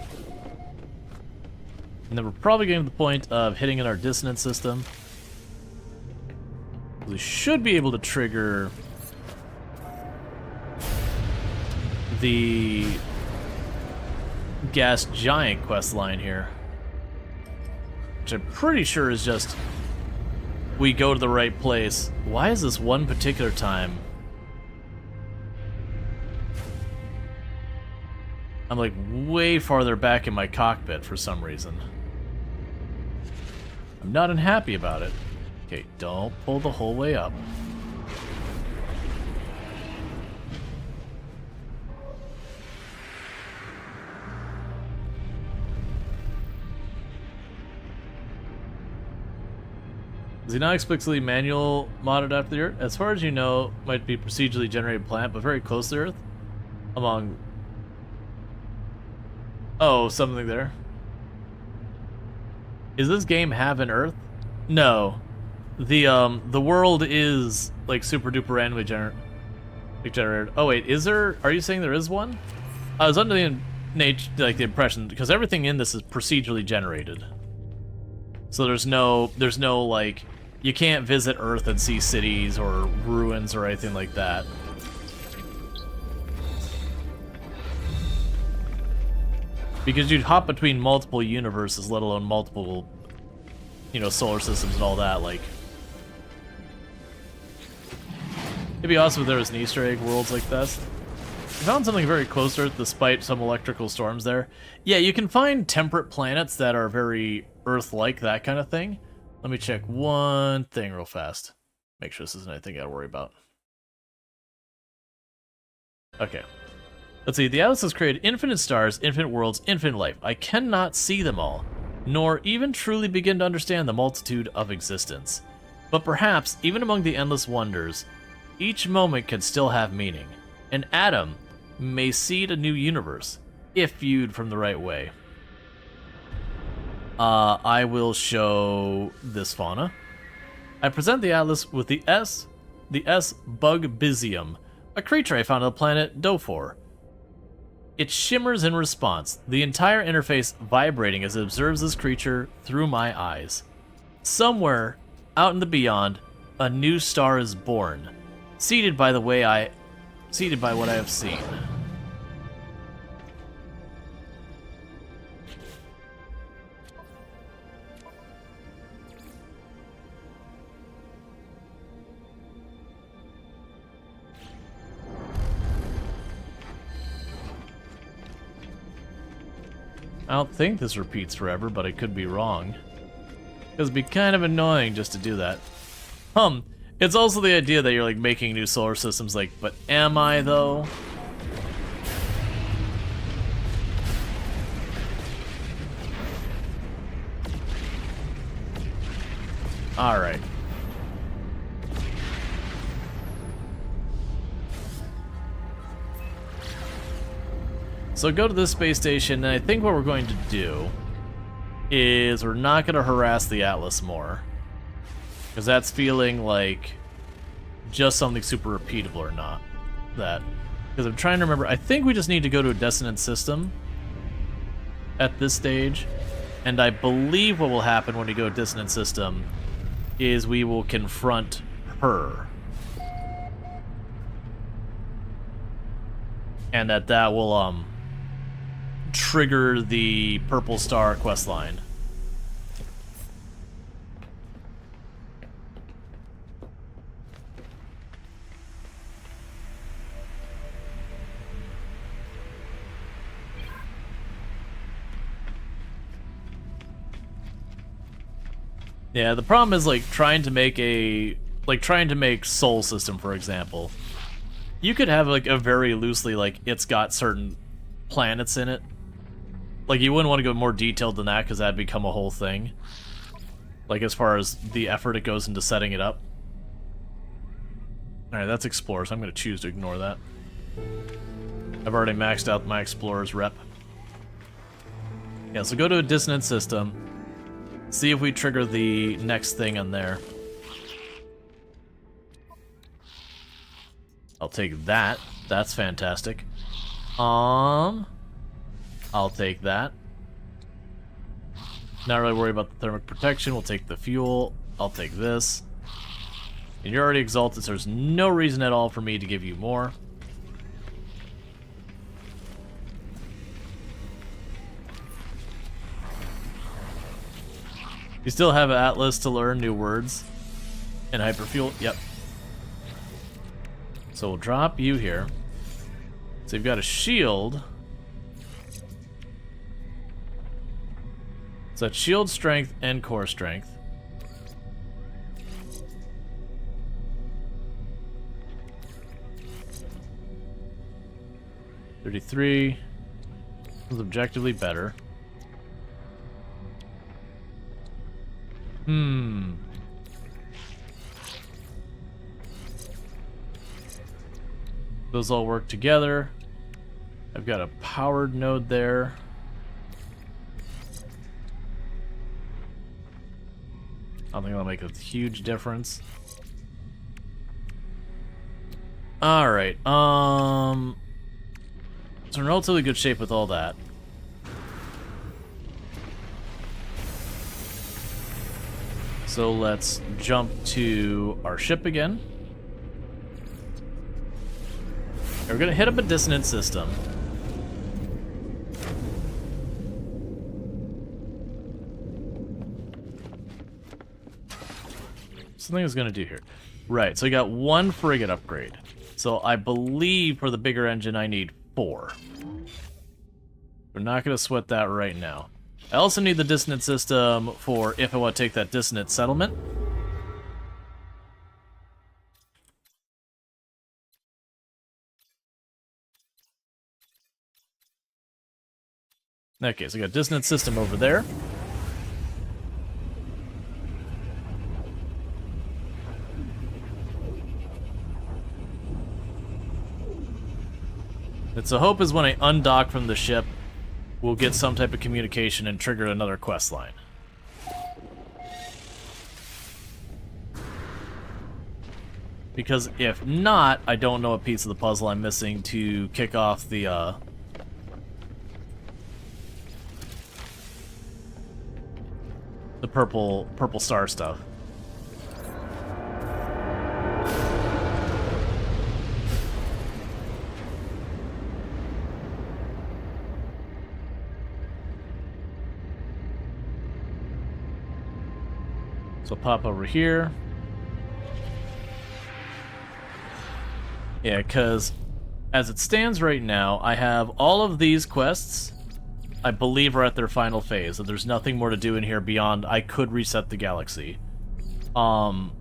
and then we're probably getting to the point of hitting in our dissonance system. We should be able to trigger the Gas Giant quest line here, which I'm pretty sure is just we go to the right place. Why is this one particular time I'm like way farther back in my cockpit for some reason? I'm not unhappy about it. Okay, don't pull the whole way up. Is he not explicitly manual modded after the Earth? As far as you know, might be procedurally generated plant, but very close to the Earth. Among... Oh, something there. Is this game have an Earth? No. The world is like super duper randomly generated. Oh wait, is there? Are you saying there is one? I was under the impression, because everything in this is procedurally generated. So there's no like, you can't visit Earth and see cities or ruins or anything like that. Because you'd hop between multiple universes, let alone multiple, you know, solar systems and all that. Like, it'd be awesome if there was an Easter egg worlds like this. found something very close to Earth despite some electrical storms there. Yeah, you can find temperate planets that are very Earth-like, that kind of thing. Let me check one thing real fast. Make sure this isn't anything I gotta worry about. Okay. Let's see, the Atlas has created infinite stars, infinite worlds, infinite life. I cannot see them all, nor even truly begin to understand the multitude of existence. But perhaps, even among the endless wonders, each moment can still have meaning. An atom may seed a new universe, if viewed from the right way. I will show this fauna. I present the Atlas with the S Bugbysium, a creature I found on the planet Dofor. It shimmers in response, the entire interface vibrating as it observes this creature through my eyes. Somewhere, out in the beyond, a new star is born, seeded by what I have seen. I don't think this repeats forever, but I could be wrong. It'd be kind of annoying just to do that. It's also the idea that you're like making new solar systems, like, but am I though? Alright. So go to this space station, and I think what we're going to do is we're not going to harass the Atlas more. Because that's feeling like just something super repeatable or not. Because I'm trying to remember, I think we just need to go to a dissonant system at this stage. And I believe what will happen when we go to dissonant system is we will confront her. And that will trigger the Purple Star questline. Yeah, the problem is like trying to make Soul System, for example. You could have like a very loosely like it's got certain planets in it. Like you wouldn't want to go more detailed than that because that'd become a whole thing. Like as far as the effort it goes into setting it up. Alright, that's Explore, so I'm going to choose to ignore that. I've already maxed out my Explorer's rep. Yeah, so go to a dissonant system. See if we trigger the next thing on there. I'll take that. That's fantastic. I'll take that. Not really worried about the thermic protection. We'll take the fuel. I'll take this. And you're already exalted, so there's no reason at all for me to give you more. You still have Atlas to learn new words. And hyperfuel, yep. So we'll drop you here. So you've got a shield. So that's shield strength and core strength. $33 is objectively better. Those all work together. I've got a powered node there. I don't think that'll make a huge difference. Alright, so in relatively good shape with all that. So let's jump to our ship again. And we're gonna hit up a dissonant system. Something I was gonna do here. Right, so we got one frigate upgrade. So I believe for the bigger engine I need 4. We're not going to sweat that right now. I also need the dissonant system for if I want to take that dissonant settlement. Okay, so I got dissonant system over there. It's a hope is when I undock from the ship, we'll get some type of communication and trigger another quest line. Because if not, I don't know what piece of the puzzle I'm missing to kick off the purple star stuff. So pop over here. Yeah, because as it stands right now, I have all of these quests, I believe, are at their final phase. So there's nothing more to do in here beyond I could reset the galaxy. And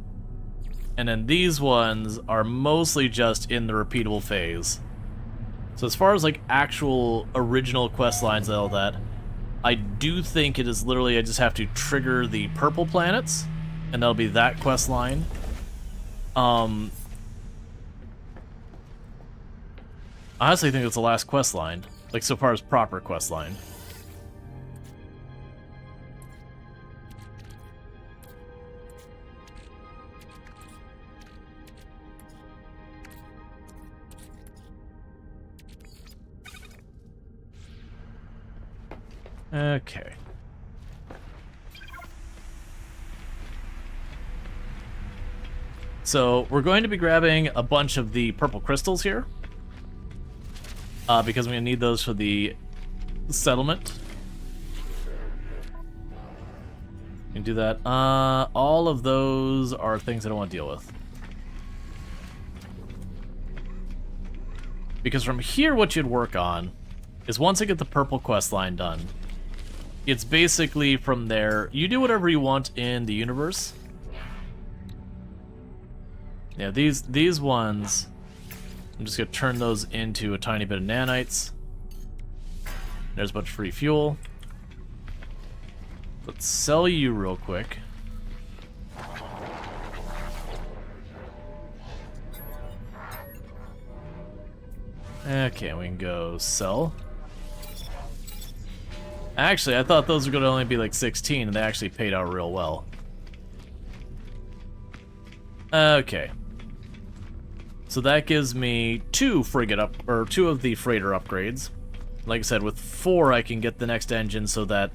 then these ones are mostly just in the repeatable phase. So as far as like actual original quest lines and all that, I do think it is literally I just have to trigger the purple planets, and that'll be that quest line. I honestly think it's the last quest line, like so far as proper quest line. Okay. So we're going to be grabbing a bunch of the purple crystals here, because we're going to need those for the settlement. You can do that. All of those are things I don't want to deal with. Because from here, what you'd work on is once I get the purple quest line done, it's basically from there, you do whatever you want in the universe. Yeah, these ones, I'm just going to turn those into a tiny bit of nanites. There's a bunch of free fuel. Let's sell you real quick. Okay, we can go sell. Actually, I thought those were going to only be like 16, and they actually paid out real well. Okay. So that gives me 2 of the freighter upgrades. Like I said, with 4 I can get the next engine so that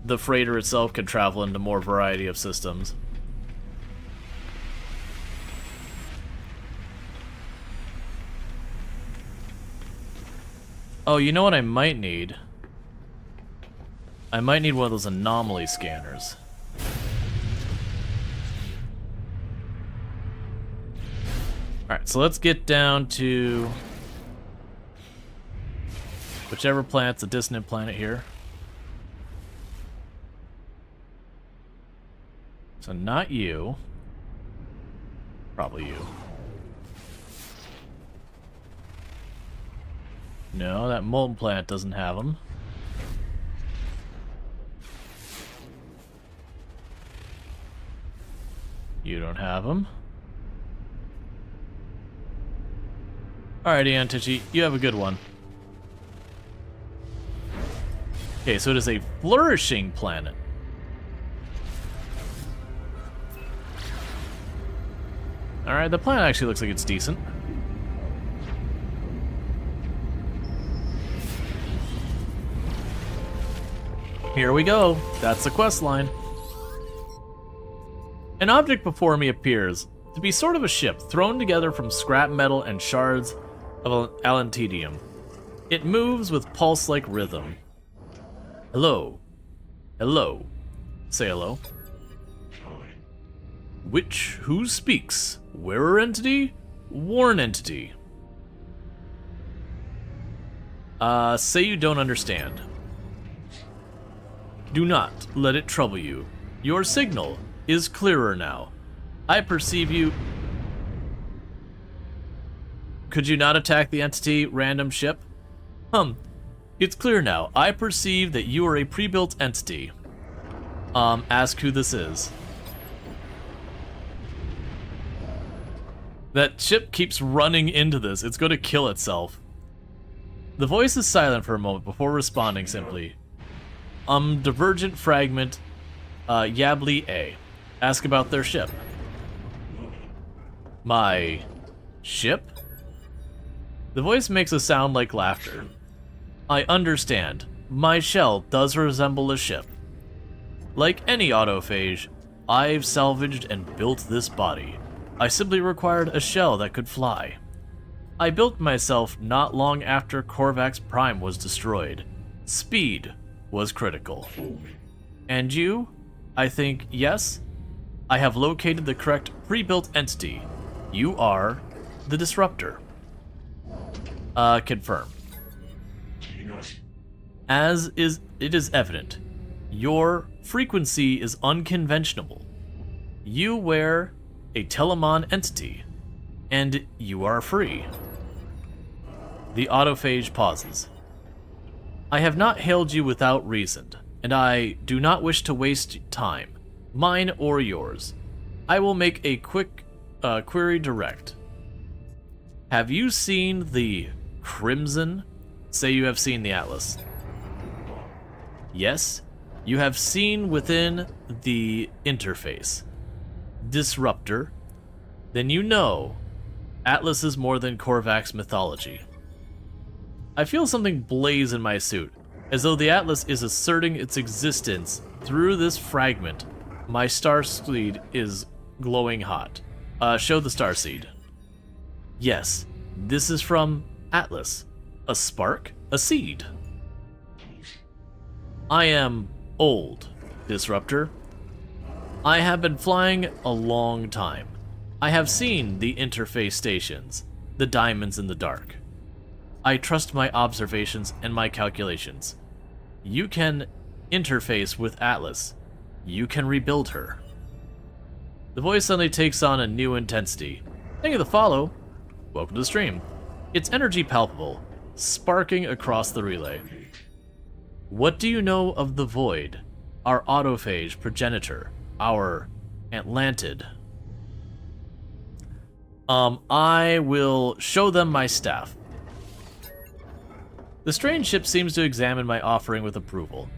the freighter itself can travel into more variety of systems. Oh, you know what I might need? I might need one of those anomaly scanners. Alright, so let's get down to whichever planet's a dissonant planet here. So not you. Probably you. No, that molten planet doesn't have them. You don't have them. Alrighty, Antichi, you have a good one. Okay, so it is a flourishing planet. Alright, the planet actually looks like it's decent. Here we go. That's the quest line. An object before me appears to be sort of a ship thrown together from scrap metal and shards of alantedium. It moves with pulse-like rhythm. Hello. Hello. Say hello. Who speaks? Wearer entity? Worn entity? Say you don't understand. Do not let it trouble you. Your signal is clearer now. I perceive you... Could you not attack the entity, random ship? It's clear now. I perceive that you are a pre-built entity. Ask who this is. That ship keeps running into this. It's going to kill itself. The voice is silent for a moment before responding simply. Divergent fragment, Yabli A. Ask about their ship. My ship? The voice makes a sound like laughter. I understand. My shell does resemble a ship. Like any autophage, I've salvaged and built this body. I simply required a shell that could fly. I built myself not long after Korvax Prime was destroyed. Speed was critical. And you? I think, yes? I have located the correct pre-built entity. You are the Disruptor. Confirm. As it is evident, your frequency is unconventional. You wear a Telemon entity, and you are free. The autophage pauses. I have not hailed you without reason, and I do not wish to waste time, mine or yours. I will make a quick query direct. Have you seen the Crimson? Say you have seen the Atlas. Yes, you have seen within the interface. Disruptor. Then you know Atlas is more than Korvax mythology. I feel something blaze in my suit, as though the Atlas is asserting its existence through this fragment. My starseed is glowing hot. Show the starseed. Yes, this is from Atlas. A spark, a seed. I am old, Disruptor. I have been flying a long time. I have seen the interface stations, the diamonds in the dark. I trust my observations and my calculations. You can interface with Atlas. You can rebuild her. The voice suddenly takes on a new intensity. Thank you for the follow. Welcome to the stream. Its energy palpable, sparking across the relay. What do you know of the Void, our autophage progenitor, our Atlantid? I will show them my staff. The strange ship seems to examine my offering with approval.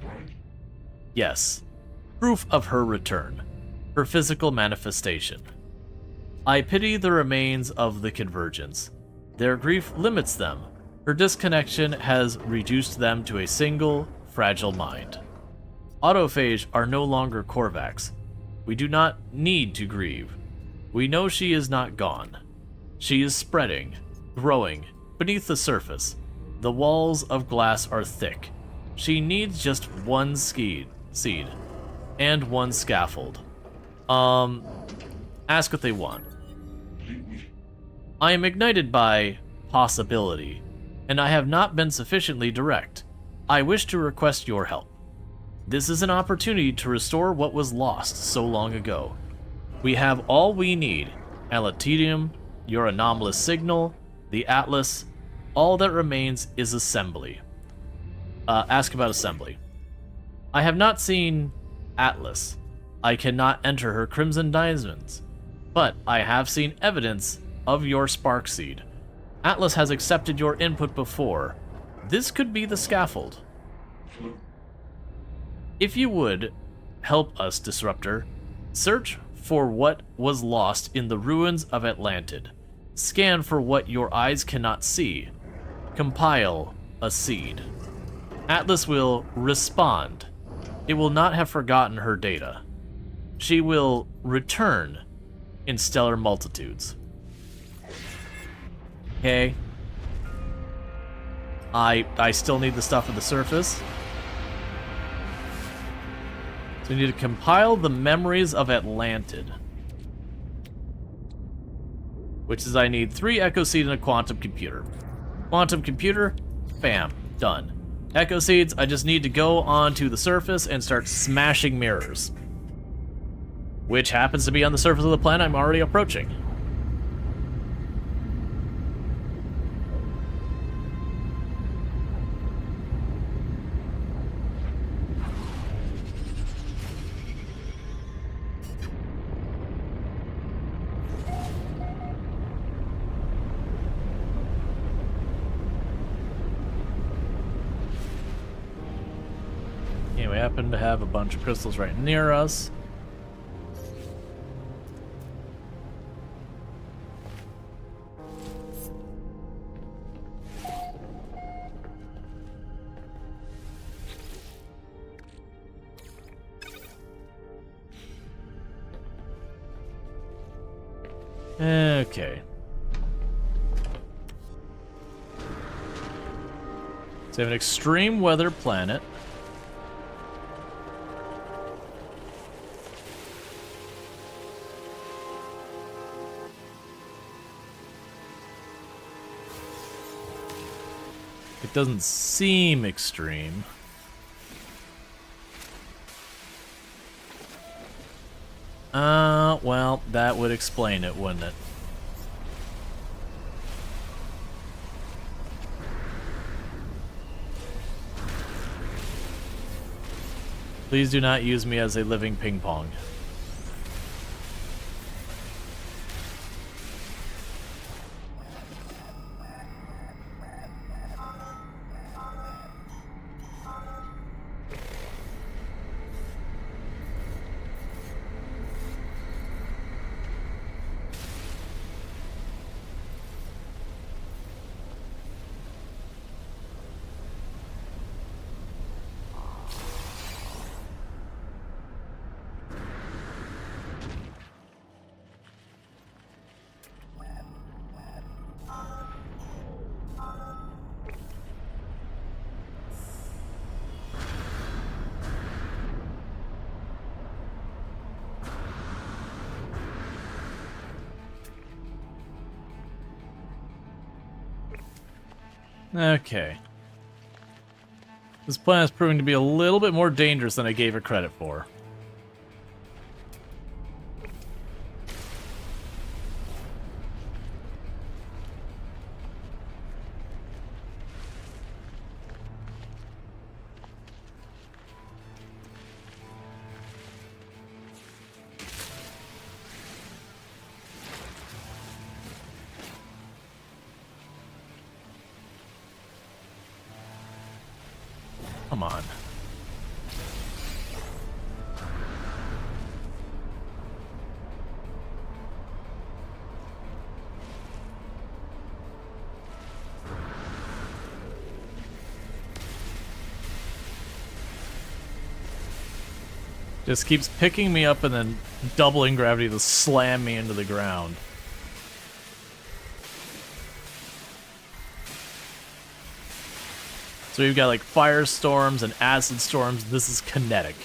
Yes, proof of her return, her physical manifestation. I pity the remains of the Convergence. Their grief limits them. Her disconnection has reduced them to a single, fragile mind. Autophage are no longer Korvax. We do not need to grieve. We know she is not gone. She is spreading, growing, beneath the surface. The walls of glass are thick. She needs just one seed, and one scaffold. Ask what they want. I am ignited by possibility, and I have not been sufficiently direct. I wish to request your help. This is an opportunity to restore what was lost so long ago. We have all we need: Alatitium, your anomalous signal, the Atlas. All that remains is assembly. Ask about assembly. I have not seen Atlas. I cannot enter her Crimson Diamonds, but I have seen evidence of your spark seed. Atlas has accepted your input before. This could be the scaffold. If you would help us, Disruptor, search for what was lost in the ruins of Atlantid. Scan for what your eyes cannot see. Compile a seed. Atlas will respond. It will not have forgotten her data. She will return in stellar multitudes. Okay. I still need the stuff at the surface. So we need to compile the memories of Atlantid. Which is I need 3 Echo Seed and a quantum computer. Quantum computer, bam. Done. Echo seeds, I just need to go onto the surface and start smashing mirrors. Which happens to be on the surface of the planet I'm already approaching. Okay, we happen to have a bunch of crystals right near us. Okay. So we have an extreme weather planet. It doesn't seem extreme. Well, that would explain it, wouldn't it? Please do not use me as a living ping pong. Okay. This plan is proving to be a little bit more dangerous than I gave it credit for. Come on. Just keeps picking me up and then doubling gravity to slam me into the ground. So we've got like firestorms and acid storms. This is kinetic.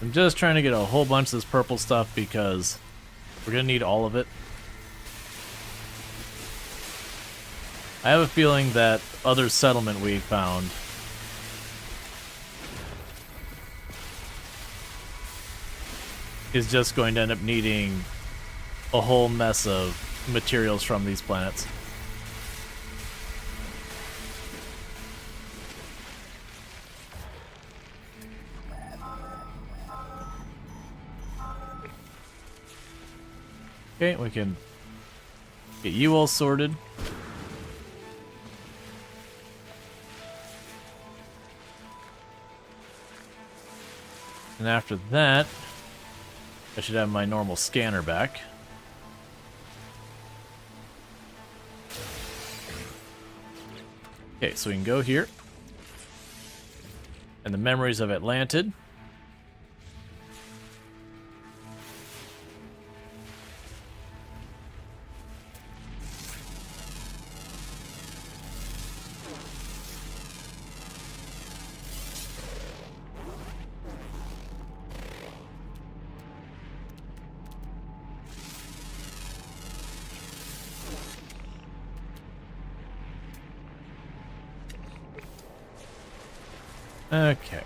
I'm just trying to get a whole bunch of this purple stuff because we're gonna need all of it. I have a feeling that other settlement we found is just going to end up needing a whole mess of materials from these planets. Okay, we can get you all sorted. And after that, I should have my normal scanner back. Okay, so we can go here. And the memories of Atlantid. Okay.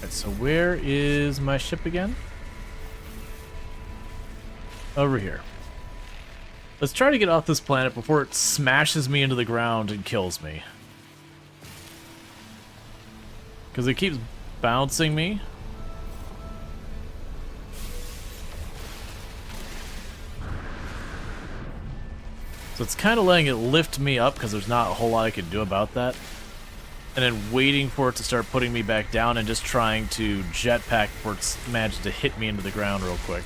So where is my ship again? Over here. Let's try to get off this planet before it smashes me into the ground and kills me. Because it keeps bouncing me. So it's kind of letting it lift me up because there's not a whole lot I can do about that. And then waiting for it to start putting me back down and just trying to jetpack before it's managed to hit me into the ground real quick.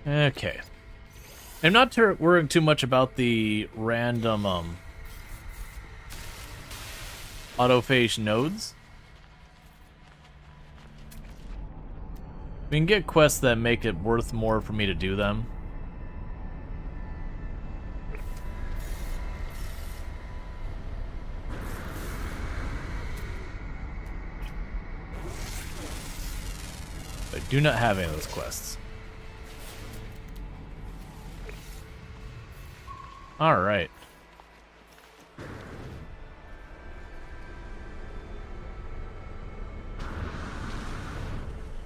Okay. I'm not worrying too much about the random, autophage nodes. We can get quests that make it worth more for me to do them. I do not have any of those quests. Alright.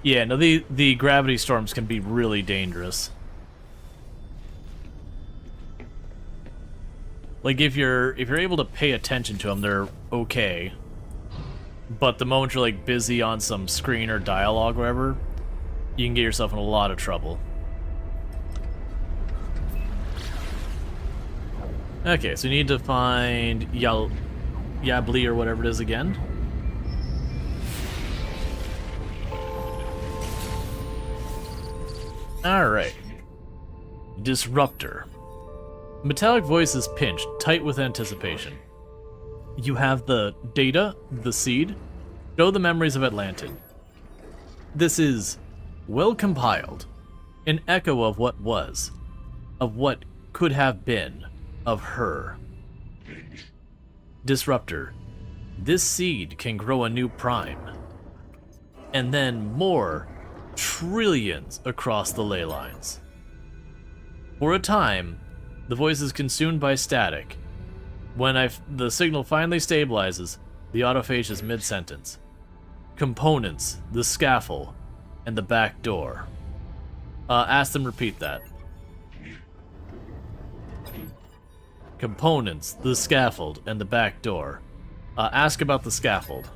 Yeah, no, the gravity storms can be really dangerous. Like if you're able to pay attention to them, they're okay. But the moment you're like busy on some screen or dialogue or whatever, you can get yourself in a lot of trouble. Okay, so you need to find Yabli or whatever it is again. Alright. Disruptor. Metallic voice is pinched, tight with anticipation. You have the data, the seed, show the memories of Atlantid. This is well compiled, an echo of what was, of what could have been, of her. Disruptor. This seed can grow a new prime. And then more trillions across the ley lines. For a time, the voice is consumed by static. When the signal finally stabilizes, the autophage is mid-sentence. Components, the scaffold, and the back door. Ask them repeat that. Components, the scaffold, and the back door. Ask about the scaffold.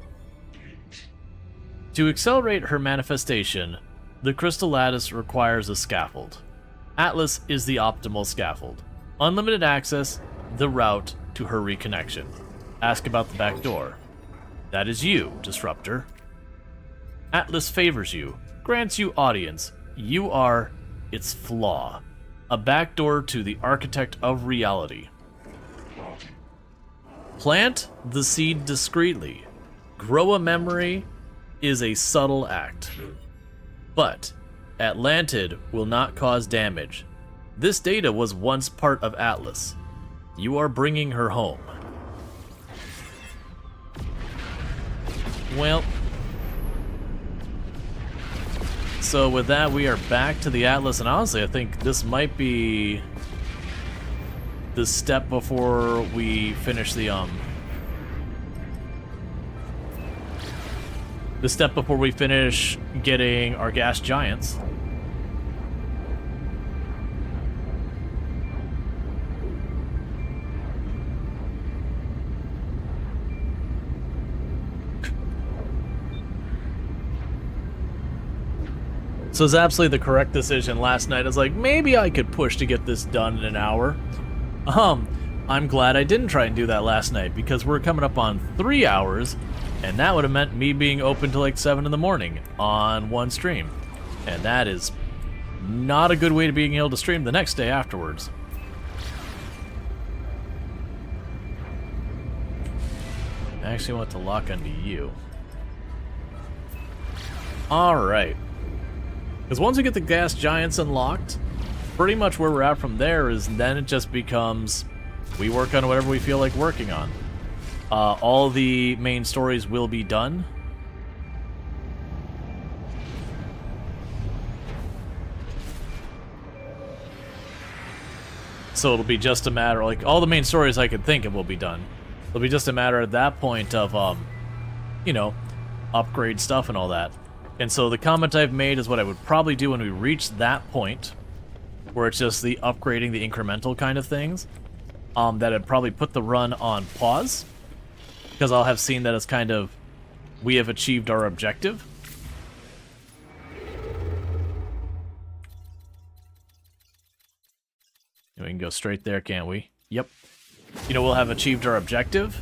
To accelerate her manifestation, the crystal lattice requires a scaffold. Atlas is the optimal scaffold. Unlimited access, the route to her reconnection. Ask about the back door. That is you, Disruptor. Atlas favors you, grants you audience. You are its flaw. A backdoor to the architect of reality. Plant the seed discreetly. Grow a memory is a subtle act. But Atlantid will not cause damage. This data was once part of Atlas. You are bringing her home. Well, so with that, we are back to the Atlas, and honestly, I think this might be the step before we finish the the step before we finish getting our gas giants. So it's absolutely the correct decision. Last night I was like, maybe I could push to get this done in an hour. I'm glad I didn't try and do that last night, because we're coming up on 3 hours, and that would have meant me being open till like 7 in the morning on one stream. And that is not a good way to being able to stream the next day afterwards. I actually want to lock onto you. Alright. Because once we get the gas giants unlocked, pretty much where we're at from there is then it just becomes we work on whatever we feel like working on. All the main stories will be done. So it'll be just a matter, like, all the main stories I could think of will be done. It'll be just a matter at that point of, you know, upgrade stuff and all that. And so the comment I've made is what I would probably do when we reach that point, where it's just the upgrading the incremental kind of things, that I'd probably put the run on pause, because I'll have seen that it's kind of, we have achieved our objective. We can go straight there, can't we? Yep. You know, we'll have achieved our objective.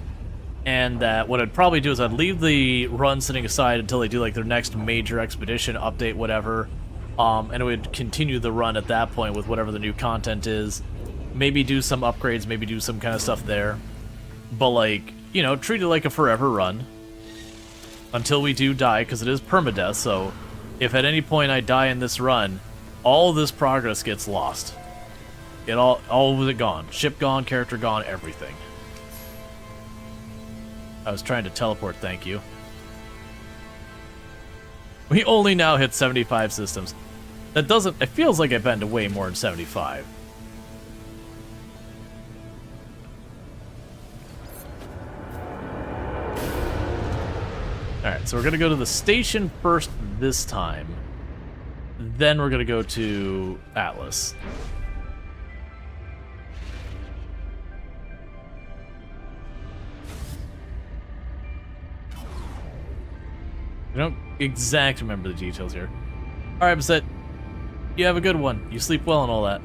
And that what I'd probably do is I'd leave the run sitting aside until they do like their next major expedition update, whatever. And it would continue the run at that point with whatever the new content is. Maybe do some upgrades, maybe do some kind of stuff there. But like, you know, treat it like a forever run. Until we do die, because it is permadeath, so if at any point I die in this run, all this progress gets lost. All of it gone. Ship gone, character gone, everything. I was trying to teleport, thank you. We only now hit 75 systems. That doesn't... It feels like I've been to way more than 75. Alright, so we're gonna go to the station first this time. Then we're gonna go to Atlas. I don't exactly remember the details here. Alright, Bassett. You have a good one. You sleep well and all that.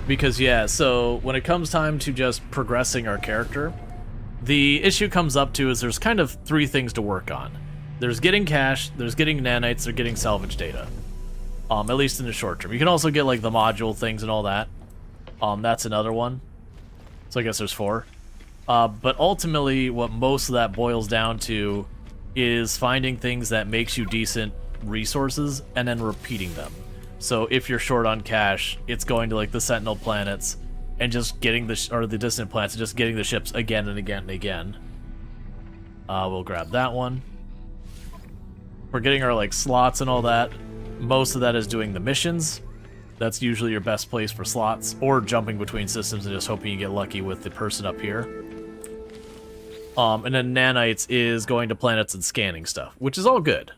Because, yeah, so when it comes time to just progressing our character, the issue comes up to is there's kind of 3 things to work on. There's getting cash, there's getting nanites, there's getting salvage data. At least in the short term. You can also get, like, the module things and all that. That's another one. So I guess there's 4. But ultimately, what most of that boils down to is finding things that makes you decent resources and then repeating them. So if you're short on cash, it's going to like the Sentinel planets and just getting the the distant planets and just getting the ships again and again and again. We'll grab that one. We're getting our like slots and all that. Most of that is doing the missions. That's usually your best place for slots, or jumping between systems and just hoping you get lucky with the person up here. And then nanites is going to planets and scanning stuff, which is all good.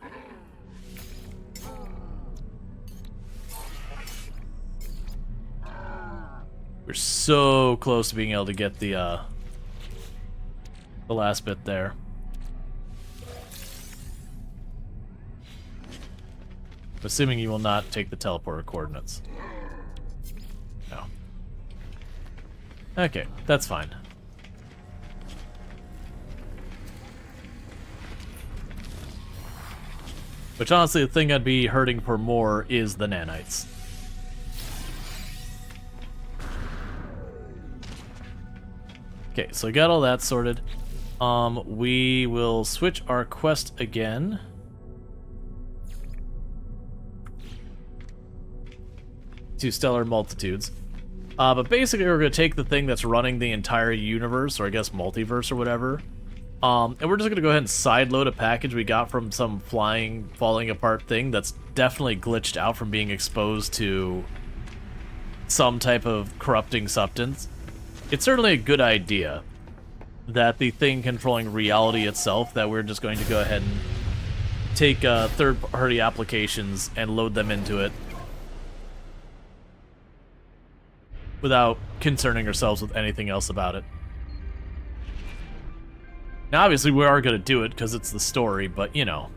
We're so close to being able to get the last bit there. Assuming you will not take the teleporter coordinates. No. Okay, that's fine. Which honestly, the thing I'd be hurting for more is the nanites. Okay, so I got all that sorted. We will switch our quest again. To Stellar Multitudes. But basically we're going to take the thing that's running the entire universe, or I guess multiverse or whatever, and we're just going to go ahead and sideload a package we got from some falling apart thing that's definitely glitched out from being exposed to some type of corrupting substance. It's certainly a good idea. that the thing controlling reality itself, that we're just going to go ahead and take third-party applications and load them into it without concerning ourselves with anything else about it. Now, obviously, we are going to do it because it's the story, but, you know.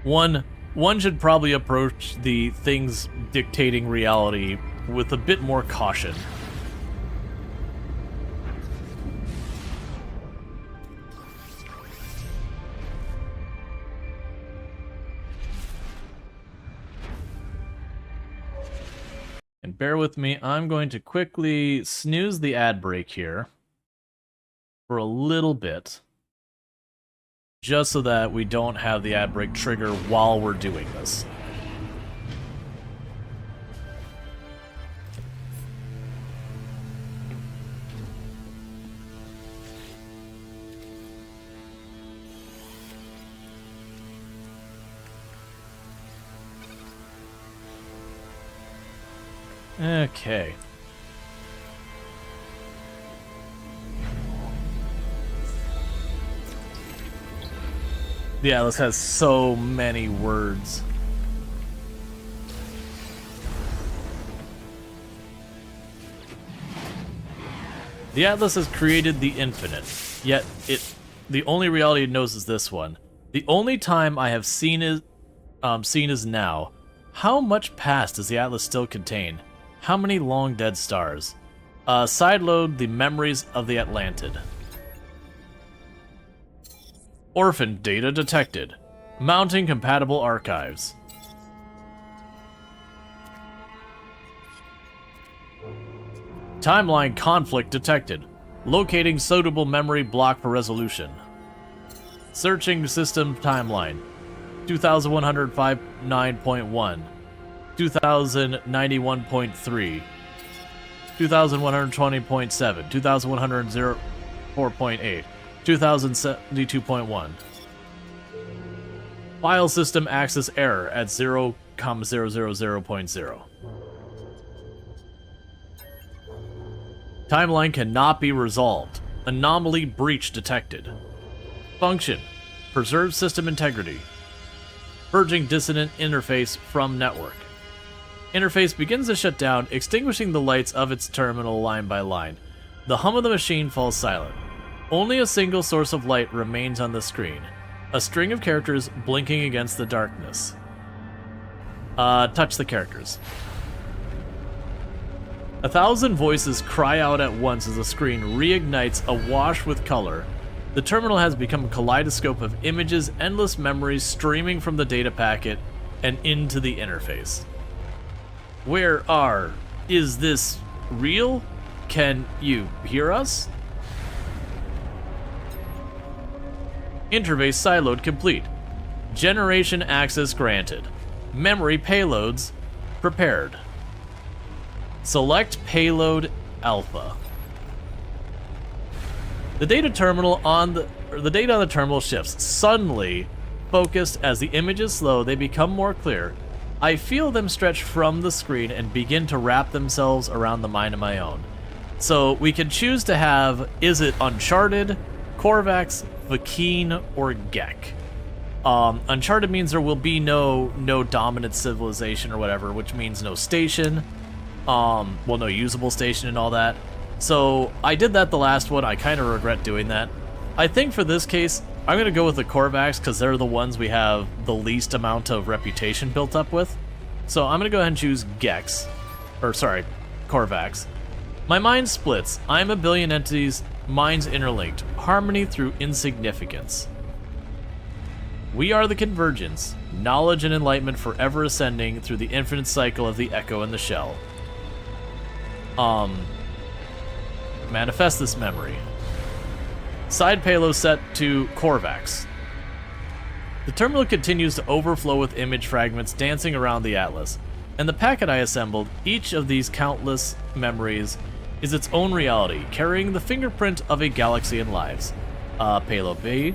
One should probably approach the things dictating reality with a bit more caution. And bear with me, I'm going to quickly snooze the ad break here for a little bit, just so that we don't have the ad break trigger while we're doing this. Okay. The Atlas has so many words. The Atlas has created the infinite, yet the only reality it knows is this one. The only time I have seen is now. How much past does the Atlas still contain? How many long dead stars? Sideload the memories of the Atlantid. Orphan data detected. Mounting compatible archives. Timeline conflict detected. Locating suitable memory block for resolution. Searching system timeline. 2105.9.1. 2091.3. 2120.7. 2104.8. 2072.1. File system access error at 0,000.0. Timeline cannot be resolved. Anomaly breach detected. Function: preserve system integrity. Purging dissonant interface from network. Interface begins to shut down, extinguishing the lights of its terminal line by line. The hum of the machine falls silent. Only a single source of light remains on the screen. A string of characters blinking against the darkness. Touch the characters. 1,000 voices cry out at once as the screen reignites awash with color. The terminal has become a kaleidoscope of images, endless memories streaming from the data packet and into the interface. Is this real? Can you hear us? Interface siloed complete. Generation access granted. Memory payloads prepared. Select payload alpha. The data on the terminal shifts, suddenly focused as the images slow, they become more clear. I feel them stretch from the screen and begin to wrap themselves around the mind of my own. So we can choose to have, is it Uncharted, Korvax, Vakeen, or Gek? Uncharted means there will be no dominant civilization or whatever, which means no station, no usable station and all that. So I did that the last one. I kind of regret doing that. I think for this case, I'm going to go with the Korvax because they're the ones we have the least amount of reputation built up with. So I'm going to go ahead and choose Korvax. My mind splits. I'm a billion entities, minds interlinked. Harmony through insignificance. We are the convergence. Knowledge and enlightenment forever ascending through the infinite cycle of the echo and the shell. Manifest this memory. Side payload set to Korvax. The terminal continues to overflow with image fragments dancing around the Atlas, and the packet I assembled, each of these countless memories, is its own reality, carrying the fingerprint of a galaxy and lives. Payload B.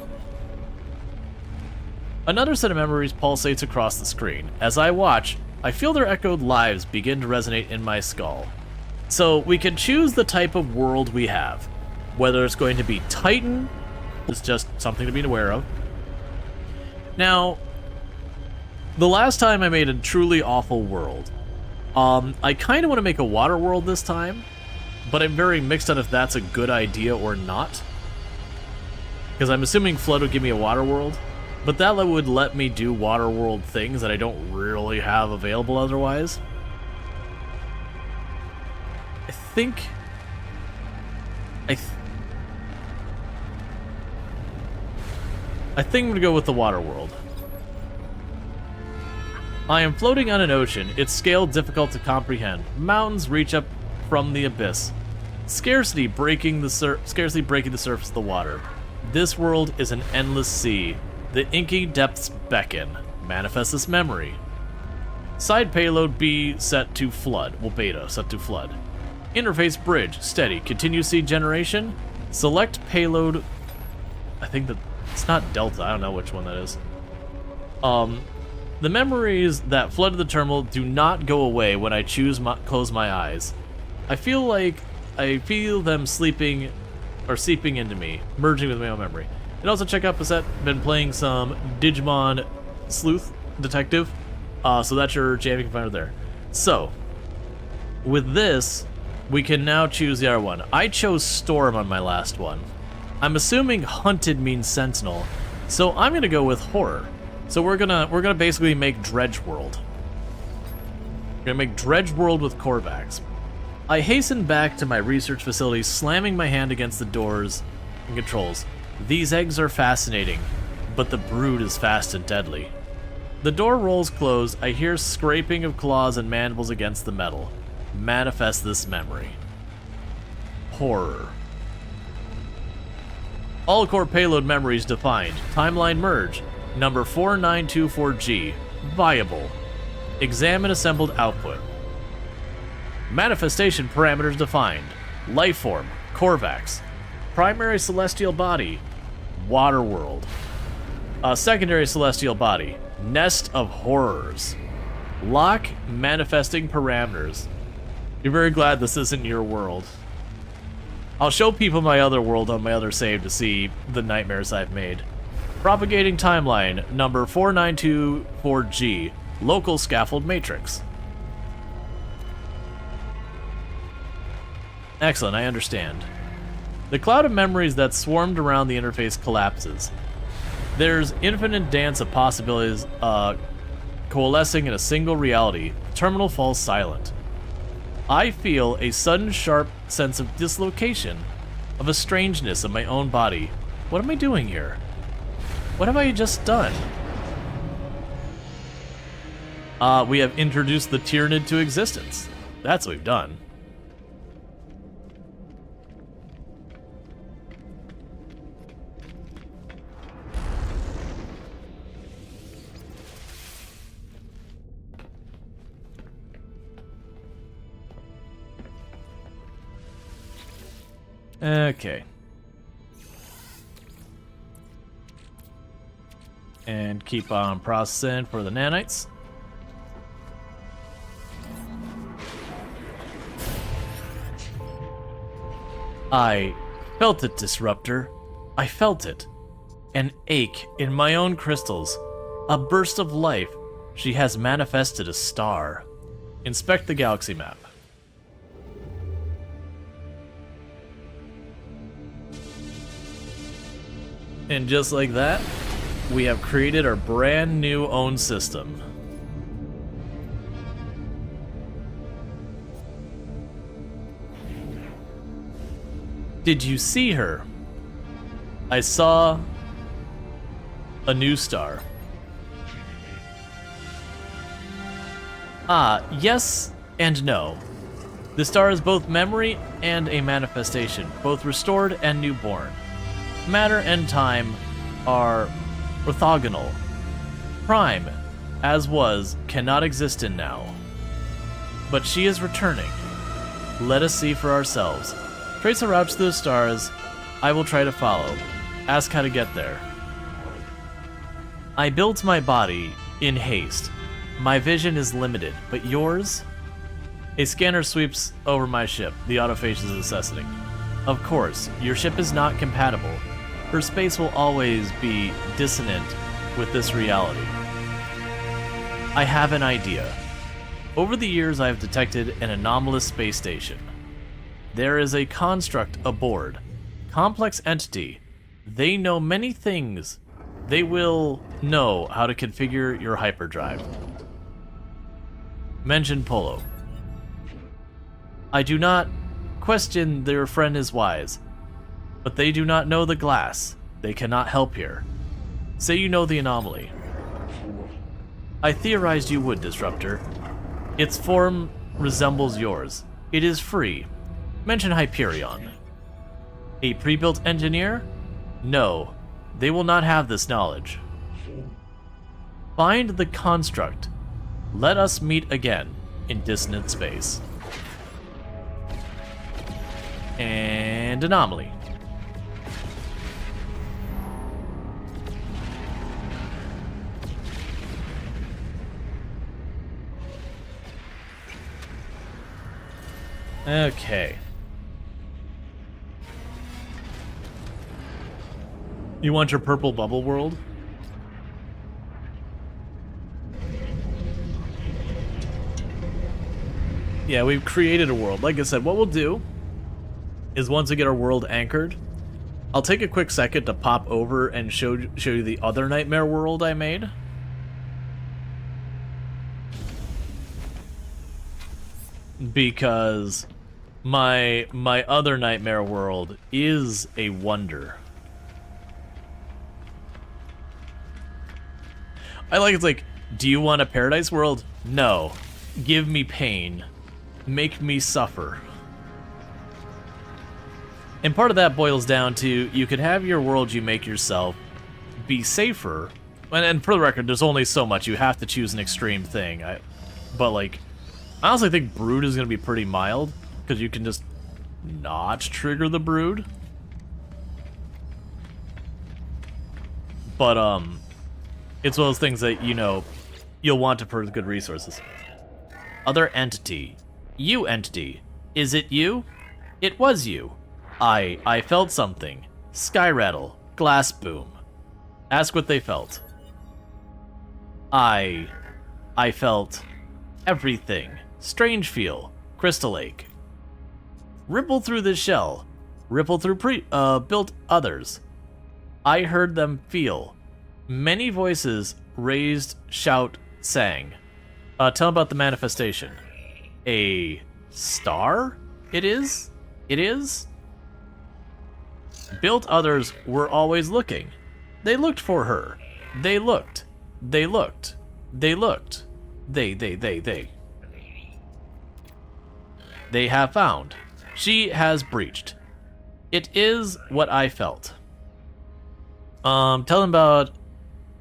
Another set of memories pulsates across the screen. As I watch, I feel their echoed lives begin to resonate in my skull. So we can choose the type of world we have. Whether it's going to be Titan, is just something to be aware of. Now, the last time I made a truly awful world, I kind of want to make a water world this time, but I'm very mixed on if that's a good idea or not. Because I'm assuming Flood would give me a water world, but that would let me do water world things that I don't really have available otherwise. I think I'm gonna go with the water world. I am floating on an ocean, its scale difficult to comprehend. Mountains reach up from the abyss, scarcely breaking the surface of the water. This world is an endless sea. The inky depths beckon. Manifest this memory. Side payload B set to flood. Well, beta set to flood. Interface bridge steady. Continue seed generation. Select payload. I think that it's not Delta. I don't know which one that is. The memories that flooded the terminal do not go away when I close my eyes. I feel them sleeping or seeping into me, merging with my own memory. And also check out Passette, been playing some Digimon Sleuth Detective, so that's your jam you can find there. So, with this, we can now choose the other one. I chose Storm on my last one. I'm assuming Hunted means Sentinel, so I'm gonna go with Horror. So we're gonna basically make Dredge World. We're gonna make Dredge World with Korvax. I hasten back to my research facility, slamming my hand against the doors and controls. These eggs are fascinating, but the brood is fast and deadly. The door rolls closed. I hear scraping of claws and mandibles against the metal. Manifest this memory. Horror. All core payload memories defined. Timeline merge. Number 4924G. Viable. Examine assembled output. Manifestation parameters defined. Lifeform. Korvax. Primary celestial body. Water world. Secondary celestial body. Nest of horrors. Lock manifesting parameters. You're very glad this isn't your world. I'll show people my other world on my other save to see the nightmares I've made. Propagating timeline, number 4924G, local scaffold matrix. Excellent, I understand. The cloud of memories that swarmed around the interface collapses. There's infinite dance of possibilities coalescing in a single reality. The terminal falls silent. I feel a sudden sharp sense of dislocation, of a strangeness of my own body. What am I doing here? What have I just done? We have introduced the Tyranid to existence. That's what we've done. Okay. And keep on processing for the nanites. I felt it, Disruptor. I felt it. An ache in my own crystals. A burst of life. She has manifested a star. Inspect the galaxy map. And just like that, we have created our brand new own system. Did you see her? I saw a new star. Yes and no. The star is both memory and a manifestation, both restored and newborn. Matter and time are orthogonal. Prime, as was, cannot exist in now. But she is returning. Let us see for ourselves. Trace a route to the stars. I will try to follow. Ask how to get there. I built my body in haste. My vision is limited, but yours? A scanner sweeps over my ship. The autophage is assessing. Of course, your ship is not compatible. Her space will always be dissonant with this reality. I have an idea. Over the years, I have detected an anomalous space station. There is a construct aboard. Complex entity. They know many things. They will know how to configure your hyperdrive. Mention Polo. I do not question their friend is wise, but they do not know the glass. They cannot help here. Say you know the anomaly. I theorized you would, Disruptor. Its form resembles yours. It is free. Mention Hyperion. A pre-built engineer? No, they will not have this knowledge. Find the construct. Let us meet again in dissonant space. And anomaly. Okay. You want your purple bubble world? Yeah, we've created a world. Like I said, what we'll do is once we get our world anchored, I'll take a quick second to pop over and show you the other nightmare world I made. Because my other nightmare world is a wonder. It's like, do you want a paradise world? No. Give me pain. Make me suffer. And part of that boils down to, you can have your world you make yourself be safer. And for the record, there's only so much. You have to choose an extreme thing. But like, I honestly think Brood is going to be pretty mild, because you can just not trigger the Brood. But, it's one of those things that, you know, you'll want to for good resources. Other entity. You entity. Is it you? It was you. I felt something. Sky rattle. Glass boom. Ask what they felt. I felt everything. Strange feel. Crystal lake. Ripple through the shell. Ripple through built others. I heard them feel. Many voices raised, shout, sang. Tell about the manifestation. A star? It is? It is? Built others were always looking. They looked for her. They looked. They looked. They looked. They. They have found. She has breached. It is what I felt. Tell them about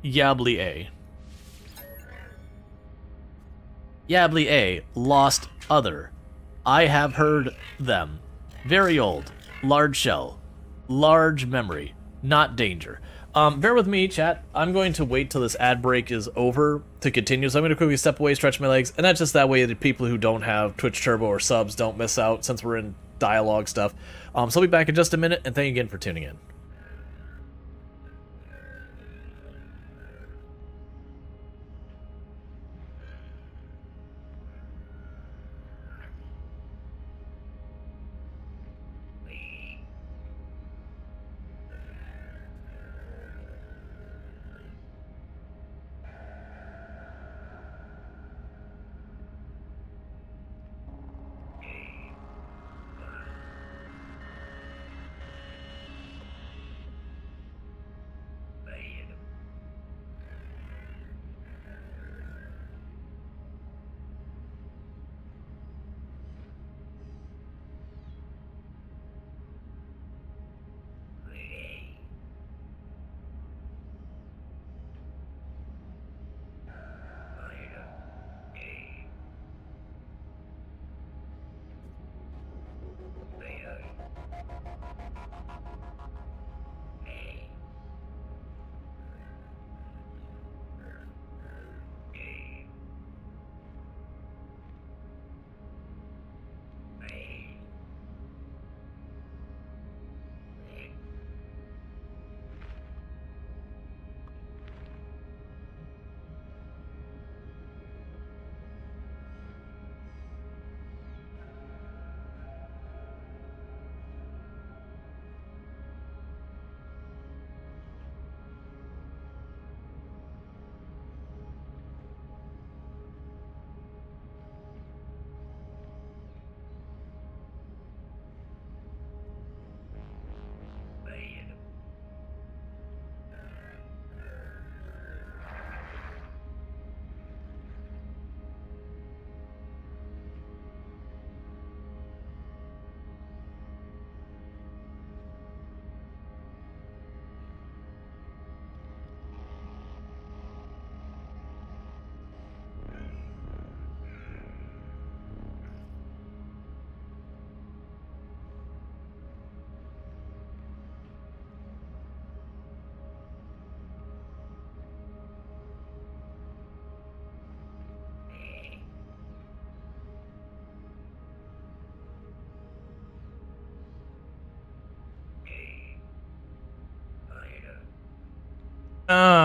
Yabli A. Yabli A, lost other. I have heard them. Very old. Large shell. Large memory. Not danger. Bear with me, chat. I'm going to wait till this ad break is over to continue, so I'm going to quickly step away, stretch my legs, and that's just that way that people who don't have Twitch Turbo or subs don't miss out, since we're in dialogue stuff. So I'll be back in just a minute, and thank you again for tuning in.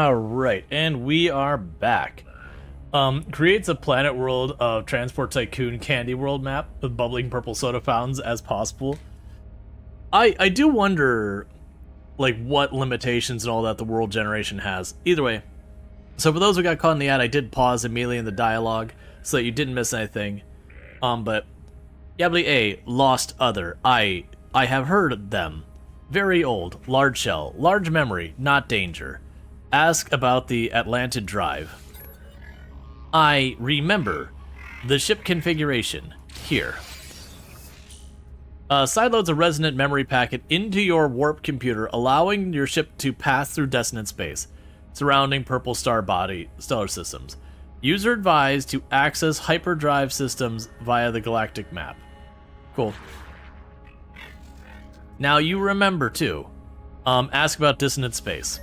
Alright, and we are back. Creates a planet world of Transport Tycoon Candy World map with bubbling purple soda fountains as possible. I do wonder, like, what limitations and all that the world generation has. Either way, so for those who got caught in the ad, I did pause immediately in the dialogue so that you didn't miss anything. But Yably A, Lost Other, I have heard them. Very old, large shell, large memory, not danger. Ask about the Atlantid Drive. I remember the ship configuration here. Sideloads a resonant memory packet into your warp computer, allowing your ship to pass through dissonant space surrounding purple stellar systems. User advised to access hyperdrive systems via the galactic map. Cool. Now you remember too. Ask about dissonant space.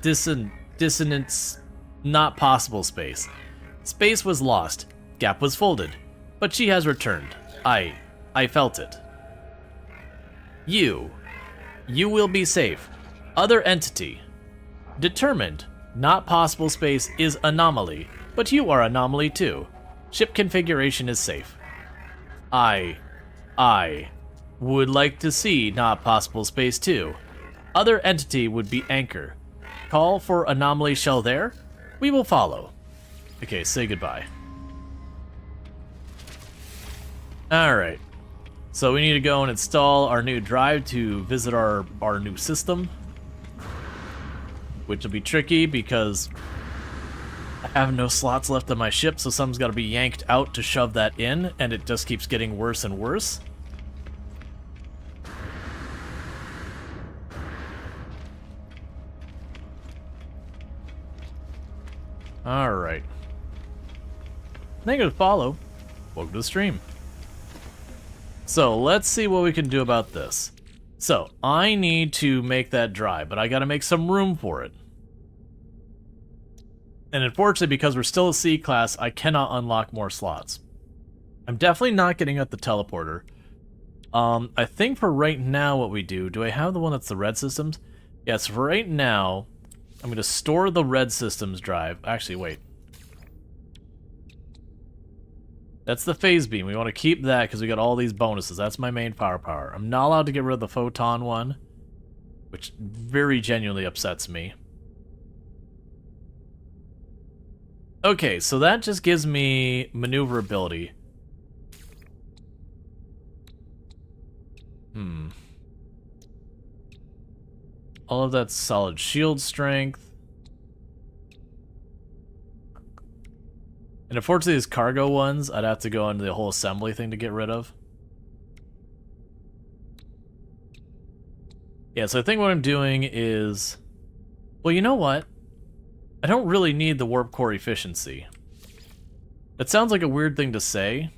Dissonance, not possible space. Space was lost. Gap was folded. But she has returned. I felt it. You will be safe. Other entity. Determined. Not possible space is anomaly, but you are anomaly too. Ship configuration is safe. I would like to see not possible space too. Other entity would be anchor. Call for anomaly shell there. We will follow. Okay, say goodbye. Alright. So we need to go and install our new drive to visit our new system. Which will be tricky because I have no slots left on my ship, so something's got to be yanked out to shove that in, and it just keeps getting worse and worse. Alright. Thank you to follow. Welcome to the stream. So, let's see what we can do about this. So, I need to make that drive, but I gotta make some room for it. And unfortunately, because we're still a C class, I cannot unlock more slots. I'm definitely not getting at the teleporter. I think for right now what we do I have the one that's the red systems? Yes, for right now, I'm going to store the red systems drive. Actually, wait. That's the phase beam. We want to keep that because we got all these bonuses. That's my main firepower. I'm not allowed to get rid of the photon one, which very genuinely upsets me. Okay, so that just gives me maneuverability. All of that's solid shield strength. And unfortunately, these cargo ones, I'd have to go into the whole assembly thing to get rid of. Yeah, so I think what I'm doing is... Well, you know what? I don't really need the warp core efficiency. That sounds like a weird thing to say,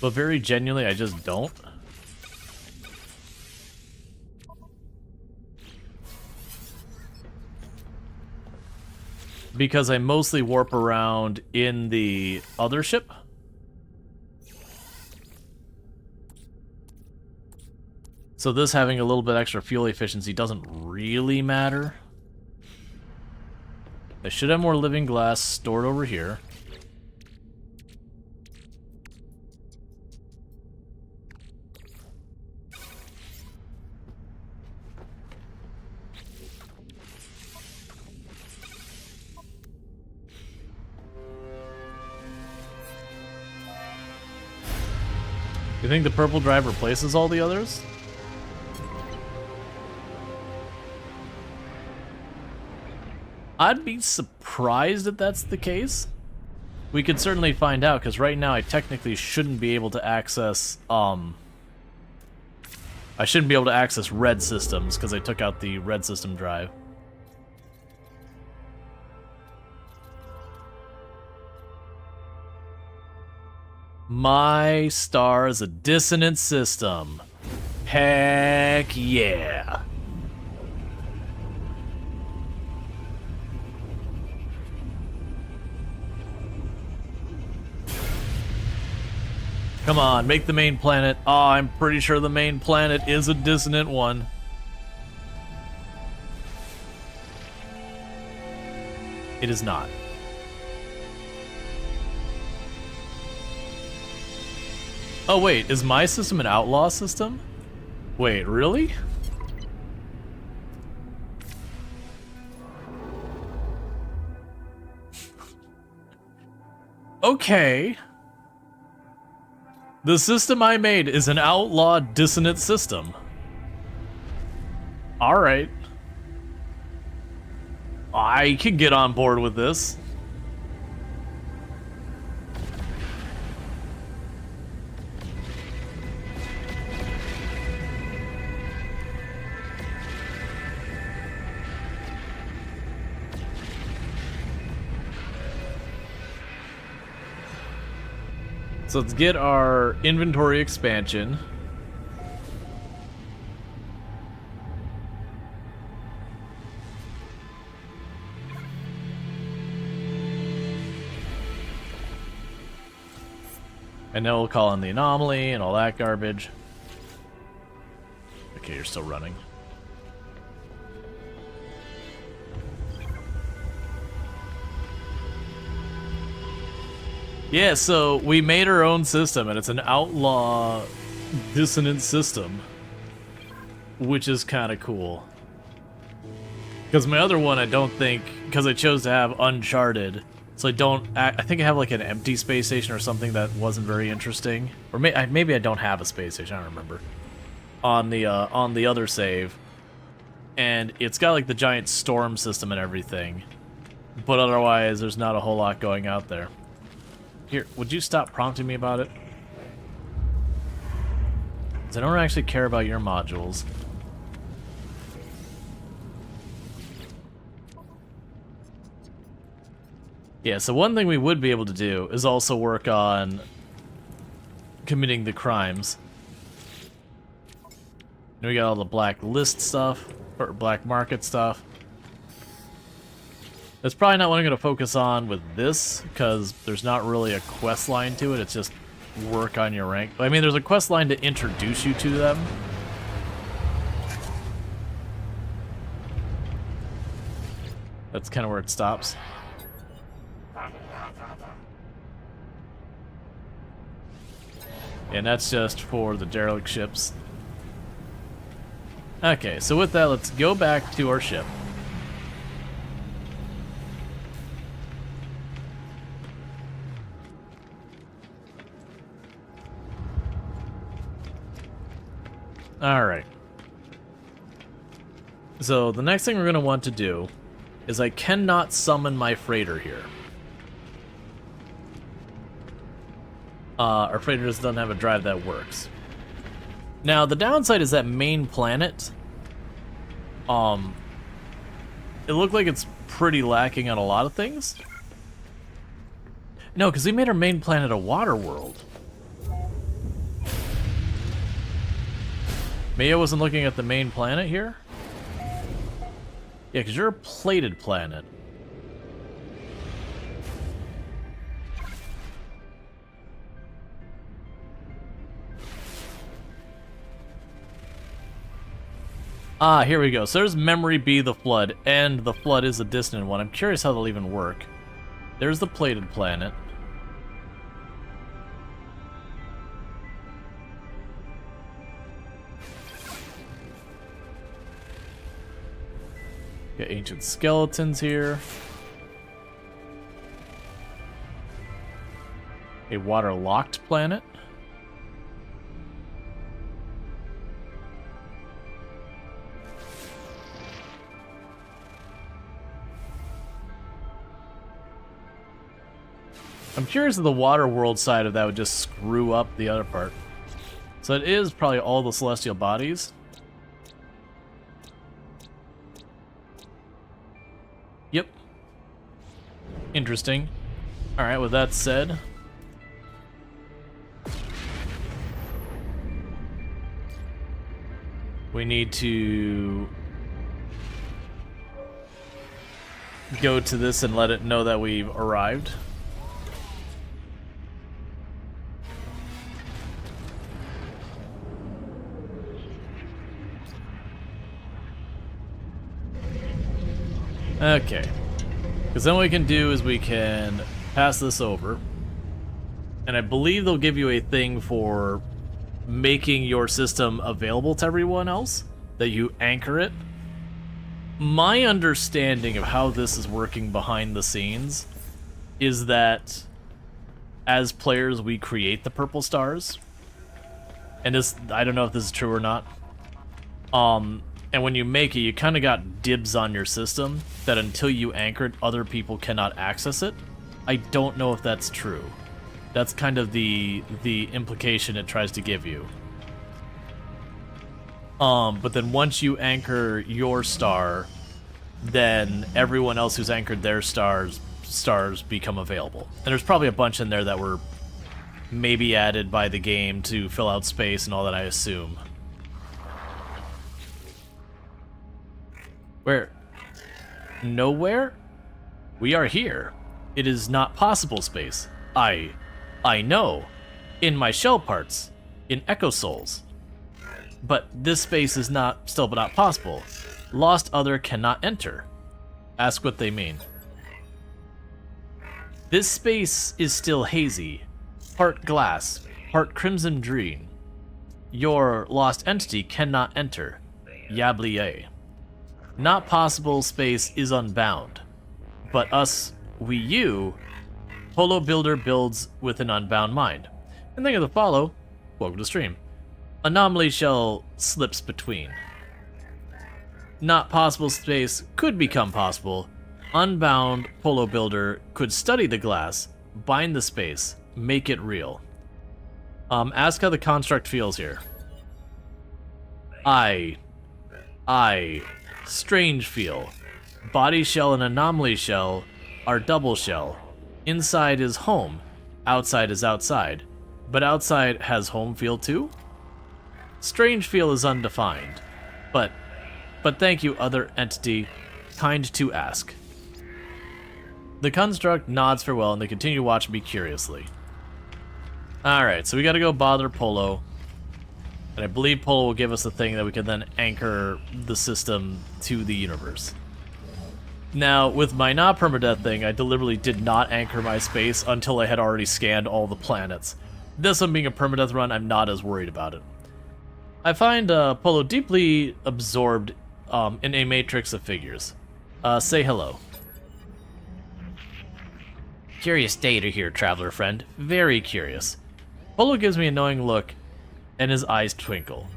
but very genuinely, I just don't. Because I mostly warp around in the other ship. So this having a little bit extra fuel efficiency doesn't really matter. I should have more living glass stored over here. You think the purple drive replaces all the others? I'd be surprised if that's the case. We could certainly find out, because right now I technically shouldn't be able to access, I shouldn't be able to access red systems, because I took out the red system drive. My star is a dissonant system. Heck yeah. Come on, make the main planet. Oh, I'm pretty sure the main planet is a dissonant one. It is not. Oh wait, is my system an outlaw system? Wait, really? Okay. The system I made is an outlaw dissonant system. Alright. I can get on board with this. So let's get our inventory expansion. And then we'll call in the anomaly and all that garbage. Okay, you're still running. Yeah, so we made our own system, and it's an outlaw dissonant system, which is kind of cool. Because my other one, I don't think, because I chose to have Uncharted, so I think I have like an empty space station or something that wasn't very interesting. Or maybe I don't have a space station, I don't remember. On the other save. And it's got like the giant storm system and everything. But otherwise, there's not a whole lot going out there. Here, would you stop prompting me about it? Because I don't actually care about your modules. Yeah, so one thing we would be able to do is also work on committing the crimes. And we got all the black list stuff, or black market stuff. That's probably not what I'm going to focus on with this, because there's not really a quest line to it, it's just work on your rank. I mean, there's a quest line to introduce you to them. That's kind of where it stops. And that's just for the derelict ships. Okay, so with that, let's go back to our ship. Alright. So the next thing we're going to want to do is I cannot summon my freighter here. Our freighter just doesn't have a drive that works. Now, the downside is that main planet, it looked like it's pretty lacking on a lot of things. No, because we made our main planet a water world. Maybe I wasn't looking at the main planet here? Yeah, because you're a plated planet. Ah, here we go. So there's Memory B, the Flood, and the Flood is a distant one. I'm curious how they'll even work. There's the plated planet. Got ancient skeletons here. A water-locked planet. I'm curious if the water world side of that would just screw up the other part. So it is probably all the celestial bodies. Yep. Interesting. Alright, with that said, we need to go to this and let it know that we've arrived. Okay. Because then what we can do is we can pass this over. And I believe they'll give you a thing for making your system available to everyone else, that you anchor it. My understanding of how this is working behind the scenes is that as players we create the purple stars. And this, I don't know if this is true or not. And when you make it, you kind of got dibs on your system that until you anchor it, other people cannot access it. I don't know if that's true. That's kind of the implication it tries to give you. But then once you anchor your star, then everyone else who's anchored their stars become available. And there's probably a bunch in there that were maybe added by the game to fill out space and all that, I assume. Where? Nowhere? We are here. It is not possible space. I know. In my shell parts. In Echo Souls. But this space is still not possible. Lost Other cannot enter. Ask what they mean. This space is still hazy. Part glass. Part crimson dream. Your lost entity cannot enter. Yablier. Not possible space is unbound. But us, you, Polo Builder builds with an unbound mind. And think of the follow, welcome to stream. Anomaly shell slips between. Not possible space could become possible. Unbound Polo Builder could study the glass, bind the space, make it real. Ask how the construct feels here. Strange feel. Body shell and anomaly shell are double shell. Inside is home, outside is outside. But outside has home feel too? Strange feel is undefined. But thank you, other entity, kind to ask. The construct nods farewell and they continue watching me curiously. Alright, so we gotta go bother Polo. And I believe Polo will give us a thing that we can then anchor the system to the universe. Now, with my not permadeath thing, I deliberately did not anchor my space until I had already scanned all the planets. This one being a permadeath run, I'm not as worried about it. I find Polo deeply absorbed in a matrix of figures. Say hello. Curious data here, traveler friend. Very curious. Polo gives me a knowing look, and his eyes twinkle.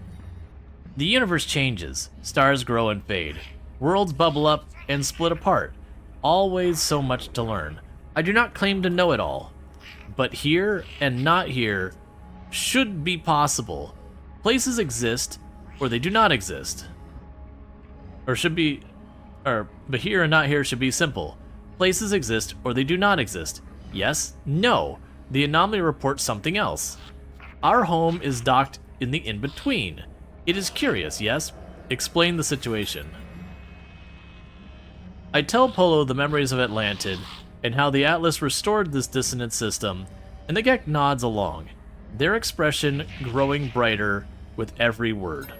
The universe changes, stars grow and fade, worlds bubble up and split apart. Always so much to learn. I do not claim to know it all, but here and not here should be possible. Places exist, or they do not exist. But here and not here should be simple. Places exist, or they do not exist. Yes, no. The anomaly reports something else. Our home is docked in the in-between. It is curious, yes? Explain the situation. I tell Polo the memories of Atlantid, and how the Atlas restored this dissonant system, and the Gek nods along, their expression growing brighter with every word.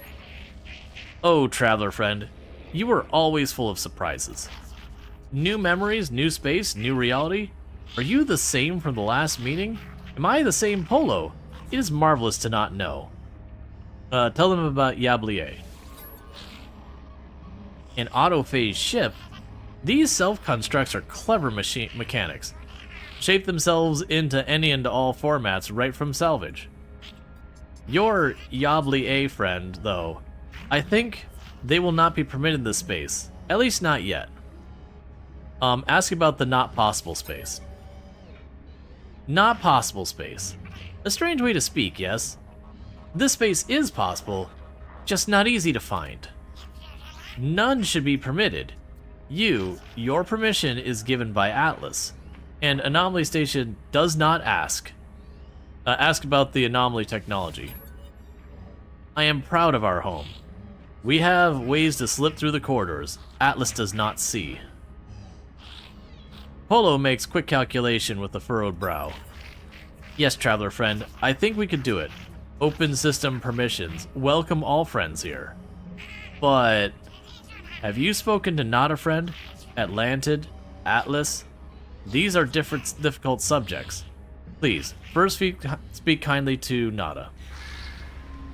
Oh, traveler friend, you are always full of surprises. New memories, new space, new reality? Are you the same from the last meeting? Am I the same Polo? It is marvelous to not know. Tell them about Yablier. An autophase ship? These self-constructs are clever mechanics. Shape themselves into any and all formats right from salvage. Your Yablier friend, though, I think they will not be permitted this space. At least not yet. Ask about the not possible space. Not possible space. A strange way to speak, yes? This space is possible, just not easy to find. None should be permitted. Your permission is given by Atlas, and Anomaly Station does not ask. Ask about the anomaly technology. I am proud of our home. We have ways to slip through the corridors Atlas does not see. Polo makes quick calculation with a furrowed brow. Yes, traveler friend, I think we could do it. Open system permissions. Welcome all friends here. But have you spoken to not a friend? Atlantid? Atlas. These are difficult subjects. Please, first speak kindly to Nada.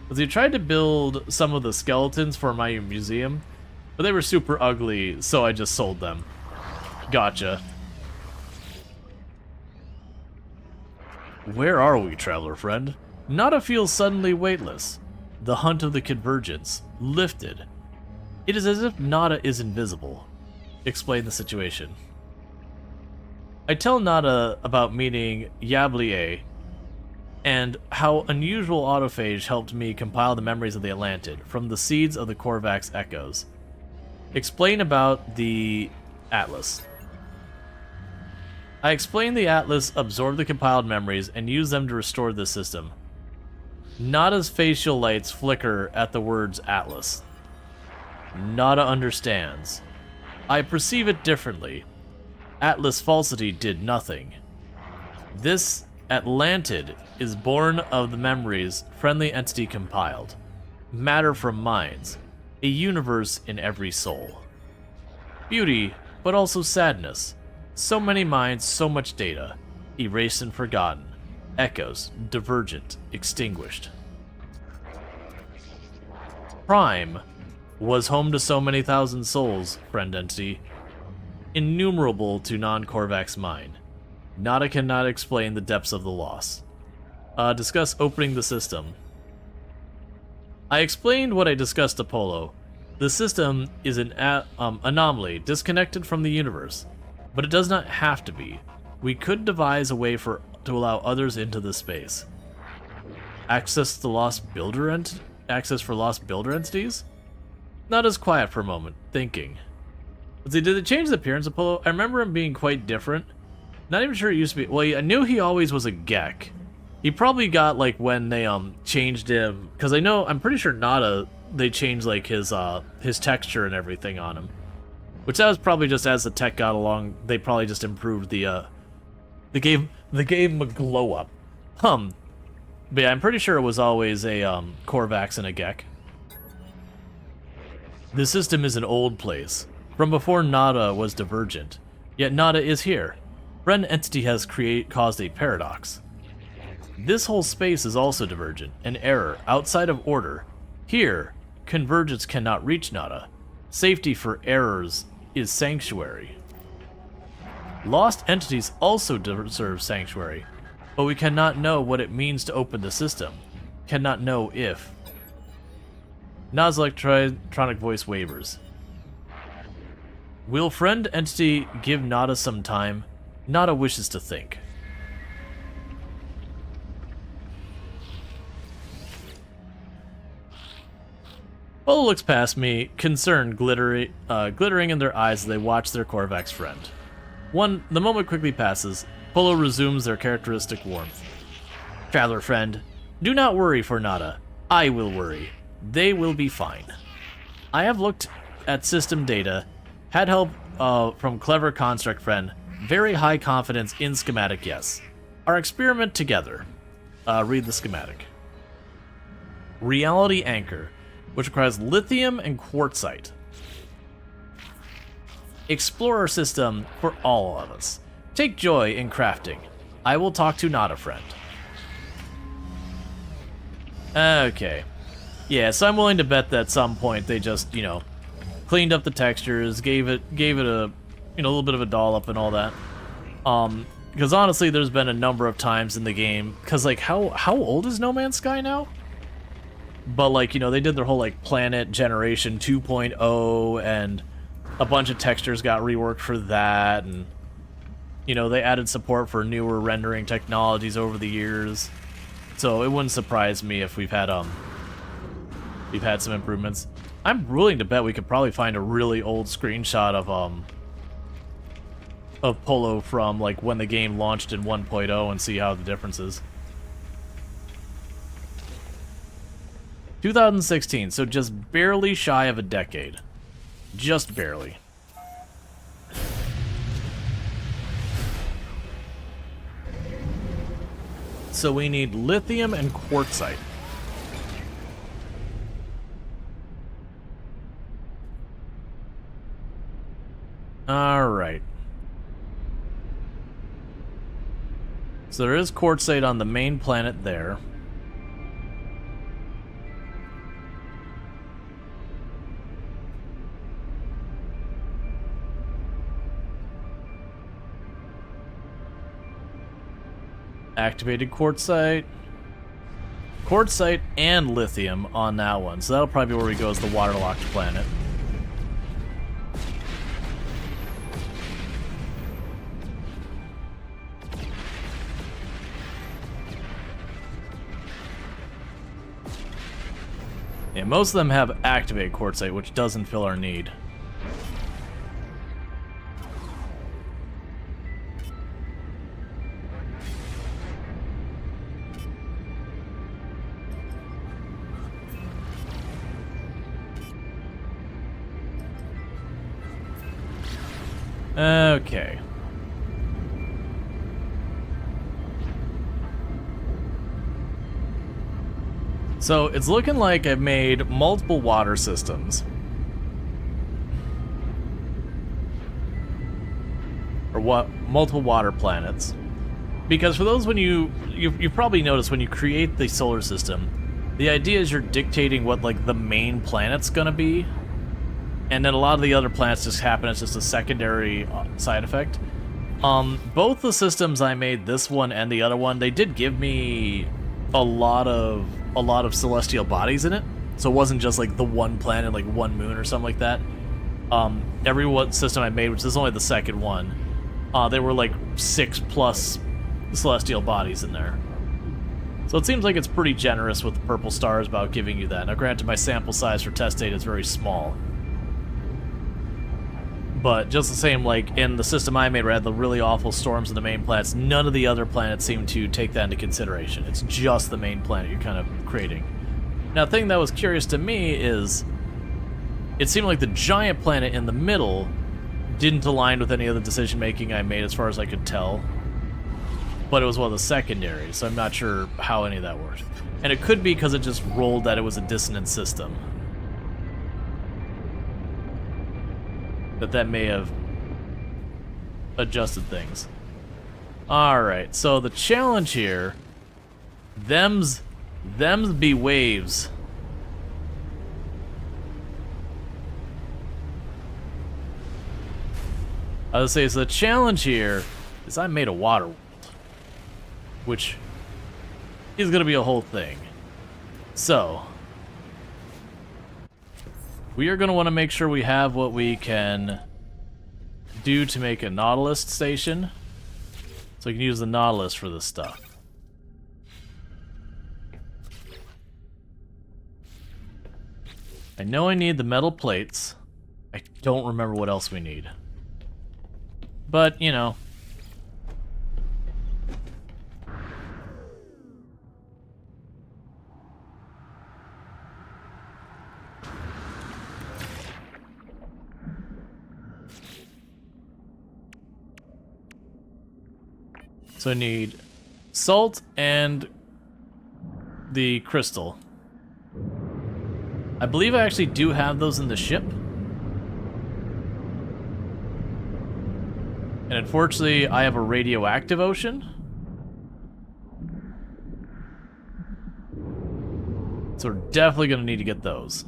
As he tried to build some of the skeletons for my museum, but they were super ugly, so I just sold them. Gotcha. Where are we, traveler friend? Nada feels suddenly weightless. The hunt of the convergence lifted. It is as if Nada is invisible. Explain the situation. I tell Nada about meeting Yablier and how unusual autophage helped me compile the memories of the Atlantid from the seeds of the Korvax echoes. Explain about the Atlas. I explain the Atlas absorbed the compiled memories and used them to restore the system. Nada's facial lights flicker at the words Atlas. Nada understands. I perceive it differently. Atlas falsity did nothing. This Atlantid is born of the memories friendly entity compiled. Matter from minds. A universe in every soul. Beauty, but also sadness. So many minds, so much data. Erased and forgotten. Echoes, divergent, extinguished. Prime was home to so many thousand souls, friend entity. Innumerable to non-Korvax mind. Nada cannot explain the depths of the loss. Discuss opening the system. I explained what I discussed to Polo. The system is an anomaly disconnected from the universe, but it does not have to be. We could devise a way to allow others into the space. Access for lost builder entities? Not as quiet for a moment, thinking. Did it change the appearance of Polo? I remember him being quite different. Not even sure it used to be. Well, I knew he always was a Gek. He probably got like when they changed him, because I'm pretty sure Nada, they changed like his texture and everything on him. Which that was probably just as the tech got along, they probably just improved the gave him a glow up. But yeah, I'm pretty sure it was always a Korvax and a Gek. The system is an old place, from before Nada was divergent. Yet Nada is here. Friend entity has caused a paradox. This whole space is also divergent, an error, outside of order. Here, convergence cannot reach Nada. Safety for errors is sanctuary. Lost entities also deserve sanctuary, but we cannot know what it means to open the system. Cannot know if. Nada's electronic voice wavers. Will friend entity give Nada some time? Nada wishes to think. Polo looks past me, concern glittering in their eyes as they watch their Korvax friend. The moment quickly passes. Polo resumes their characteristic warmth. Traveler friend, do not worry for Nada. I will worry. They will be fine. I have looked at system data, had help from clever construct friend, very high confidence in schematic, yes. Our experiment together. Read the schematic. Reality anchor, which requires lithium and quartzite. Explorer system for all of us. Take joy in crafting. I will talk to Nada friend. Okay. Yeah, so I'm willing to bet that at some point they just, cleaned up the textures, gave it a little bit of a doll up and all that. Because honestly, there's been a number of times in the game, because like how old is No Man's Sky now? But like, they did their whole like planet generation 2.0 and a bunch of textures got reworked for that, and they added support for newer rendering technologies over the years. So it wouldn't surprise me if we've had some improvements. I'm willing to bet we could probably find a really old screenshot of Polo from like when the game launched in 1.0 and see how the difference is. 2016, so just barely shy of a decade. Just barely. So we need lithium and quartzite. Alright. So there is quartzite on the main planet there. Activated quartzite. Quartzite and lithium on that one. So that'll probably be where we go as the waterlocked planet. Yeah, most of them have activated quartzite, which doesn't fill our need. Okay. So it's looking like I've made multiple water systems. Or what? Multiple water planets. Because for those, when you probably noticed when you create the solar system, the idea is you're dictating what like the main planet's gonna be. And then a lot of the other planets just happen as just a secondary side effect. Both the systems I made, this one and the other one, they did give me a lot of celestial bodies in it. So it wasn't just like the one planet, like one moon or something like that. Every system I made, which is only the second one, there were like 6+ celestial bodies in there. So it seems like it's pretty generous with the purple stars about giving you that. Now granted, my sample size for test data is very small. But just the same, like, in the system I made where I had the really awful storms in the main planets, none of the other planets seem to take that into consideration. It's just the main planet you're kind of creating. Now, the thing that was curious to me is, it seemed like the giant planet in the middle didn't align with any of the decision-making I made as far as I could tell. But it was one of the secondaries, so I'm not sure how any of that worked. And it could be because it just rolled that it was a dissonant system. That may have adjusted things. Alright, so the challenge here, them's be waves. I was gonna say, so the challenge here is I made a water world, which is gonna be a whole thing. So we are going to want to make sure we have what we can do to make a Nautilus station. So we can use the Nautilus for this stuff. I know I need the metal plates. I don't remember what else we need. But, you know. So I need salt and the crystal. I believe I actually do have those in the ship. And unfortunately, I have a radioactive ocean. So we're definitely going to need to get those.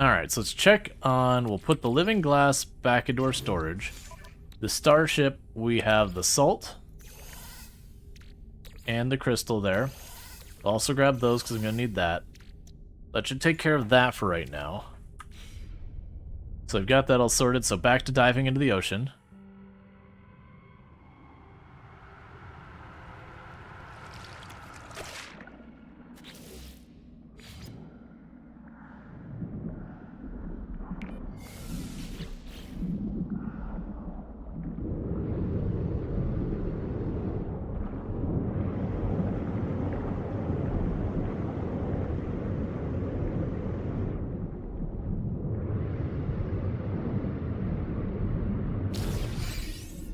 Alright, so let's check on, we'll put the living glass back into our storage. The starship, we have the salt and the crystal there. I'll also grab those because I'm going to need that. That should take care of that for right now. So I've got that all sorted, so back to diving into the ocean.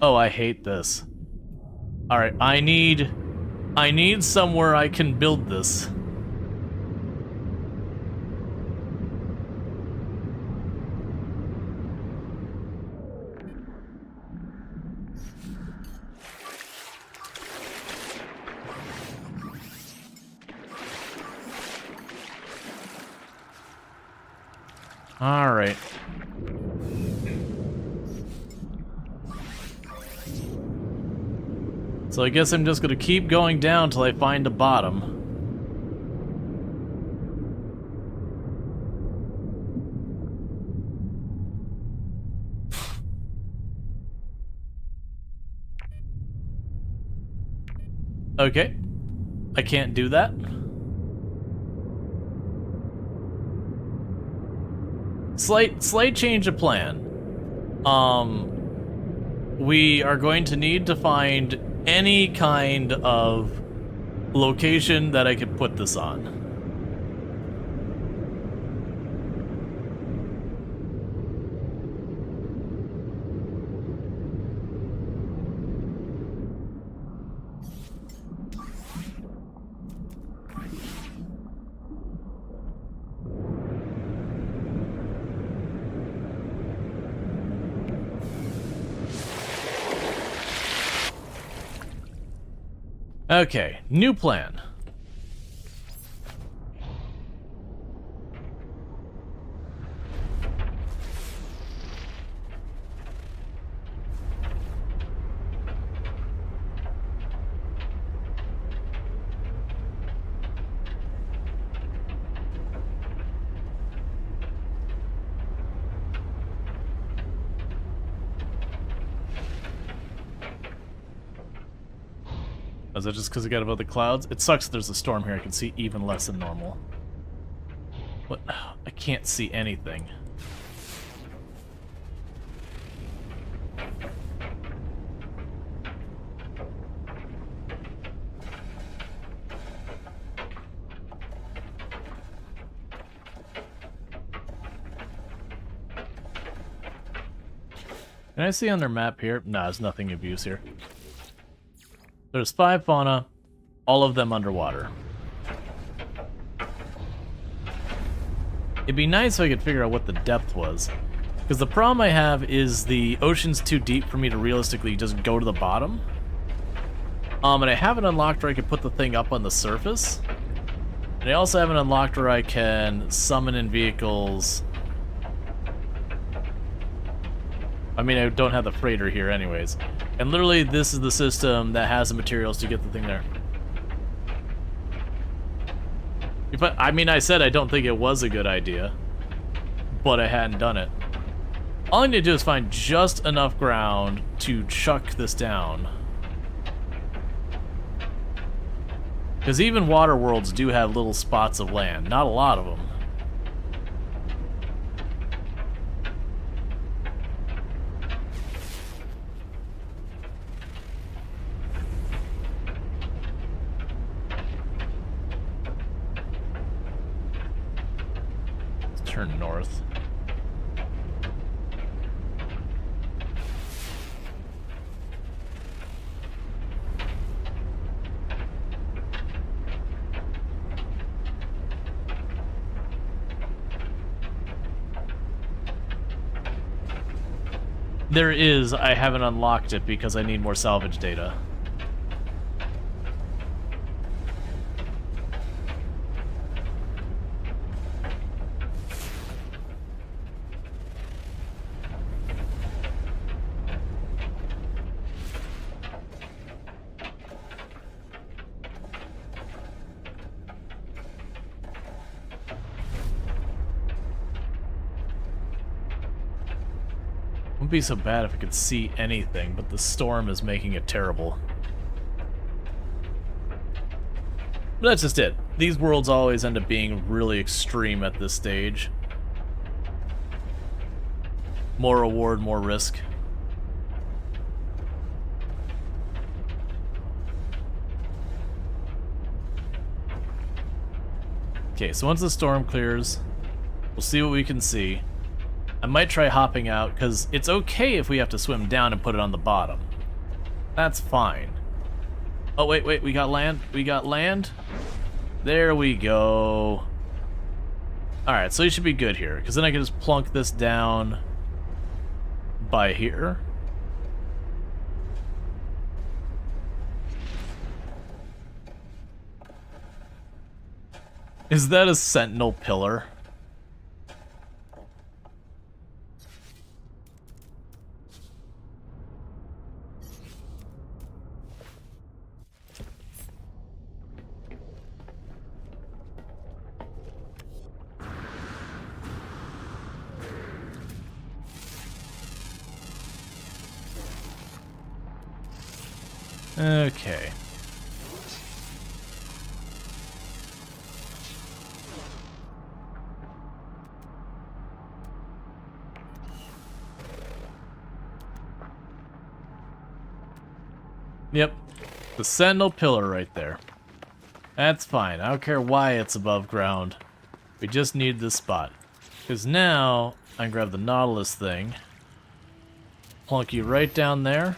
Oh, I hate this. Alright, I need somewhere I can build this. Alright. So I guess I'm just gonna keep going down till I find a bottom. Okay. I can't do that. Slight change of plan. We are going to need to find any kind of location that I could put this on. Okay, new plan. Is that just because I got above the clouds? It sucks there's a storm here. I can see even less than normal. What? I can't see anything. Can I see on their map here? Nah, there's nothing of use here. There's 5 fauna, all of them underwater. It'd be nice if I could figure out what the depth was. Because the problem I have is the ocean's too deep for me to realistically just go to the bottom. And I haven't unlocked where I can put the thing up on the surface. And I also haven't unlocked where I can summon in vehicles. I mean, I don't have the freighter here anyways. And literally, this is the system that has the materials to get the thing there. I mean, I said I don't think it was a good idea, but I hadn't done it. All I need to do is find just enough ground to chuck this down. Because even water worlds do have little spots of land. Not a lot of them. Turn north. There is, I haven't unlocked it because I need more salvage data. Wouldn't be so bad if I could see anything, but the storm is making it terrible. But that's just it. These worlds always end up being really extreme at this stage. More reward, more risk. Okay, so once the storm clears, we'll see what we can see. I might try hopping out, because it's okay if we have to swim down and put it on the bottom. That's fine. Oh, wait, we got land. We got land. There we go. Alright, so you should be good here, because then I can just plunk this down by here. Is that a sentinel pillar? Okay. Yep. The Sentinel Pillar right there. That's fine. I don't care why it's above ground. We just need this spot. Because now, I can grab the Nautilus thing. Plunk you right down there.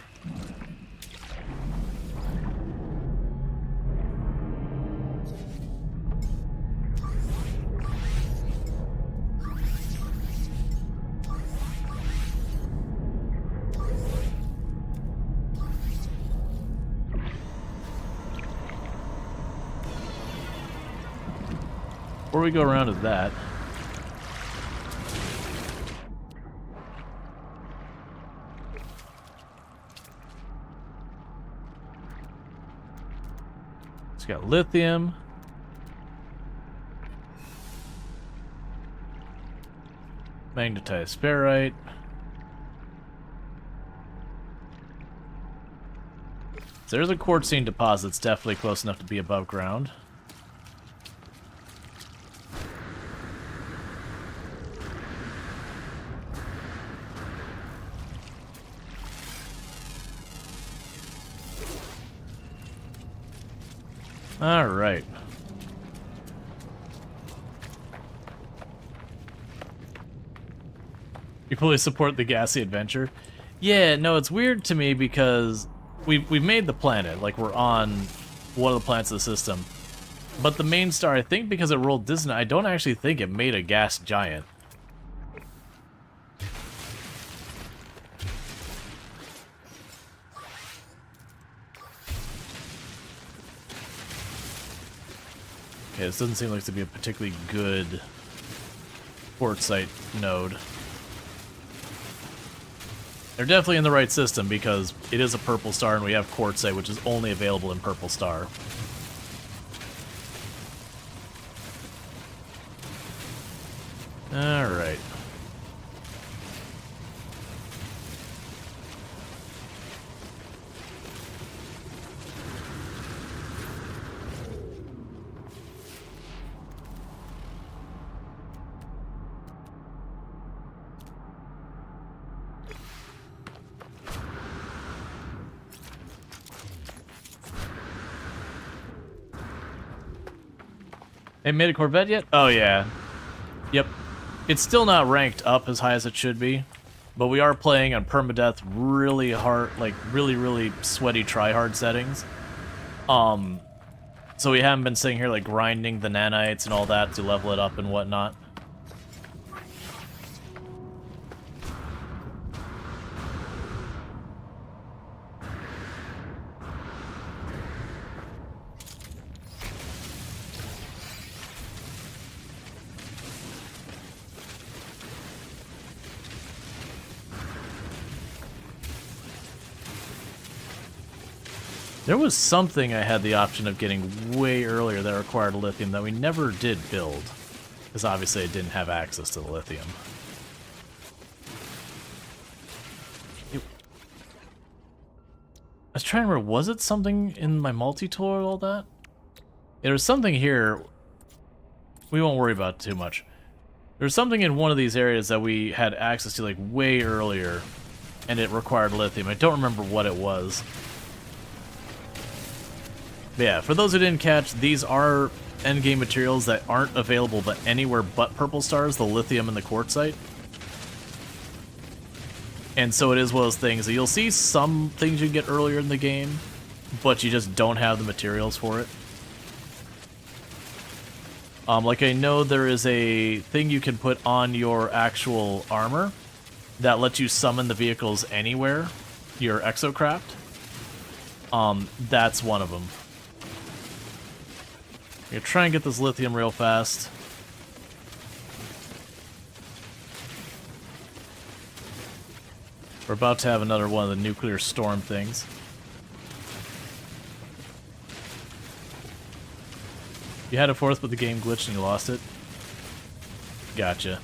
Before we go around to that, it's got lithium, magnetized ferrite, so there's a quartzine deposit that's definitely close enough to be above ground. Alright. You fully support the Gassy adventure? Yeah, no, it's weird to me because we've made the planet, like we're on one of the planets of the system. But the main star, I think because it rolled dissonant, I don't actually think it made a gas giant. Okay, this doesn't seem like to be a particularly good quartzite node. They're definitely in the right system because it is a purple star and we have quartzite, which is only available in purple star. Alright. Hey, made a Corvette yet? Oh, yeah. Yep. It's still not ranked up as high as it should be, but we are playing on permadeath really hard, like really sweaty try-hard settings. So we haven't been sitting here like grinding the nanites and all that to level it up and whatnot. There was something I had the option of getting way earlier that required lithium that we never did build, because obviously I didn't have access to the lithium. I was trying to remember, was it something in my multi-tool or all that? There was something here, we won't worry about too much. There's something in one of these areas that we had access to like way earlier, and it required lithium. I don't remember what it was. But yeah, for those who didn't catch, these are endgame materials that aren't available but anywhere but purple stars, the lithium and the quartzite. And so it is one of those things that you'll see some things you get earlier in the game, but you just don't have the materials for it. Like I know there is a thing you can put on your actual armor that lets you summon the vehicles anywhere, your exocraft. That's one of them. I'm gonna try and get this lithium real fast. We're about to have another one of the nuclear storm things. You had a fourth, but the game glitched and you lost it? Gotcha.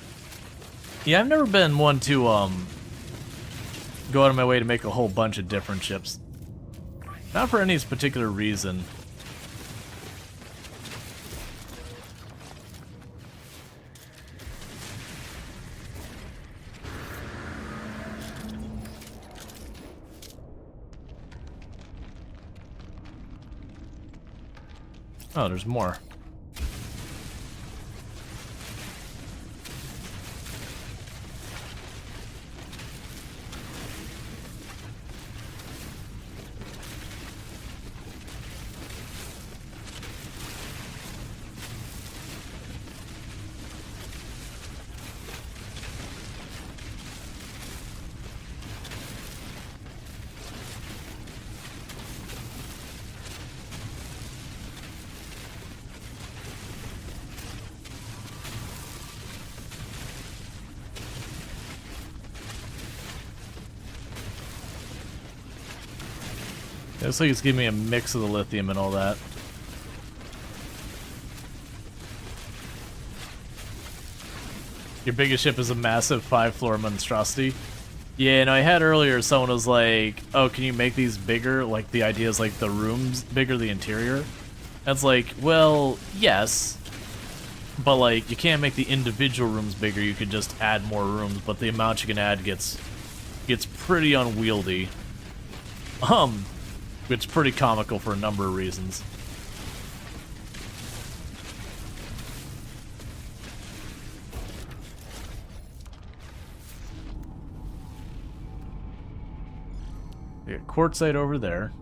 Yeah, I've never been one to, go out of my way to make a whole bunch of different ships. Not for any particular reason. Oh, there's more. It looks like it's giving me a mix of the lithium and all that. Your biggest ship is a massive 5-floor monstrosity. Yeah, and I had earlier someone was like, oh, can you make these bigger? Like, the idea is like the rooms bigger, the interior. That's like, well, yes. But like, you can't make the individual rooms bigger, you could just add more rooms, but the amount you can add gets pretty unwieldy. It's pretty comical for a number of reasons. We got quartzite over there.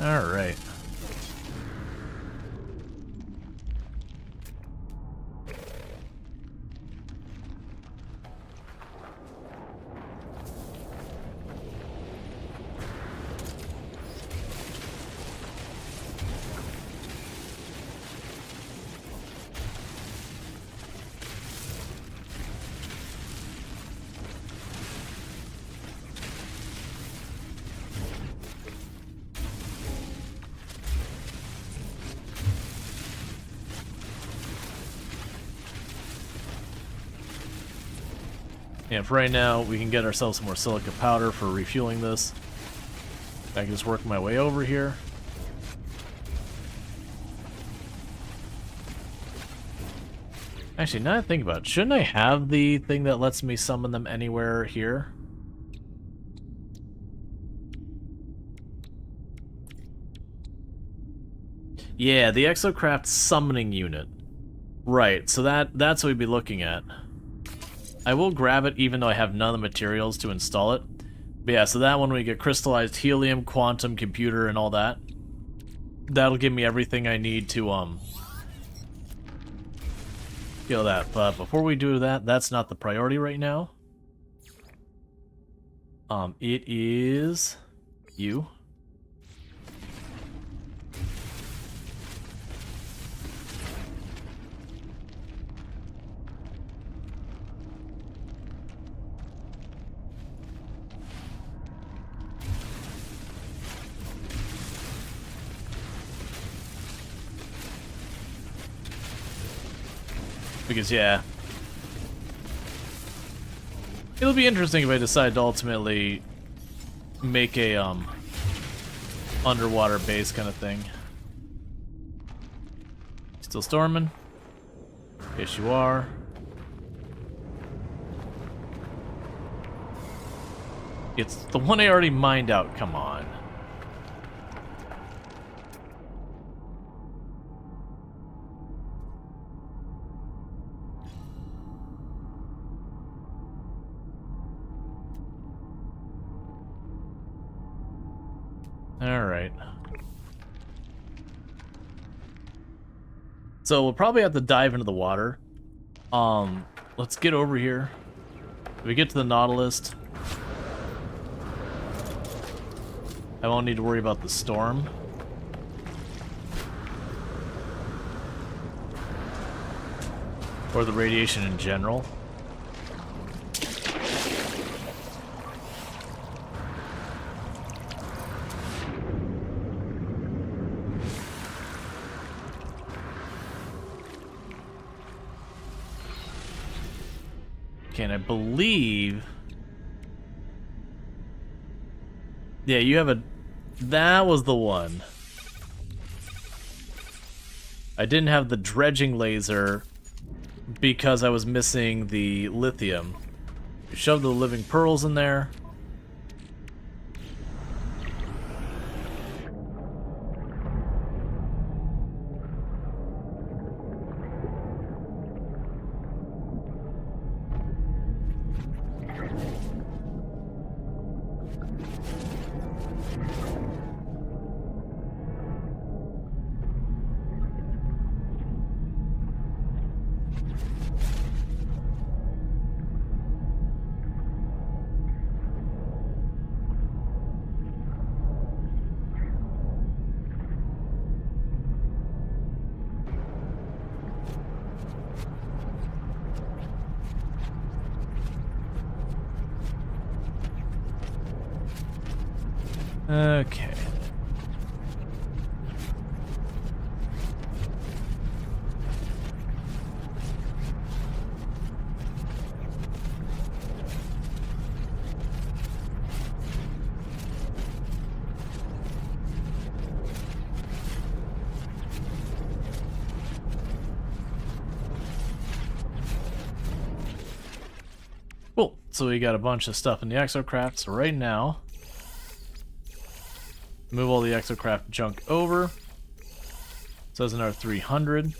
All right. And for right now, we can get ourselves some more silica powder for refueling this. I can just work my way over here. Actually, now that I think about it, shouldn't I have the thing that lets me summon them anywhere here? Yeah, the Exocraft summoning unit. Right, so that's what we'd be looking at. I will grab it even though I have none of the materials to install it. But yeah, so that one we get crystallized helium, quantum, computer, and all that. That'll give me everything I need to kill that. But before we do that, that's not the priority right now. It is you. Because, yeah, it'll be interesting if I decide to ultimately make a, underwater base kind of thing. Still storming? Yes, you are. It's the one I already mined out, come on. Alright. So we'll probably have to dive into the water. Let's get over here. If we get to the Nautilus, I won't need to worry about the storm. Or the radiation in general. Okay, and I believe... Yeah, you have a... That was the one. I didn't have the dredging laser because I was missing the lithium. You shove the living pearls in there. Okay. Cool. So we got a bunch of stuff in the exocraft. So right now, move all the exocraft junk over. So that's another 300.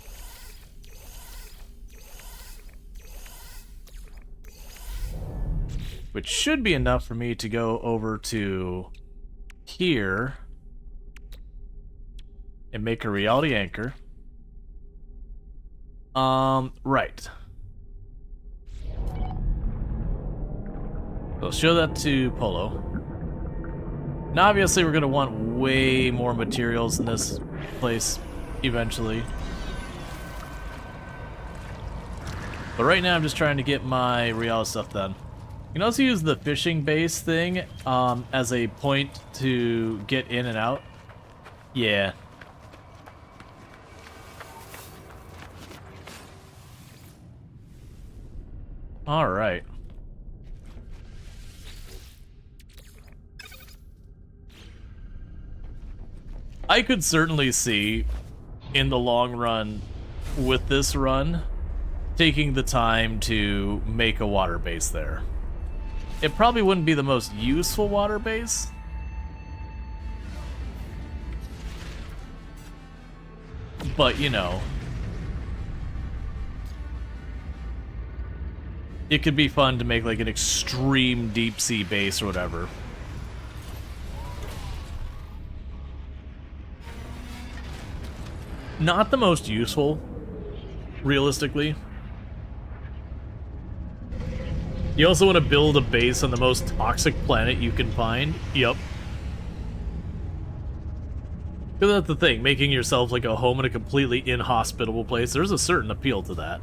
Which should be enough for me to go over to here and make a reality anchor. Right. So show that to Polo. Now obviously we're gonna want way more materials in this place eventually. But right now I'm just trying to get my Rual stuff done. You can also use the fishing base thing as a point to get in and out. Yeah. Alright. I could certainly see, in the long run, with this run, taking the time to make a water base there. It probably wouldn't be the most useful water base. But, you know, it could be fun to make like an extreme deep sea base or whatever. Not the most useful, realistically. You also want to build a base on the most toxic planet you can find. Yep. Because that's the thing, making yourself like a home in a completely inhospitable place, there's a certain appeal to that.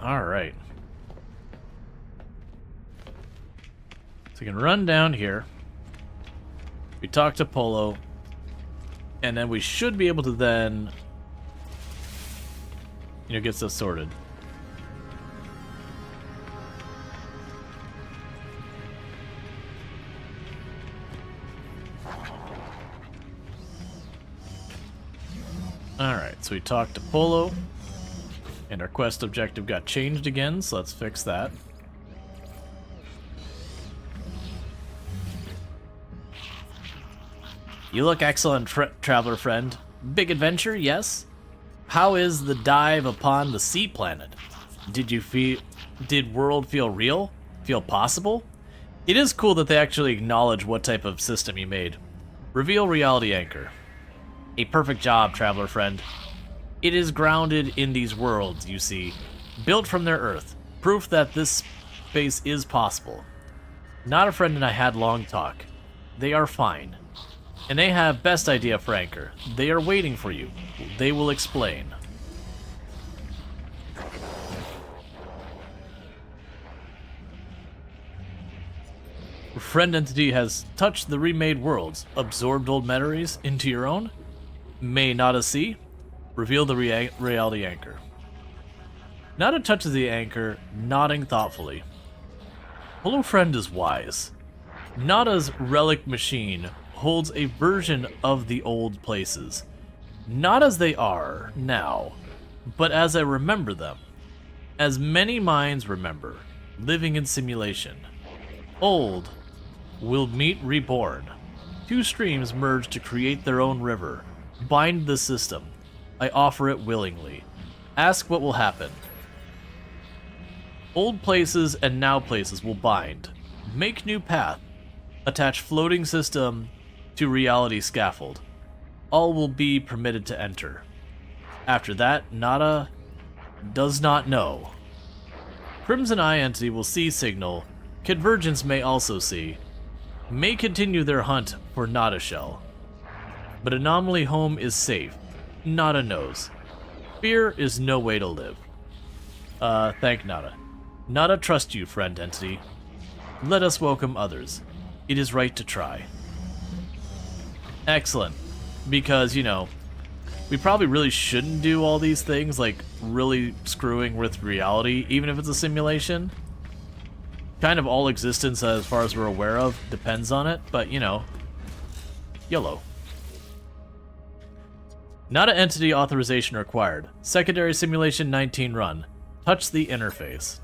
Alright. So we can run down here. We talk to Polo. And then we should be able to then, you know, get stuff sorted. Alright, so we talked to Polo. And our quest objective got changed again, so let's fix that. You look excellent, traveler friend. Big adventure, yes? How is the dive upon the sea planet? Did world feel real? Feel possible? It is cool that they actually acknowledge what type of system you made. Reveal reality anchor. A perfect job, traveler friend. It is grounded in these worlds, you see, built from their earth, proof that this space is possible. Not a friend and I had long talk. They are fine. And they have best idea for anchor. They are waiting for you. They will explain. Friend entity has touched the remade worlds, absorbed old memories into your own. May not a see? Reveal the reality anchor. Nada touches the anchor, nodding thoughtfully. Hello friend is wise. Nada's relic machine holds a version of the old places. Not as they are now, but as I remember them. As many minds remember, living in simulation. Old will meet reborn. Two streams merge to create their own river. Bind the system. I offer it willingly. Ask what will happen. Old places and now places will bind. Make new path. Attach floating system to reality scaffold. All will be permitted to enter. After that, Nada does not know. Crimson Eye entity will see signal. Convergence may also see. May continue their hunt for Nada Shell. But Anomaly home is safe. Nada knows. Fear is no way to live. Thank Nada. Nada trust you, friend entity. Let us welcome others. It is right to try. Excellent. Because, you know, we probably really shouldn't do all these things, like really screwing with reality, even if it's a simulation. Kind of all existence, as far as we're aware of, depends on it, but, you know, YOLO. Nada entity authorization required. Secondary simulation 19 run. Touch the interface.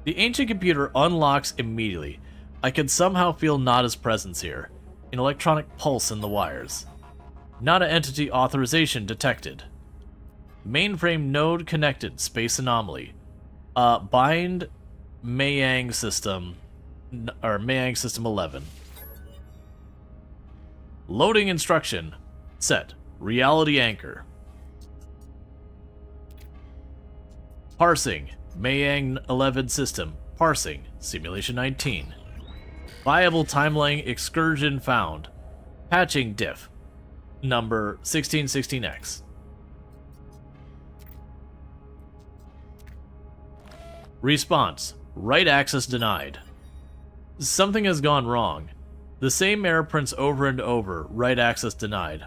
The ancient computer unlocks immediately. I can somehow feel Nada's presence here. An electronic pulse in the wires. Nada entity authorization detected. Mainframe node connected. Space anomaly. Bind Mayang system, or Mayang system 11. Loading instruction. Set. Reality anchor. Parsing. Mayang 11 system. Parsing. Simulation 19. Viable timeline excursion found. Patching diff. Number 1616X. Response. Write access denied. Something has gone wrong. The same error prints over and over. Write access denied.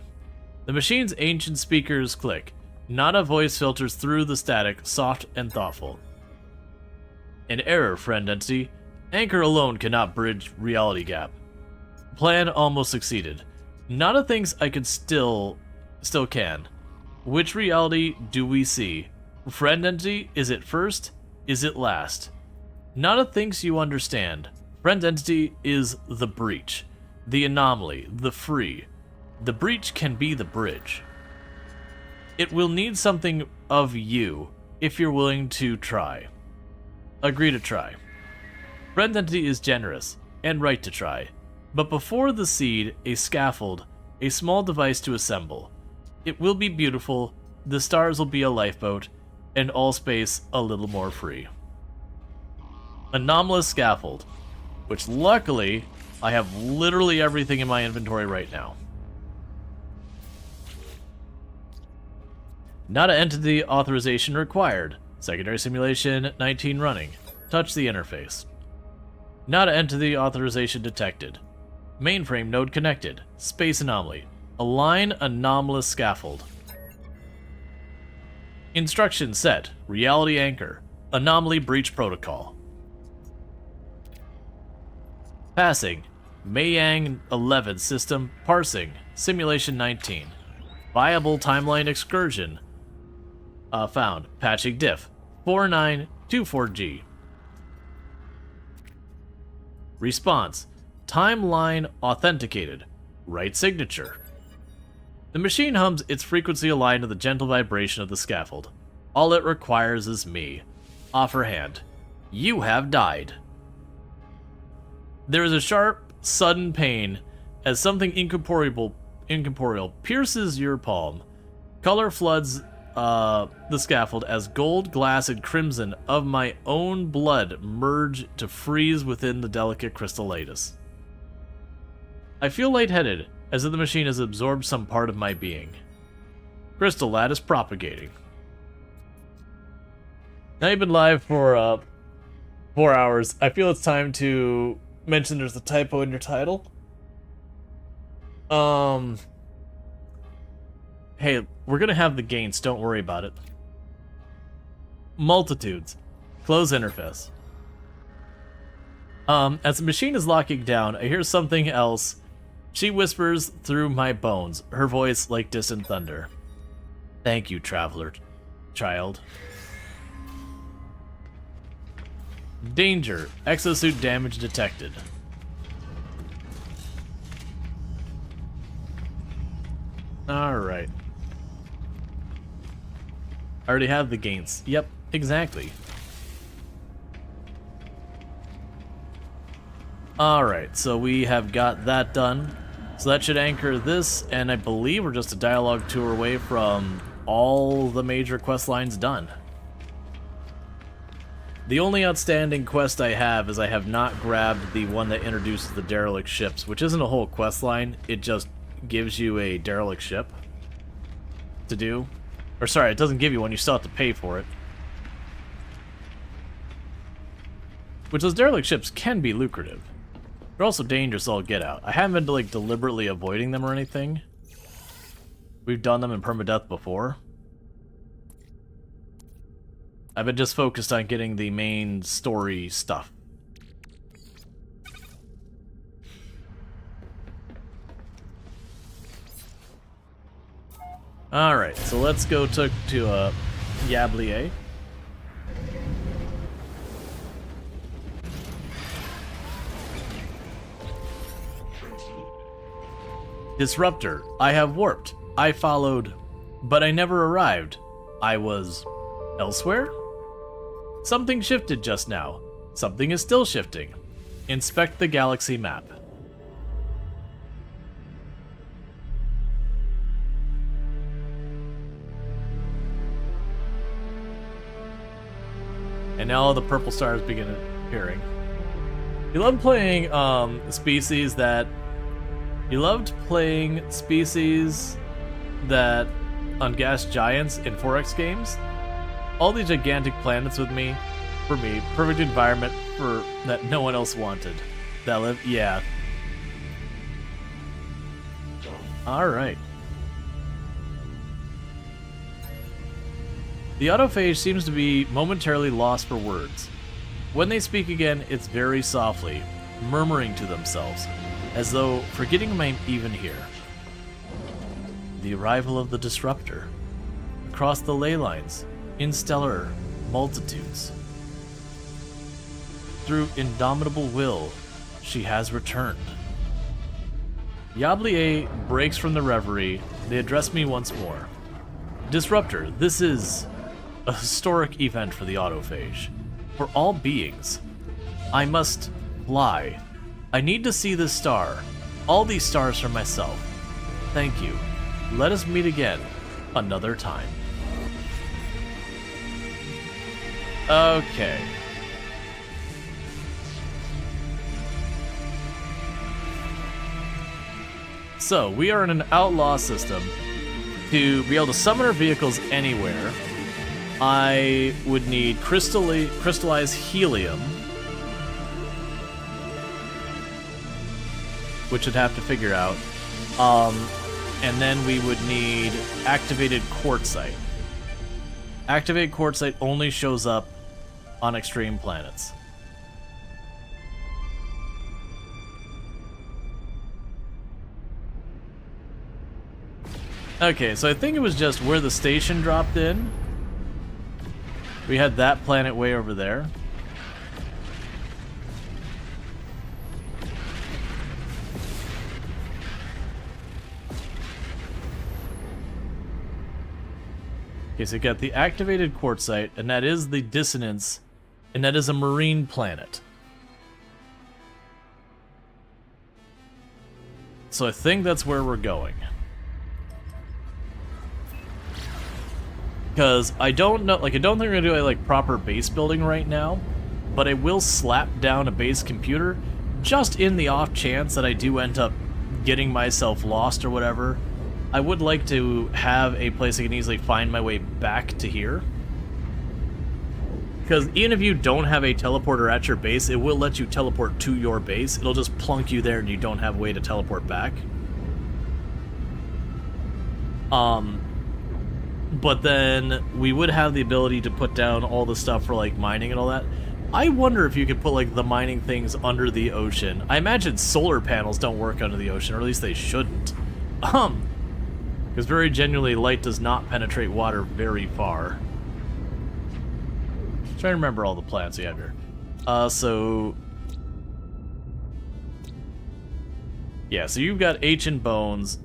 The machine's ancient speakers click. Nada voice filters through the static, soft and thoughtful. An error, friend entity. Anchor alone cannot bridge reality gap. Plan almost succeeded. Nada thinks I could still can. Which reality do we see? Friend entity, is it first? Is it last? Nada thinks you understand. Friend entity is the breach. The anomaly, the free. The breach can be the bridge. It will need something of you if you're willing to try. Agree to try. Friend entity is generous and right to try. But before the seed, a scaffold, a small device to assemble. It will be beautiful, the stars will be a lifeboat, and all space a little more free. Anomalous scaffold, which luckily I have literally everything in my inventory right now. Nada entity authorization required. Secondary simulation 19 running. Touch the interface. Nada entity authorization detected. Mainframe node connected. Space anomaly. Align anomalous scaffold. Instruction set. Reality anchor. Anomaly breach protocol. Passing. Mayang 11 system. Parsing. Simulation 19. Viable timeline excursion. Found. Patching diff. 4924G. Response. Timeline authenticated. Right signature. The machine hums its frequency aligned to the gentle vibration of the scaffold. All it requires is me. Offer hand. You have died. There is a sharp, sudden pain as something incorporeal pierces your palm. Color floods the scaffold as gold, glass, and crimson of my own blood merge to freeze within the delicate crystal lattice. I feel lightheaded, as if the machine has absorbed some part of my being. Crystal lattice propagating. Now you've been live for 4 hours. I feel it's time to mention there's a typo in your title. Hey, we're gonna have the Gaints, don't worry about it. Multitudes. Close interface. As the machine is locking down, I hear something else. She whispers through my bones, her voice like distant thunder. Thank you, traveler, child. Danger. Exosuit damage detected. Alright. I already have the Gaints. Yep, exactly. Alright, so we have got that done. So that should anchor this, and I believe we're just a dialogue tour away from all the major quest lines done. The only outstanding quest I have is I have not grabbed the one that introduces the derelict ships, which isn't a whole quest line, it just gives you a derelict ship to do. Or sorry, it doesn't give you one, you still have to pay for it. Which those derelict ships can be lucrative. They're also dangerous all get out. I haven't been like deliberately avoiding them or anything. We've done them in permadeath before. I've been just focused on getting the main story stuff. Alright, so let's go to Yablier. Disruptor. I have warped. I followed, but I never arrived. I was elsewhere? Something shifted just now. Something is still shifting. Inspect the galaxy map. And now the purple stars begin appearing. You love playing species that on gas giants in 4X games. All these gigantic planets with me, for me, perfect environment for that no one else wanted. That live, yeah. All right. The autophage seems to be momentarily lost for words. When they speak again, it's very softly, murmuring to themselves, as though forgetting I'm even here. The arrival of the Disruptor. Across the ley lines, in stellar multitudes. Through indomitable will, she has returned. Yablier breaks from the reverie. They address me once more. Disruptor, this is a historic event for the autophage. For all beings. I must fly. I need to see this star. All these stars for myself. Thank you. Let us meet again another time. Okay. So, we are in an outlaw system. To be able to summon our vehicles anywhere, I would need crystallized helium, which I'd have to figure out. And then we would need activated quartzite. Activated quartzite only shows up on extreme planets. Okay, so I think it was just where the station dropped in. We had that planet way over there. Okay, so you got the activated quartzite, and that is the dissonance, and that is a marine planet. So I think that's where we're going. Because I don't know, like, I don't think we're gonna do like proper base building right now, but I will slap down a base computer just in the off chance that I do end up getting myself lost or whatever. I would like to have a place I can easily find my way back to here. Because even if you don't have a teleporter at your base, it will let you teleport to your base. It'll just plunk you there and you don't have a way to teleport back. but then we would have the ability to put down all the stuff for like mining and all that. I wonder if you could put like the mining things under the ocean. I imagine solar panels don't work under the ocean, or at least they shouldn't. Because very genuinely, light does not penetrate water very far. Trying to remember all the plants we have here. So yeah, so you've got ancient bones.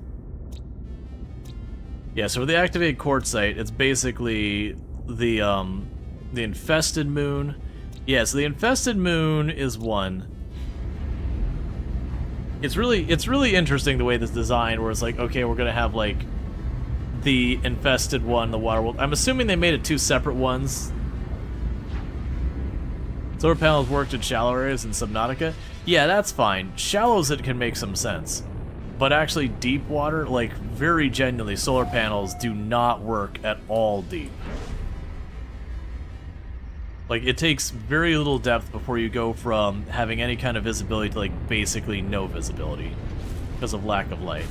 Yeah, so for the activated quartzite, it's basically the infested moon. Yeah, so the infested moon is one. It's really interesting the way this is designed, where it's like, okay, we're gonna have like the infested one, the water world. I'm assuming they made it two separate ones. Solar panels worked in shallow areas in Subnautica. Yeah, that's fine. Shallows, it can make some sense. But actually deep water, like very genuinely, solar panels do not work at all deep. Like, it takes very little depth before you go from having any kind of visibility to like basically no visibility because of lack of light.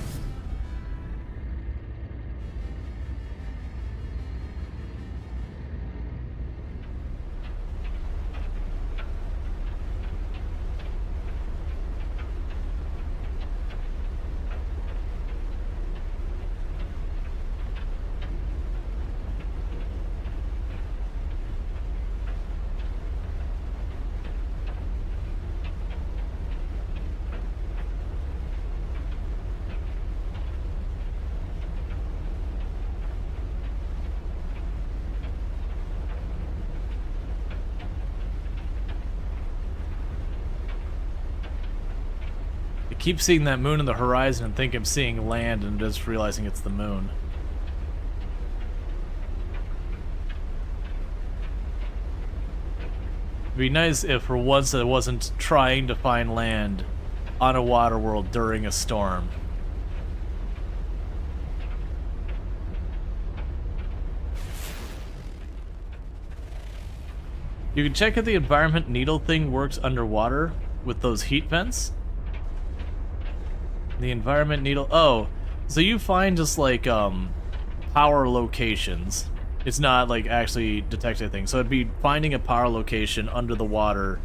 Keep seeing that moon in the horizon and think I'm seeing land and just realizing it's the moon. It'd be nice if for once I wasn't trying to find land on a water world during a storm. You can check if the environment needle thing works underwater with those heat vents. The environment needle. Oh, so you find just like power locations. It's not like actually detecting things. So it'd be finding a power location under the water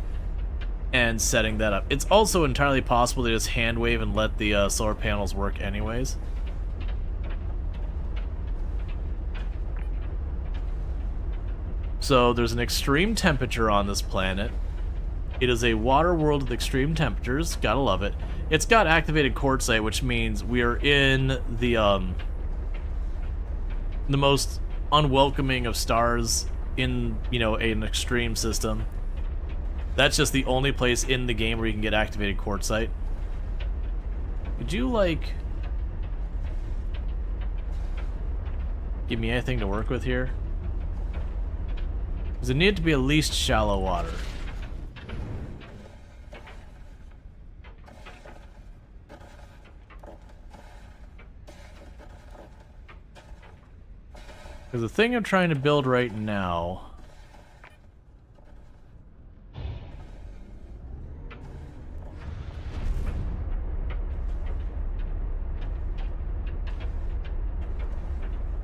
and setting that up. It's also entirely possible to just hand wave and let the solar panels work anyways. So there's an extreme temperature on this planet. It is a water world with extreme temperatures. Gotta love it. It's got activated quartzite, which means we are in the most unwelcoming of stars in, you know, an extreme system. That's just the only place in the game where you can get activated quartzite. Could you, like, give me anything to work with here? Does it need to be at least shallow water? Because the thing I'm trying to build right now...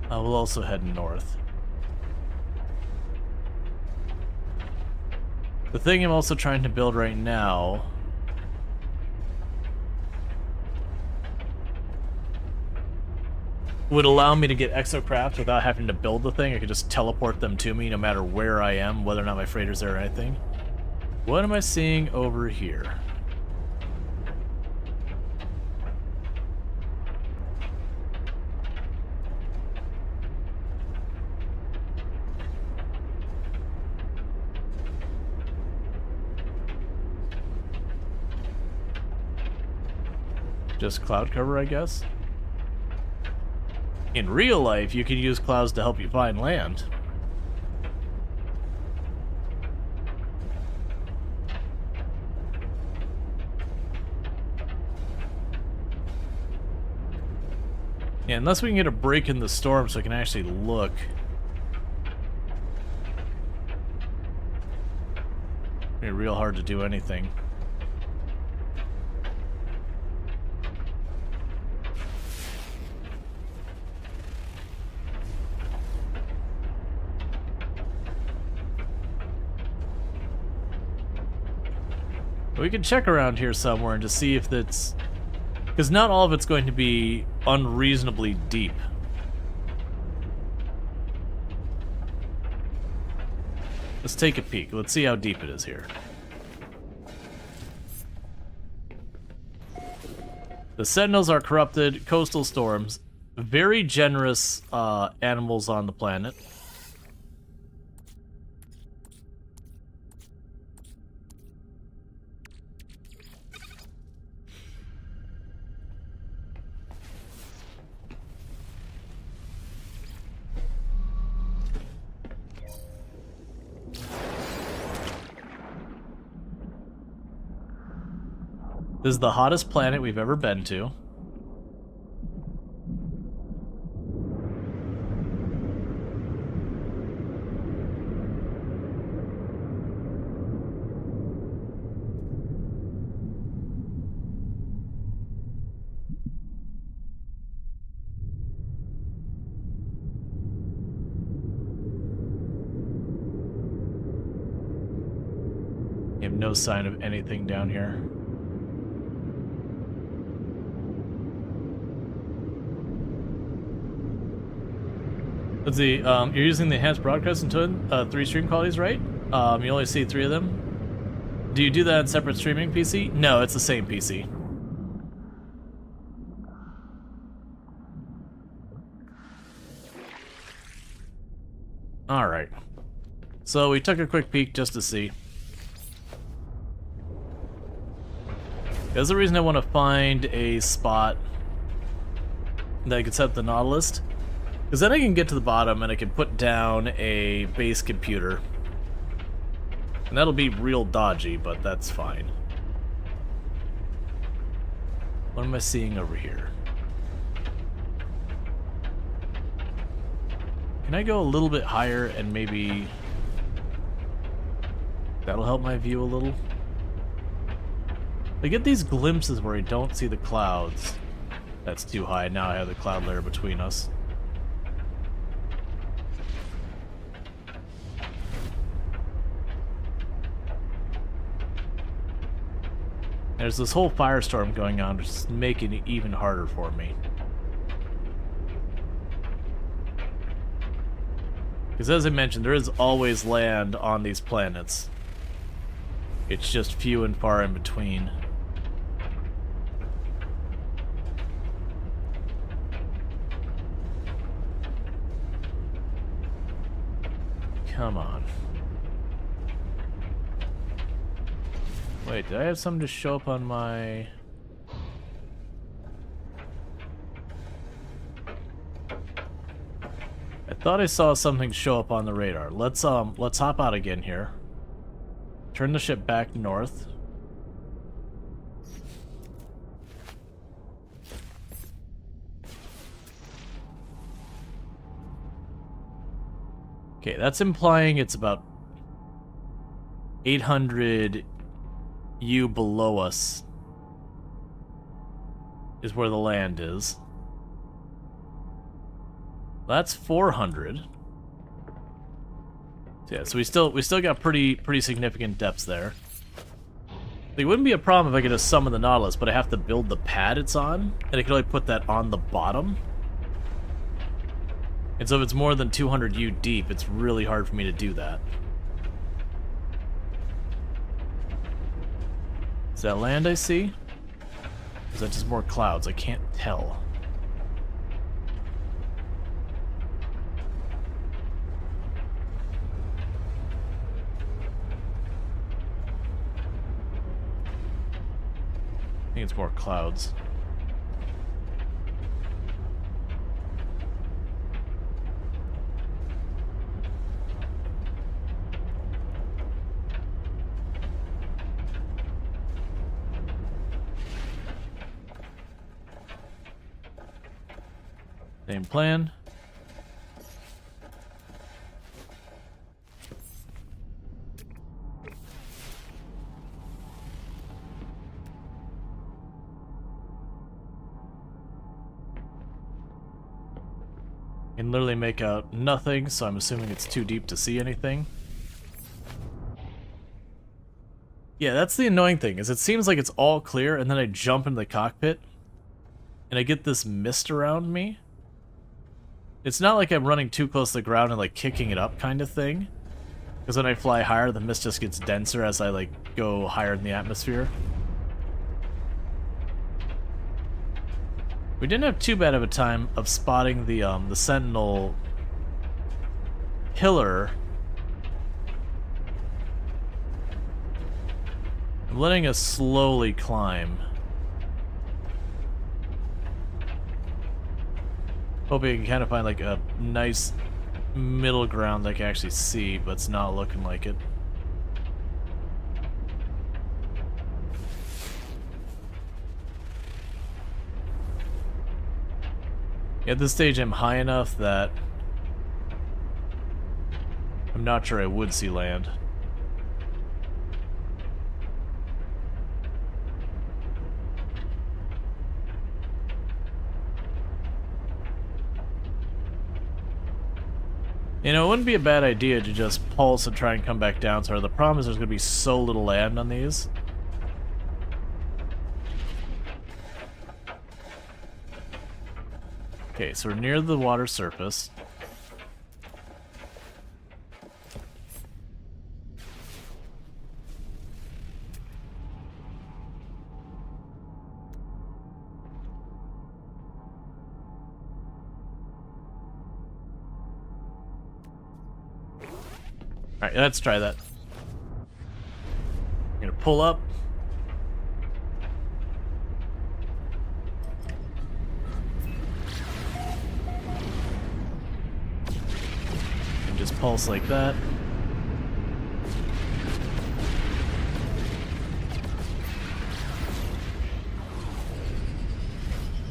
I will also head north. The thing I'm also trying to build right now... would allow me to get exocraft without having to build the thing. I could just teleport them to me no matter where I am, whether or not my freighter's there or anything. What am I seeing over here? Just cloud cover, I guess? In real life, you can use clouds to help you find land. Yeah, unless we can get a break in the storm so I can actually look. It'd be real hard to do anything. We can check around here somewhere and just see if that's... Because not all of it's going to be unreasonably deep. Let's take a peek. Let's see how deep it is here. The Sentinels are corrupted, coastal storms, very generous animals on the planet. This is the hottest planet we've ever been to. You have no sign of anything down here. Let's see, you're using the enhanced broadcast and twin, 3 stream qualities, right? You only see 3 of them. Do you do that on separate streaming PC? No, it's the same PC. Alright. So we took a quick peek just to see. There's the reason I want to find a spot that I can set up the Nautilus. Because then I can get to the bottom and I can put down a base computer. And that'll be real dodgy, but that's fine. What am I seeing over here? Can I go a little bit higher and maybe... that'll help my view a little? I get these glimpses where I don't see the clouds. That's too high. Now I have the cloud layer between us. There's this whole firestorm going on, which is making it even harder for me. Because as I mentioned, there is always land on these planets. It's just few and far in between. Come on. Wait, did I have something to show up on my... I thought I saw something show up on the radar. Let's hop out again here. Turn the ship back north. Okay, that's implying it's about 800 U below us is where the land is. That's 400. So yeah, so we still got pretty significant depths there. It wouldn't be a problem if I could just summon the Nautilus, but I have to build the pad it's on, and I can only put that on the bottom. And so if it's more than 200 U deep, it's really hard for me to do that. Is that land I see? Or is that just more clouds? I can't tell. I think it's more clouds. Same plan. Can literally make out nothing, so I'm assuming it's too deep to see anything. Yeah, that's the annoying thing, is it seems like it's all clear, and then I jump into the cockpit, and I get this mist around me. It's not like I'm running too close to the ground and, like, kicking it up kind of thing. Because when I fly higher, the mist just gets denser as I, like, go higher in the atmosphere. We didn't have too bad of a time of spotting the Sentinel pillar. I'm letting us slowly climb. Hoping I can kind of find like a nice middle ground that I can actually see, but it's not looking like it. At this stage, I'm high enough that I'm not sure I would see land. You know, it wouldn't be a bad idea to just pulse and try and come back down. So the problem is there's going to be so little land on these. Okay, so we're near the water surface. Alright, let's try that. I'm gonna pull up. And just pulse like that.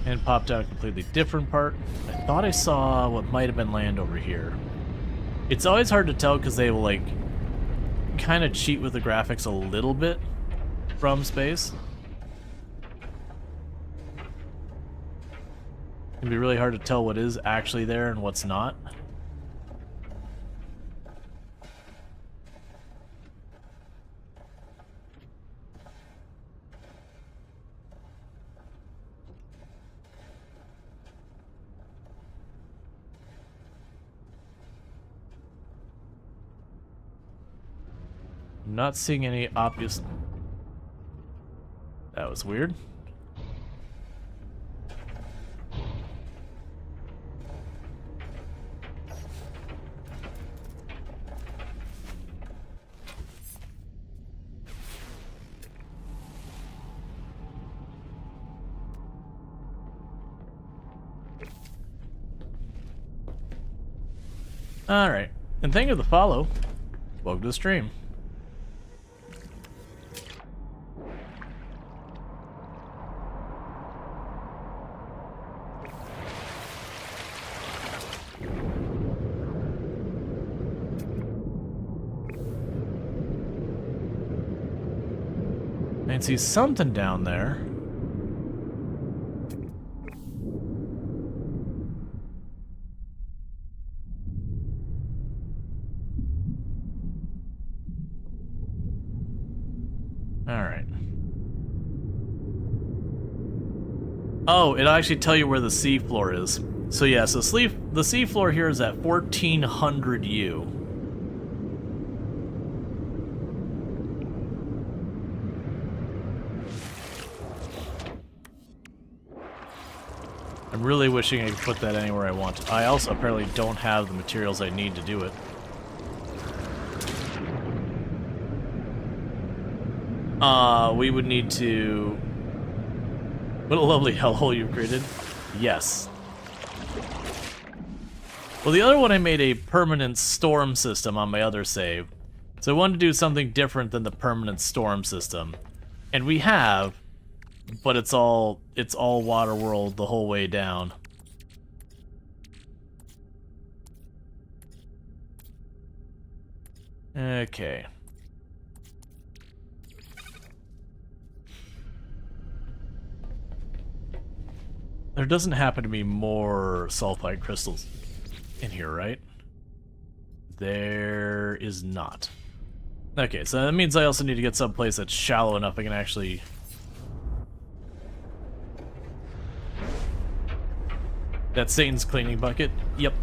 And pop down a completely different part. I thought I saw what might have been land over here. It's always hard to tell because they will, like, kind of cheat with the graphics a little bit from space. It can be really hard to tell what is actually there and what's not. I'm not seeing any obvious... That was weird. Alright, and thank you for the follow. Welcome to the stream. I see something down there. Alright. Oh, it'll actually tell you where the seafloor is. So yeah, so the seafloor here is at 1400 U. I'm really wishing I could put that anywhere I want. I also apparently don't have the materials I need to do it. We would need to... What a lovely hellhole you've created. Yes. Well, the other one I made a permanent storm system on my other save. So I wanted to do something different than the permanent storm system. And we have, but it's all water world the whole way down. Okay. There doesn't happen to be more sulfide crystals in here, right? There is not. Okay, so that means I also need to get someplace that's shallow enough I can actually... That's Satan's cleaning bucket? Yep.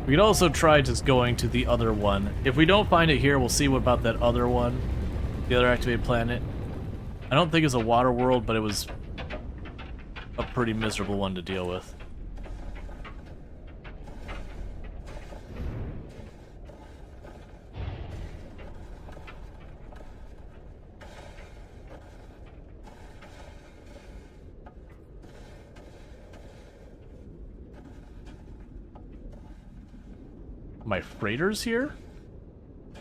We could also try just going to the other one. If we don't find it here, we'll see what about that other one. The other activated planet. I don't think it's a water world, but it was a pretty miserable one to deal with. My freighter's here?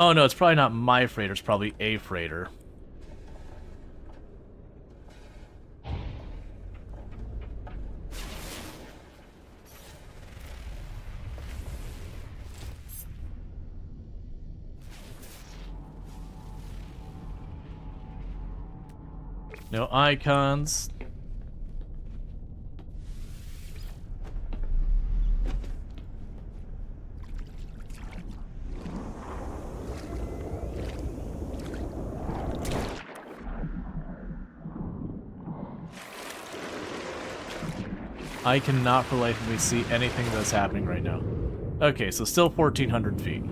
Oh no, it's probably not my freighter, it's probably a freighter. No icons. I cannot for life of me see anything that's happening right now. Okay, so still 1,400 feet.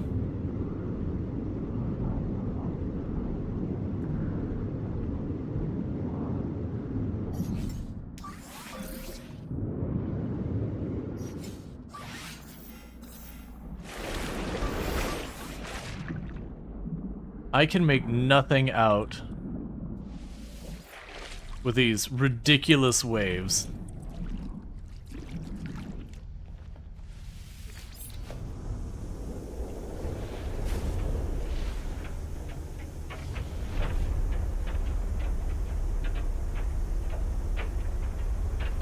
I can make nothing out with these ridiculous waves.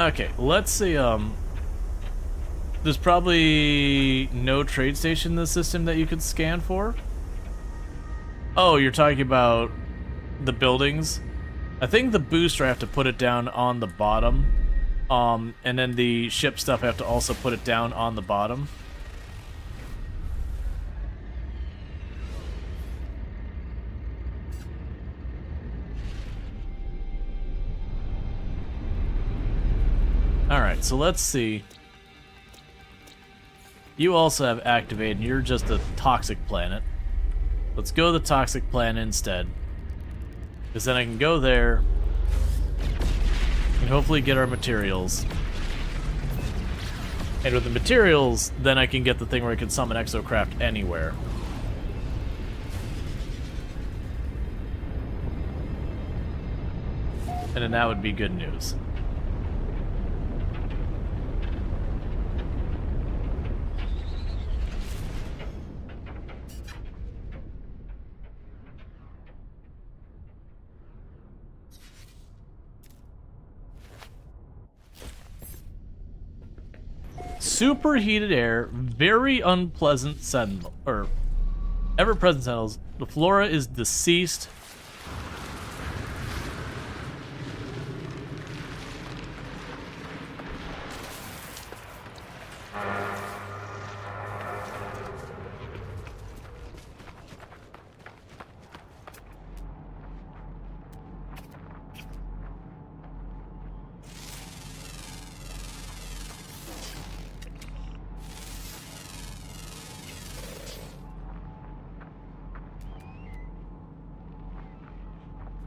Okay, let's see, there's probably no trade station in the system that you could scan for? Oh, you're talking about the buildings? I think the booster I have to put it down on the bottom, and then the ship stuff I have to also put it down on the bottom. Alright, so let's see. You also have activated, and you're just a toxic planet. Let's go to the toxic planet instead. Because then I can go there and hopefully get our materials. And with the materials, then I can get the thing where I can summon Exocraft anywhere. And then that would be good news. Superheated air, very unpleasant sentinel, or ever-present sentinels. The flora is deceased.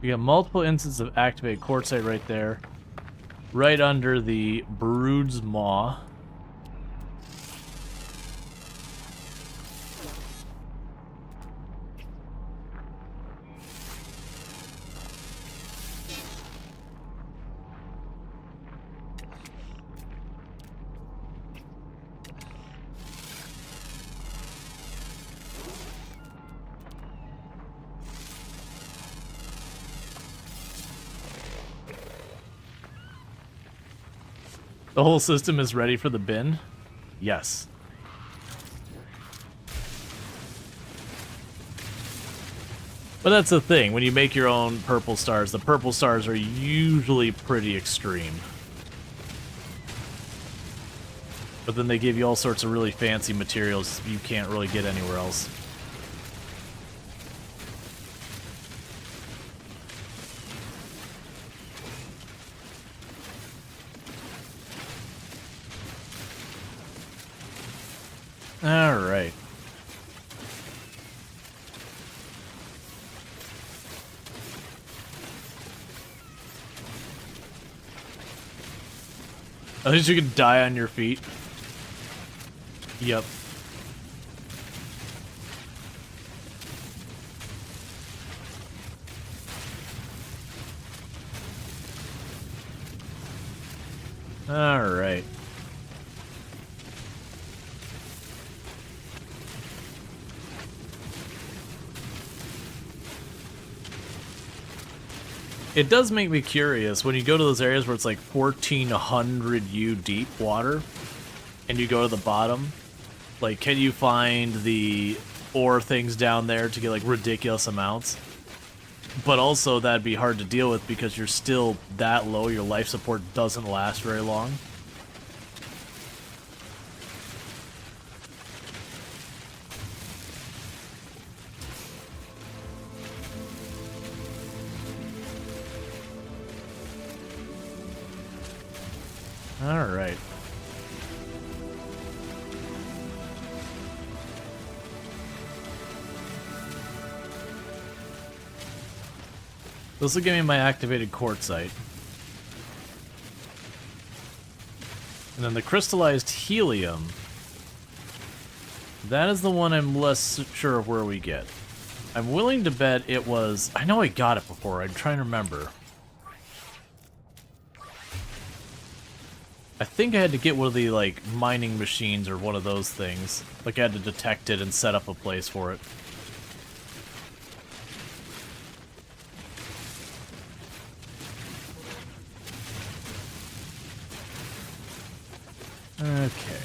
We got multiple instances of activated quartzite right there. Right under the Brood's Maw. The whole system is ready for the bin? Yes. But that's the thing, when you make your own purple stars, the purple stars are usually pretty extreme. But then they give you all sorts of really fancy materials you can't really get anywhere else. Alright. At least you can die on your feet. Yep. Alright. It does make me curious, when you go to those areas where it's like 1400 U deep water, and you go to the bottom, like, can you find the ore things down there to get, like, ridiculous amounts? But also, that'd be hard to deal with because you're still that low, your life support doesn't last very long. Alright. This will give me my activated quartzite. And then the crystallized helium. That is the one I'm less sure of where we get. I'm willing to bet it was... I know I got it before, I'm trying to remember. I think I had to get one of the, like, mining machines or one of those things. Like, I had to detect it and set up a place for it. Okay.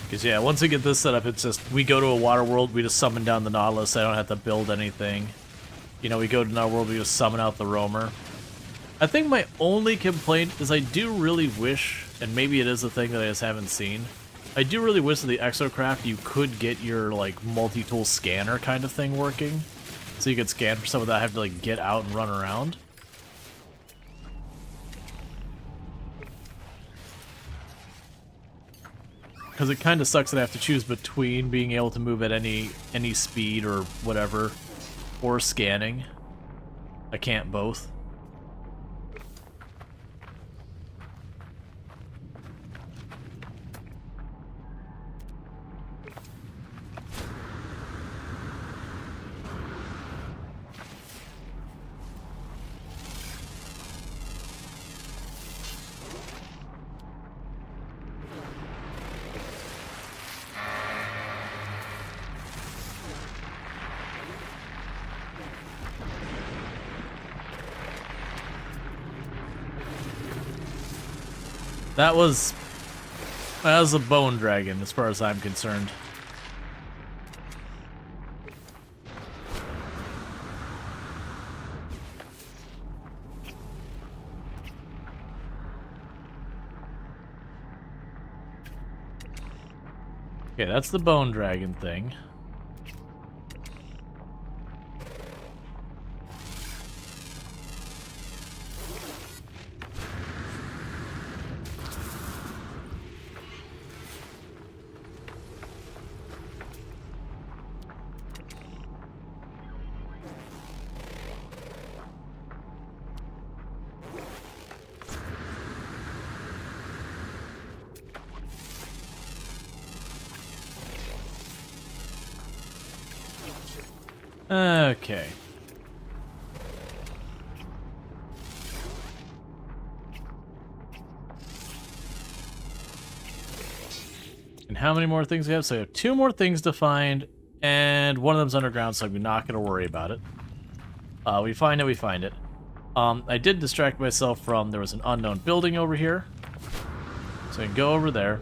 Because, yeah, once we get this set up, it's just, we go to a water world, we just summon down the Nautilus, I don't have to build anything. You know, we go to another world, we just summon out the roamer. I think my only complaint is I do really wish, and maybe it is a thing that I just haven't seen, I do really wish that the Exocraft you could get your, like, multi-tool scanner kind of thing working. So you could scan for stuff without having to, like, get out and run around. Because it kind of sucks that I have to choose between being able to move at any speed or whatever, or scanning. I can't both. That was a bone dragon, as far as I'm concerned. Okay, that's the bone dragon thing. Okay. And how many more things we have? So we have 2 more things to find, and one of them's underground, so I'm not going to worry about it. We find it, we find it. I did distract myself from, there was an unknown building over here. So I can go over there.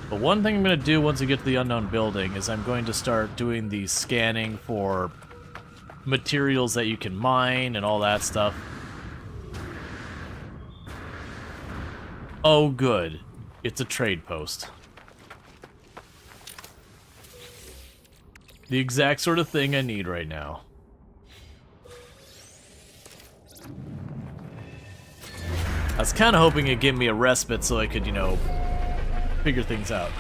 But one thing I'm going to do once I get to the unknown building is I'm going to start doing the scanning for materials that you can mine and all that stuff. Oh, good. It's a trade post. The exact sort of thing I need right now. I was kind of hoping it'd give me a respite so I could, you know, figure things out.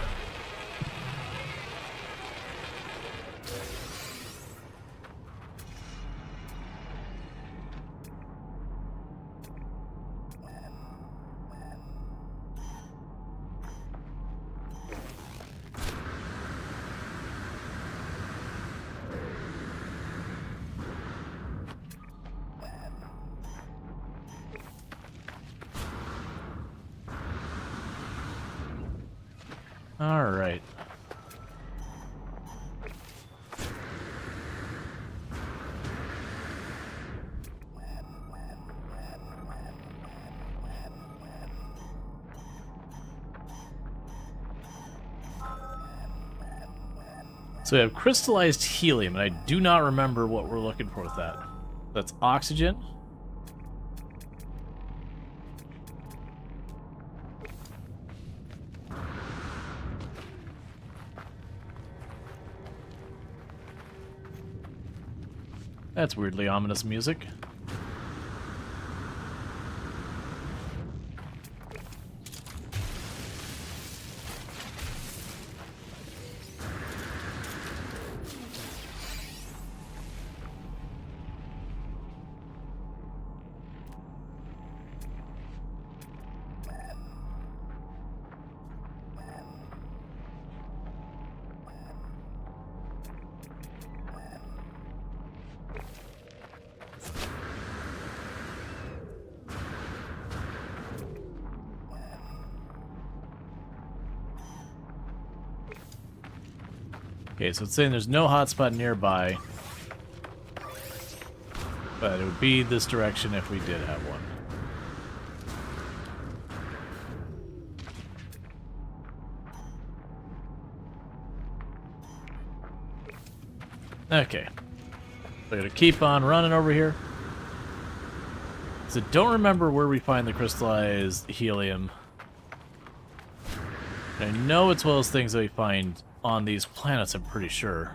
All right. So we have crystallized helium, and I do not remember what we're looking for with that. That's oxygen. That's weirdly ominous music. Okay, so it's saying there's no hotspot nearby, but it would be this direction if we did have one. Okay, so I gotta keep on running over here. So don't remember where we find the crystallized helium. I know it's one of those things that we find on these planets, I'm pretty sure.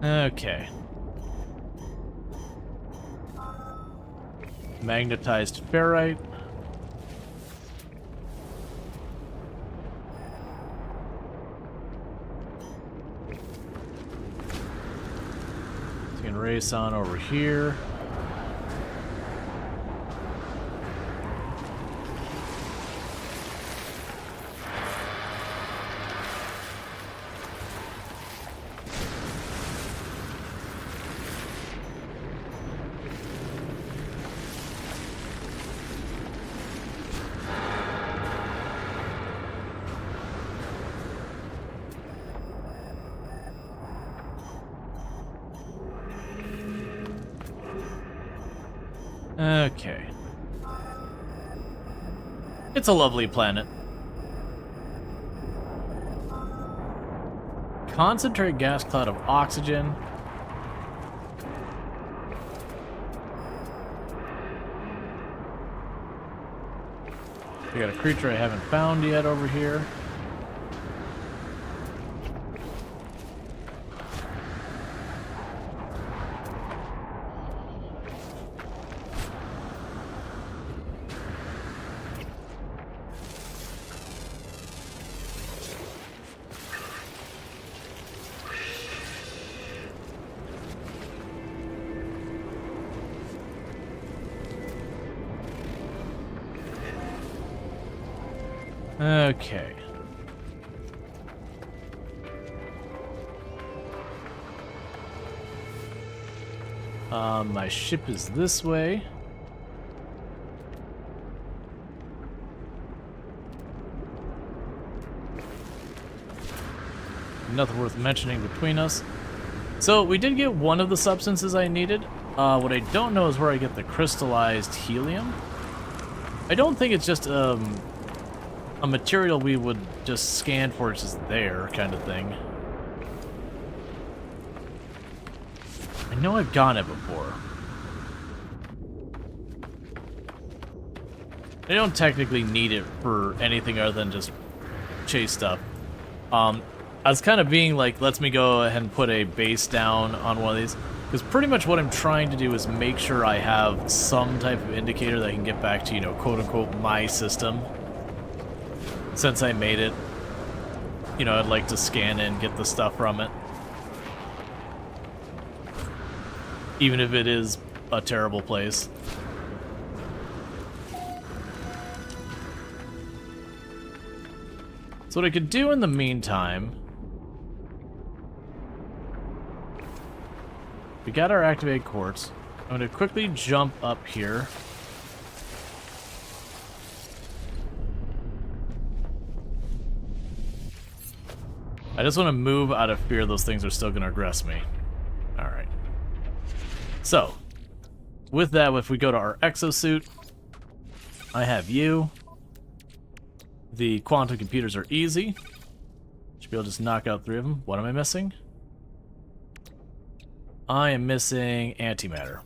Okay. Magnetized ferrite. So you can race on over here. Okay. It's a lovely planet. Concentrate gas cloud of oxygen. We got a creature I haven't found yet over here. Okay. My ship is this way. Nothing worth mentioning between us. So we did get one of the substances I needed. What I don't know is where I get the crystallized helium. I don't think it's just a material we would just scan for, it's just there kind of thing. I know I've gotten it before. I don't technically need it for anything other than just chase stuff. I was kind of being like, let's me go ahead and put a base down on one of these. Because pretty much what I'm trying to do is make sure I have some type of indicator that I can get back to, you know, quote-unquote, my system. Since I made it, you know, I'd like to scan and get the stuff from it. Even if it is a terrible place. So what I could do in the meantime... We got our activated quartz. I'm going to quickly jump up here. I just want to move out of fear those things are still going to aggress me. Alright. So, with that, if we go to our exosuit, I have you. The quantum computers are easy. Should be able to just knock out 3 of them. What am I missing? I am missing antimatter.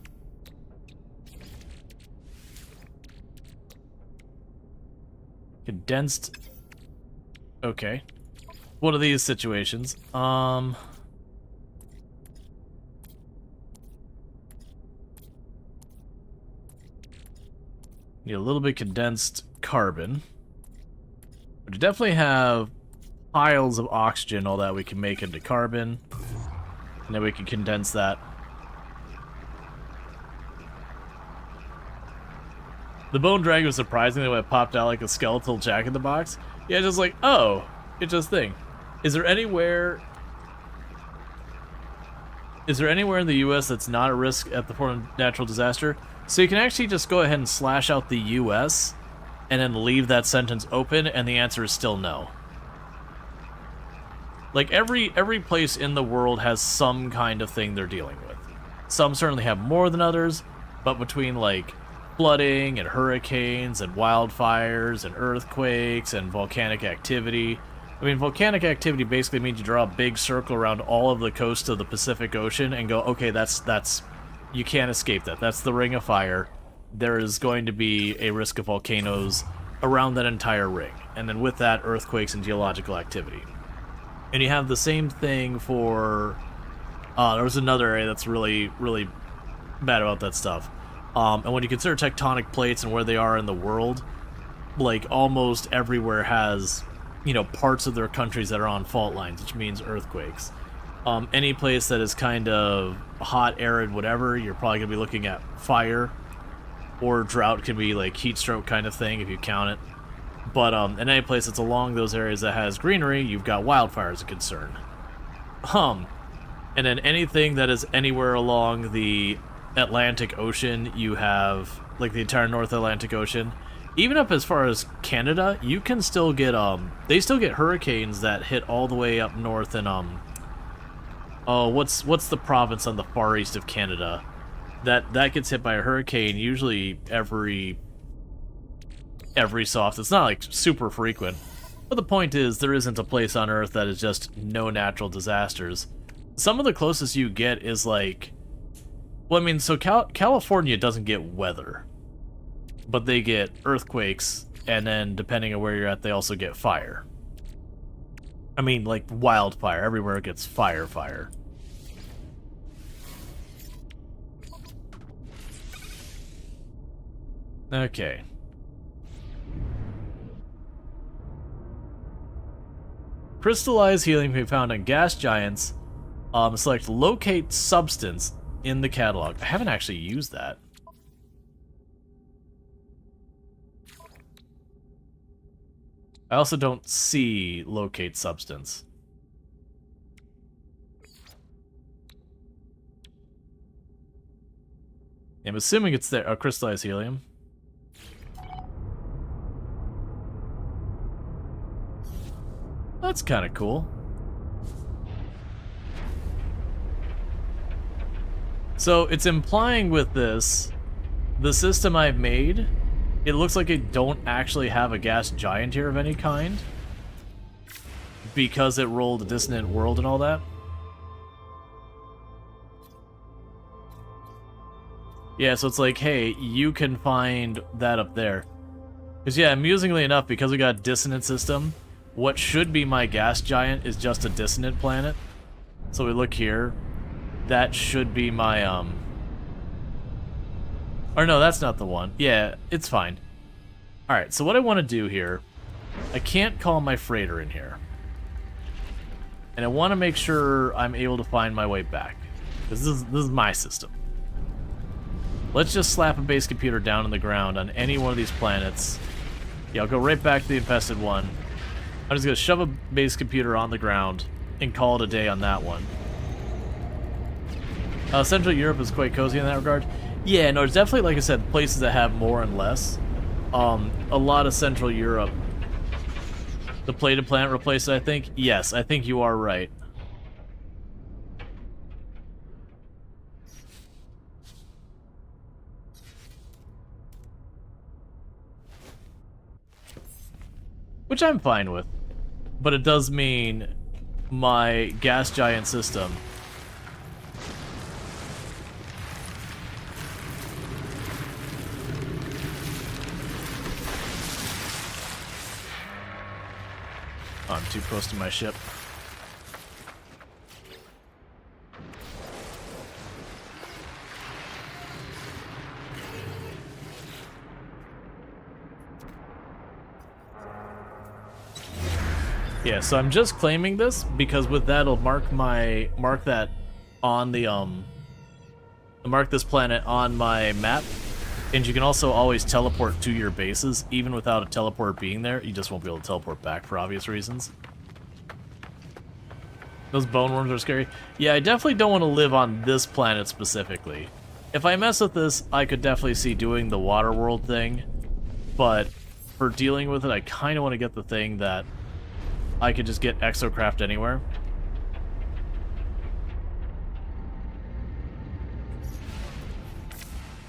Condensed. Okay. One of these situations. Need a little bit condensed carbon. We definitely have piles of oxygen, all that we can make into carbon. And then we can condense that. The bone dragon was surprisingly when it popped out like a skeletal jack in the box. Yeah, just like, oh, it's just thing. Is there anywhere in the US that's not at risk at the point of natural disaster? So you can actually just go ahead and slash out the US and then leave that sentence open, and the answer is still no. Like, every place in the world has some kind of thing they're dealing with. Some certainly have more than others, but between, like, flooding and hurricanes and wildfires and earthquakes and volcanic activity... I mean, volcanic activity basically means you draw a big circle around all of the coast of the Pacific Ocean and go, okay, that's... You can't escape that. That's the Ring of Fire. There is going to be a risk of volcanoes around that entire ring. And then with that, earthquakes and geological activity. And you have the same thing for... there was another area that's really, really bad about that stuff. And when you consider tectonic plates and where they are in the world, like, almost everywhere has, you know, parts of their countries that are on fault lines, which means earthquakes. Any place that is kind of hot, arid, whatever, you're probably going to be looking at fire. Or drought can be, like, heat stroke kind of thing, if you count it. But in any place that's along those areas that has greenery, you've got wildfire as a concern. And then anything that is anywhere along the Atlantic Ocean, you have, like, the entire North Atlantic Ocean. Even up as far as Canada, you can still get, they still get hurricanes that hit all the way up north in, oh, what's the province on the far east of Canada? That gets hit by a hurricane usually every so often. It's not like super frequent. But the point is, there isn't a place on Earth that is just no natural disasters. Some of the closest you get is like... Well, I mean, so California doesn't get weather. But they get earthquakes, and then depending on where you're at, they also get fire. I mean, like wildfire. Everywhere it gets fire. Okay. Crystallized helium can be found on gas giants. Select locate substance in the catalog. I haven't actually used that. I also don't see locate substance. I'm assuming it's there. Crystallized helium. That's kind of cool. So it's implying with this, the system I've made, it looks like I don't actually have a gas giant here of any kind, because it rolled a dissonant world and all that. Yeah, so it's like, hey, you can find that up there. Because yeah, amusingly enough, because we got a dissonant system, what should be my gas giant is just a dissonant planet. So we look here, that should be my, or no, that's not the one. Yeah, it's fine. Alright, so what I want to do here, I can't call my freighter in here. And I want to make sure I'm able to find my way back. Because this is my system. Let's just slap a base computer down on the ground on any one of these planets. Yeah, I'll go right back to the infested one. I'm just going to shove a base computer on the ground and call it a day on that one. Central Europe is quite cozy in that regard. Yeah, no, there's definitely, like I said, places that have more and less. A lot of Central Europe. The plated planet replaced it, I think? Yes, I think you are right. Which I'm fine with. But it does mean my gas giant system. Oh, I'm too close to my ship. Yeah, so I'm just claiming this because with that it'll mark that on the mark this planet on my map, and you can also always teleport to your bases even without a teleport being there. You just won't be able to teleport back for obvious reasons. Those bone worms are scary. Yeah, I definitely don't want to live on this planet specifically. If I mess with this, I could definitely see doing the water world thing, but for dealing with it, I kind of want to get the thing that I could just get exocraft anywhere.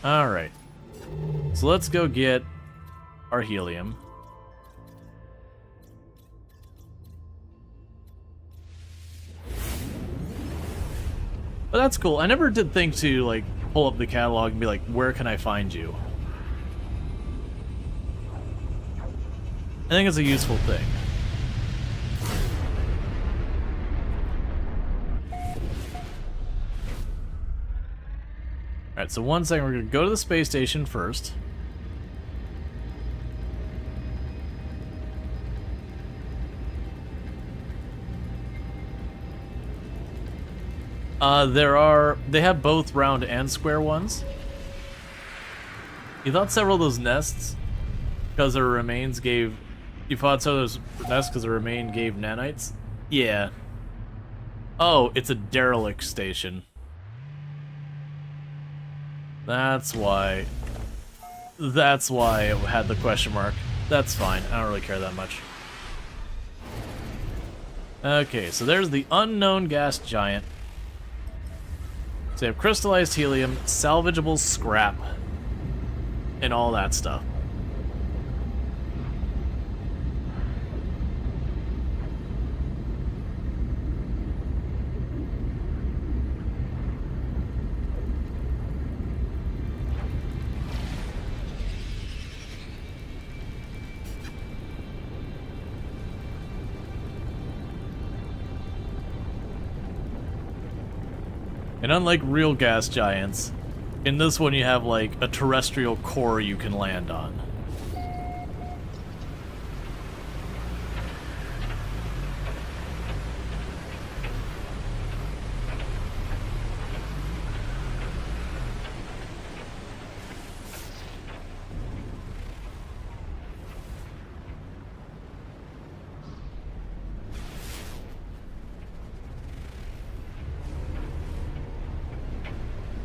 Alright. So let's go get our helium. But that's cool. I never did think to, like, pull up the catalog and be like, where can I find you? I think it's a useful thing. Alright, so one second, we're going to go to the space station first. They have both round and square ones. You thought several of those nests, because their remains gave... You thought several of those nests because their remain gave nanites? Yeah. Oh, it's a derelict station. That's why it had the question mark. That's fine. I don't really care that much. Okay, so there's the unknown gas giant. So you have crystallized helium, salvageable scrap, and all that stuff. And unlike real gas giants, in this one you have like a terrestrial core you can land on.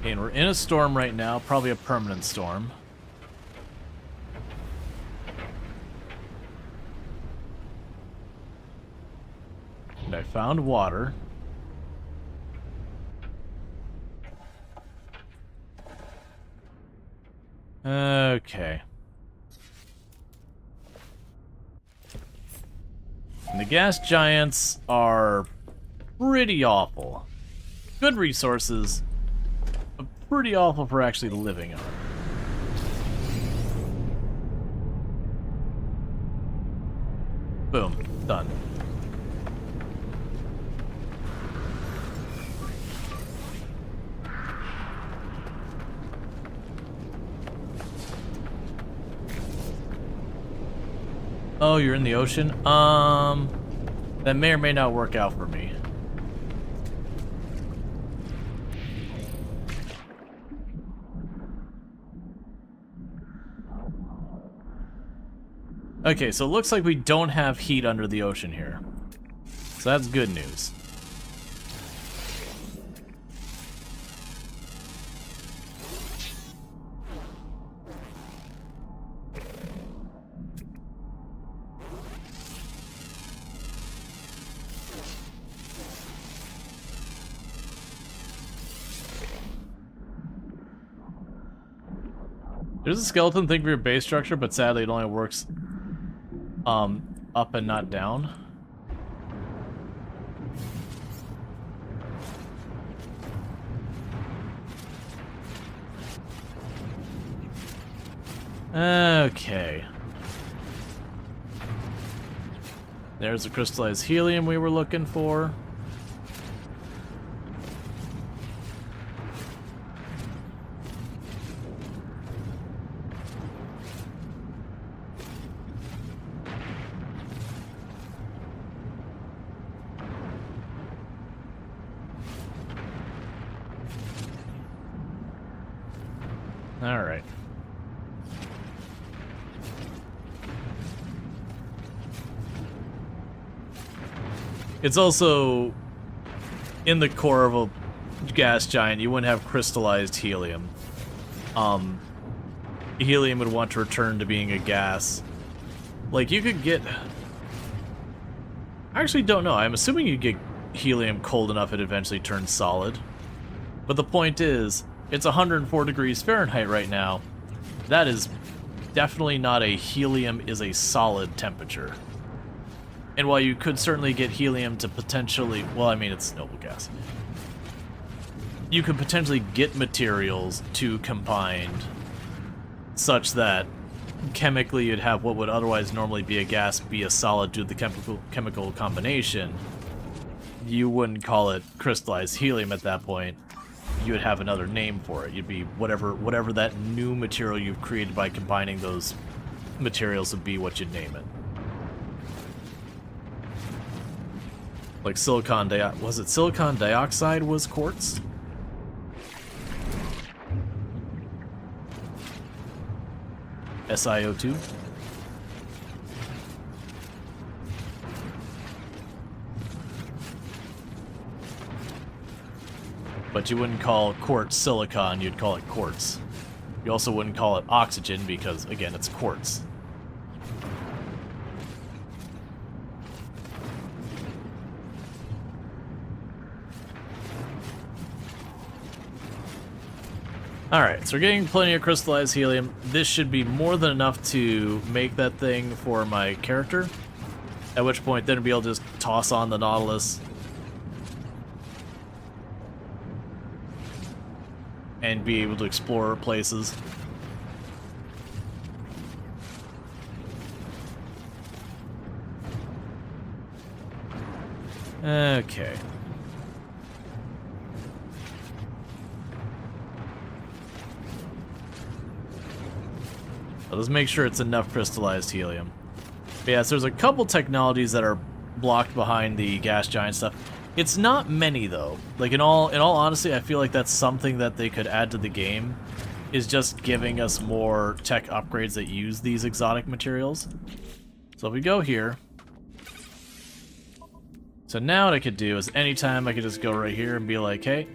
And we're in a storm right now, probably a permanent storm. And I found water. Okay. And the gas giants are pretty awful. Good resources, but pretty awful for actually living on. Boom. Done. Oh, you're in the ocean? That may or may not work out for me. Okay, so it looks like we don't have heat under the ocean here. So that's good news. There's a skeleton thing for your base structure, but sadly it only works up and not down. Okay. There's the crystallized helium we were looking for. All right. It's also in the core of a gas giant, you wouldn't have crystallized helium. Helium would want to return to being a gas. Like, you could get... I actually don't know. I'm assuming you get helium cold enough it eventually turns solid. But the point is, it's 104 degrees Fahrenheit right now. That is definitely not a helium is a solid temperature. And while you could certainly get helium to potentially... Well, I mean, it's noble gas. You could potentially get materials to combined such that chemically you'd have what would otherwise normally be a gas be a solid due to the chemical combination. You wouldn't call it crystallized helium at that point. You would have another name for it. You'd be whatever that new material you've created by combining those materials would be what you'd name it. Like silicon dioxide. Was it silicon dioxide was quartz? SiO2? But you wouldn't call quartz silicon, you'd call it quartz. You also wouldn't call it oxygen because, again, it's quartz. Alright, so we're getting plenty of crystallized helium. This should be more than enough to make that thing for my character. At which point, then I'll be able to just toss on the Nautilus. And be able to explore places. Okay. Let's make sure it's enough crystallized helium. But yeah, so there's a couple technologies that are blocked behind the gas giant stuff. It's not many though. Like in all honesty, I feel like that's something that they could add to the game, is just giving us more tech upgrades that use these exotic materials. So if we go here, so now what I could do is anytime I could just go right here and be like, hey,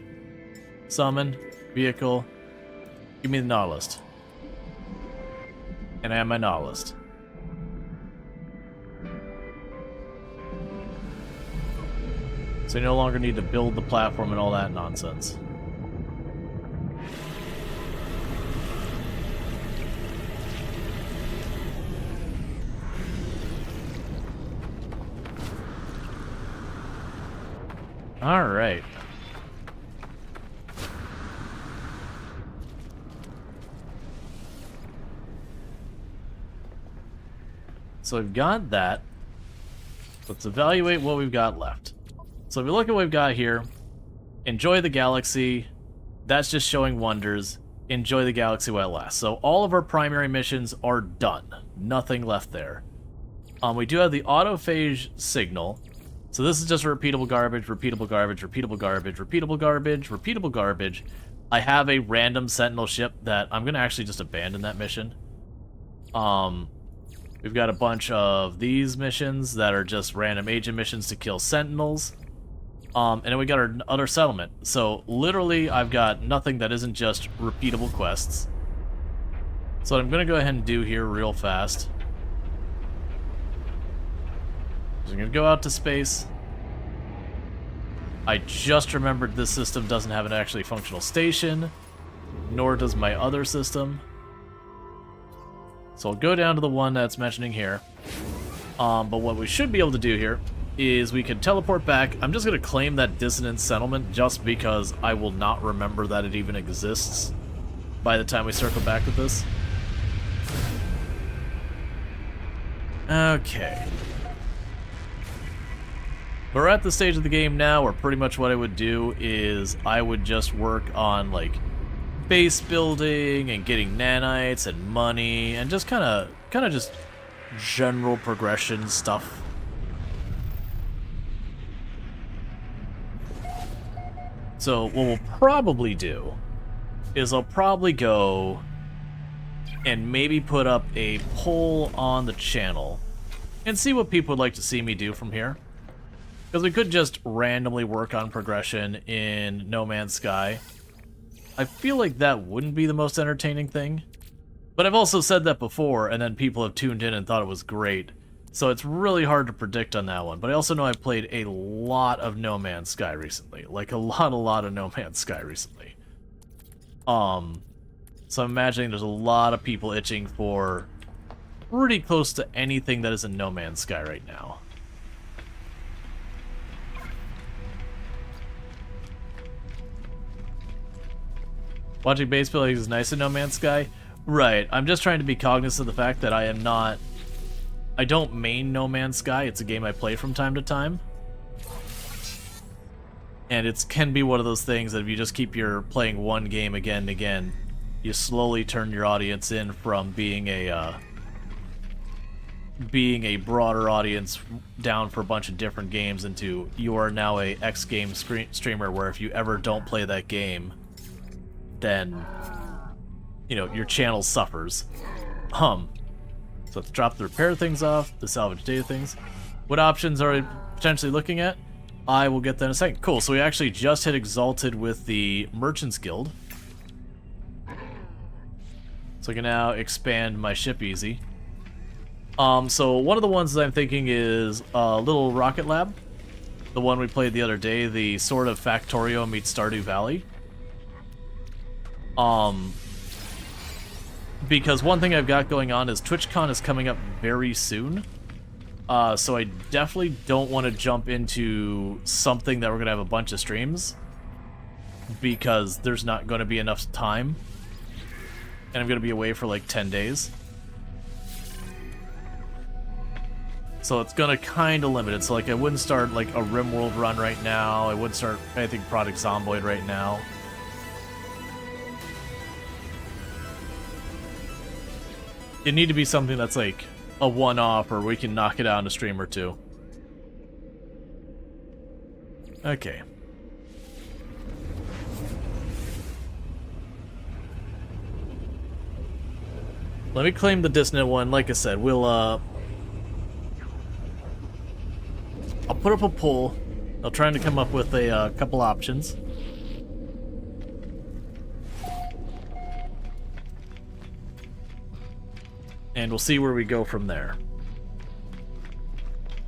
summon, Vehicle. Give me the Nautilus. And I have my Nautilus. So you no longer need to build the platform and all that nonsense. Alright. So we've got that. Let's evaluate what we've got left. So if we look at what we've got here, enjoy the galaxy. That's just showing wonders. Enjoy the galaxy while it lasts. So all of our primary missions are done. Nothing left there. We do have the autophage signal. So this is just repeatable garbage, repeatable garbage, repeatable garbage, repeatable garbage, repeatable garbage. I have a random sentinel ship that I'm going to actually just abandon that mission. We've got a bunch of these missions that are just random agent missions to kill sentinels. And then we got our other settlement. So literally I've got nothing that isn't just repeatable quests. So what I'm going to go ahead and do here real fast. I'm going to go out to space. I just remembered this system doesn't have an actually functional station, nor does my other system. So I'll go down to the one that's mentioning here. But what we should be able to do here is we can teleport back. I'm just going to claim that dissonance settlement just because I will not remember that it even exists by the time we circle back with this. Okay. We're at the stage of the game now where pretty much what I would do is I would just work on, like, base building and getting nanites and money and just kind of just general progression stuff. So what we'll probably do is I'll probably go and maybe put up a poll on the channel and see what people would like to see me do from here. Because we could just randomly work on progression in No Man's Sky. I feel like that wouldn't be the most entertaining thing. But I've also said that before, and then people have tuned in and thought it was great. So it's really hard to predict on that one. But I also know I've played a lot of No Man's Sky recently. Like, a lot of No Man's Sky recently. So I'm imagining there's a lot of people itching for pretty close to anything that is in No Man's Sky right now. Watching base building is nice in No Man's Sky. Right, I'm just trying to be cognizant of the fact that I don't main No Man's Sky. It's a game I play from time to time. And it can be one of those things that if you just keep playing one game again and again, you slowly turn your audience in from being a broader audience down for a bunch of different games into you are now a X game streamer where if you ever don't play that game, then, you know, your channel suffers. So let's drop the repair things off, the salvage data things. What options are we potentially looking at? I will get that in a second. Cool, so we actually just hit Exalted with the Merchants Guild. So I can now expand my ship easy. So one of the ones that I'm thinking is Little Rocket Lab. The one we played the other day, the sort of Factorio meets Stardew Valley. Because one thing I've got going on is TwitchCon is coming up very soon. So I definitely don't want to jump into something that we're going to have a bunch of streams. Because there's not going to be enough time. And I'm going to be away for like 10 days. So it's going to kind of limit it. So like I wouldn't start like a RimWorld run right now. I wouldn't start anything Project Zomboid right now. It need to be something that's like a one-off, or we can knock it out in a stream or two. Okay. Let me claim the dissonant one. Like I said, we'll I'll put up a poll. I'm trying to come up with a couple options. And we'll see where we go from there.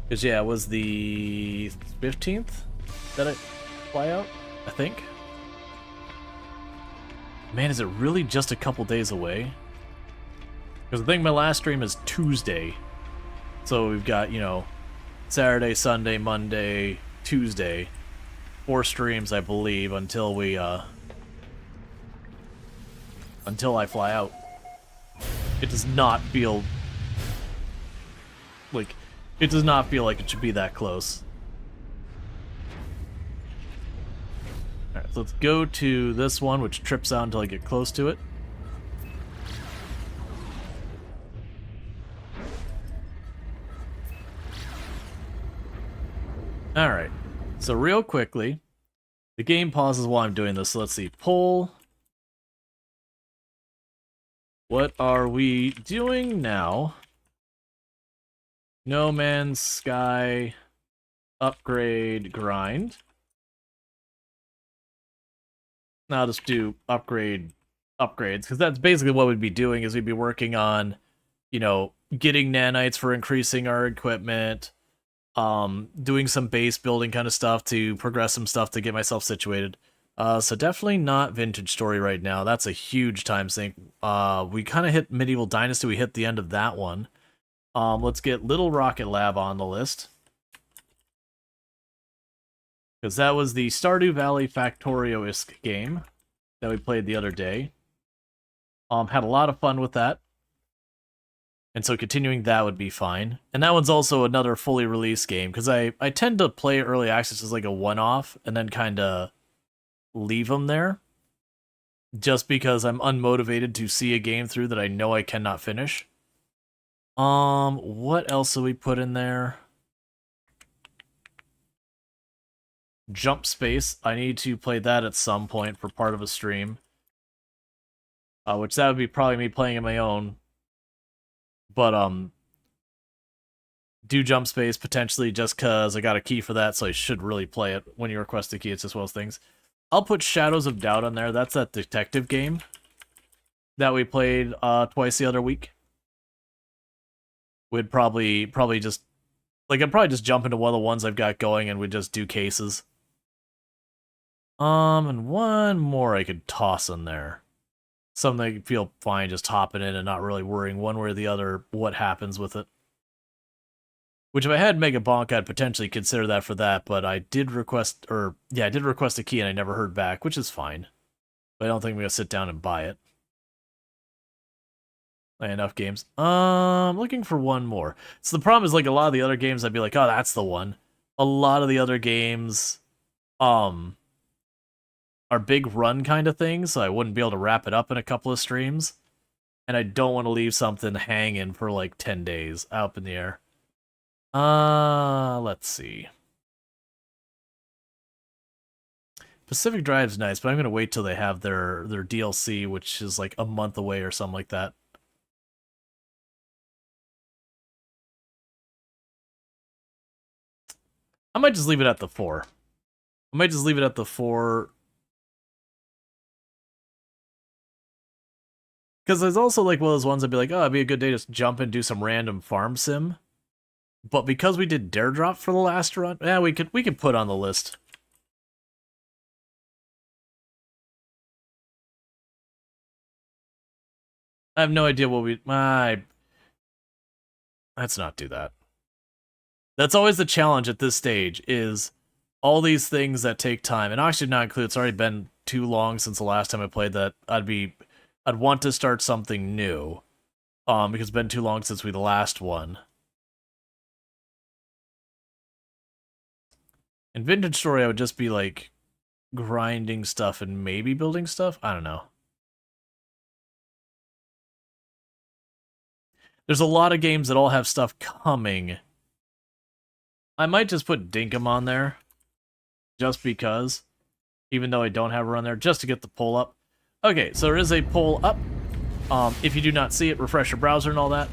Because, yeah, it was the 15th that I fly out, I think. Man, is it really just a couple days away? Because I think my last stream is Tuesday. So we've got, you know, Saturday, Sunday, Monday, Tuesday. 4 streams, I believe, until we, until I fly out. It does not feel like it should be that close. Alright, so let's go to this one, which trips out until I get close to it. Alright, so real quickly, the game pauses while I'm doing this, so let's see. Pull. What are we doing now? No Man's Sky upgrade grind. Now I'll just do upgrades, because that's basically what we'd be doing, is we'd be working on, you know, getting nanites for increasing our equipment, doing some base building kind of stuff to progress some stuff to get myself situated. So definitely not Vintage Story right now. That's a huge time sink. We kind of hit Medieval Dynasty. We hit the end of that one. Let's get Little Rocket Lab on the list. Because that was the Stardew Valley Factorio-esque game that we played the other day. Had a lot of fun with that. And so continuing that would be fine. And that one's also another fully released game, because I tend to play early access as like a one-off, and then kind of leave them there. Just because I'm unmotivated to see a game through that I know I cannot finish. What else did we put in there? Jump Space. I need to play that at some point for part of a stream. Which that would be probably me playing on my own. But, do Jump Space potentially just because I got a key for that, so I should really play it when you request a key. It's just one of those things. I'll put Shadows of Doubt on there. That's that detective game that we played twice the other week. We'd probably just, like, I'd probably just jump into one of the ones I've got going and we'd just do cases. And one more I could toss in there. Something I feel fine just hopping in and not really worrying one way or the other what happens with it. Which if I had Mega Bonk, I'd potentially consider that for that, but I did request, I did request a key and I never heard back, which is fine. But I don't think I'm going to sit down and buy it. Enough games. Looking for one more. So the problem is, like, a lot of the other games, I'd be like, oh, that's the one. A lot of the other games, are big run kind of things, so I wouldn't be able to wrap it up in a couple of streams. And I don't want to leave something hanging for, like, 10 days up in the air. Let's see. Pacific Drive's nice, but I'm going to wait till they have their DLC, which is, like, a month away or something like that. I might just leave it at the 4. I might just leave it at the 4. Because there's also, like, one of those ones I'd be like, oh, it'd be a good day to jump and do some random farm sim. But because we did Dare Drop for the last run, yeah, we could put on the list. I have no idea what we... Let's not do that. That's always the challenge at this stage, is all these things that take time. And actually not include, it's already been too long since the last time I played that. I'd want to start something new. Because it's been too long since we the last one. In Vintage Story, I would just be, like, grinding stuff and maybe building stuff? I don't know. There's a lot of games that all have stuff coming. I might just put Dinkum on there. Just because. Even though I don't have her on there. Just to get the poll up. Okay, so there is a poll up. If you do not see it, refresh your browser and all that.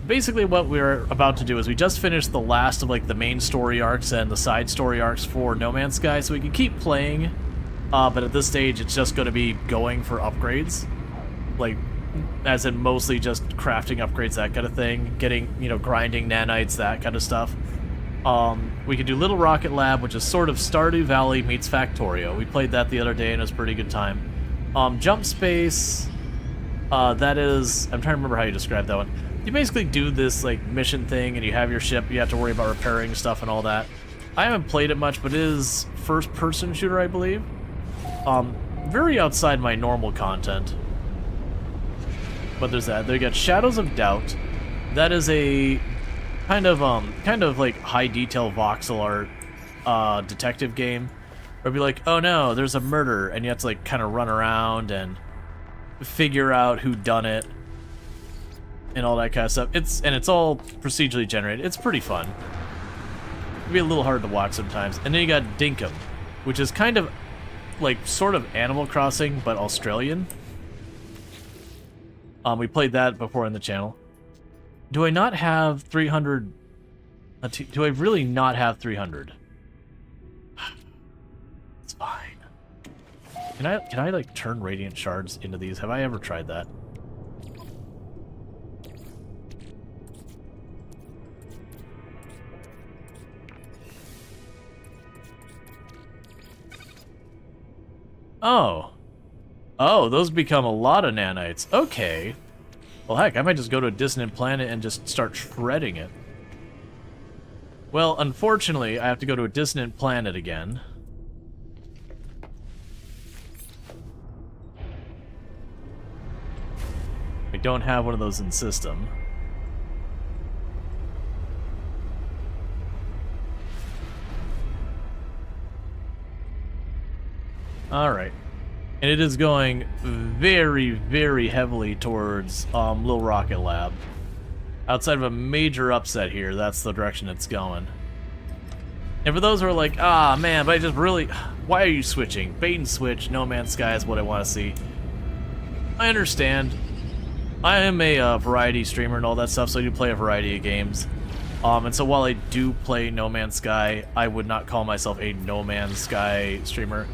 Basically what we're about to do is we just finished the last of, like, the main story arcs and the side story arcs for No Man's Sky, so we can keep playing, but at this stage it's just going to be going for upgrades. Like, as in mostly just crafting upgrades, that kind of thing, getting, you know, grinding nanites, that kind of stuff. We could do Little Rocket Lab, which is sort of Stardew Valley meets Factorio. We played that the other day and it was a pretty good time. Jump Space, that is, I'm trying to remember how you describe that one. You basically do this, like, mission thing, and you have your ship, you have to worry about repairing stuff and all that. I haven't played it much, but it is first-person shooter, I believe. Very outside my normal content. But there's that. There you got Shadows of Doubt. That is a kind of like high-detail voxel art detective game. Where it'd be like, oh no, there's a murder, and you have to, like, kind of run around and figure out who done it. And all that kind of stuff. It's all procedurally generated. It's pretty fun. It'd be a little hard to watch sometimes. And then you got Dinkum, which is kind of like sort of Animal Crossing, but Australian. We played that before on the channel. Do I not have 300? Do I really not have 300? It's fine. Can I like turn radiant shards into these? Have I ever tried that? Oh. Oh, those become a lot of nanites. Okay. Well, heck, I might just go to a dissonant planet and just start shredding it. Well, unfortunately, I have to go to a dissonant planet again. We don't have one of those in system. Alright. And it is going very, very heavily towards Little Rocket Lab. Outside of a major upset here, that's the direction it's going. And for those who are like, ah, man, but I just really... Why are you switching? Bait and switch, No Man's Sky is what I want to see. I understand. I am a variety streamer and all that stuff, so I do play a variety of games. And so while I do play No Man's Sky, I would not call myself a No Man's Sky streamer.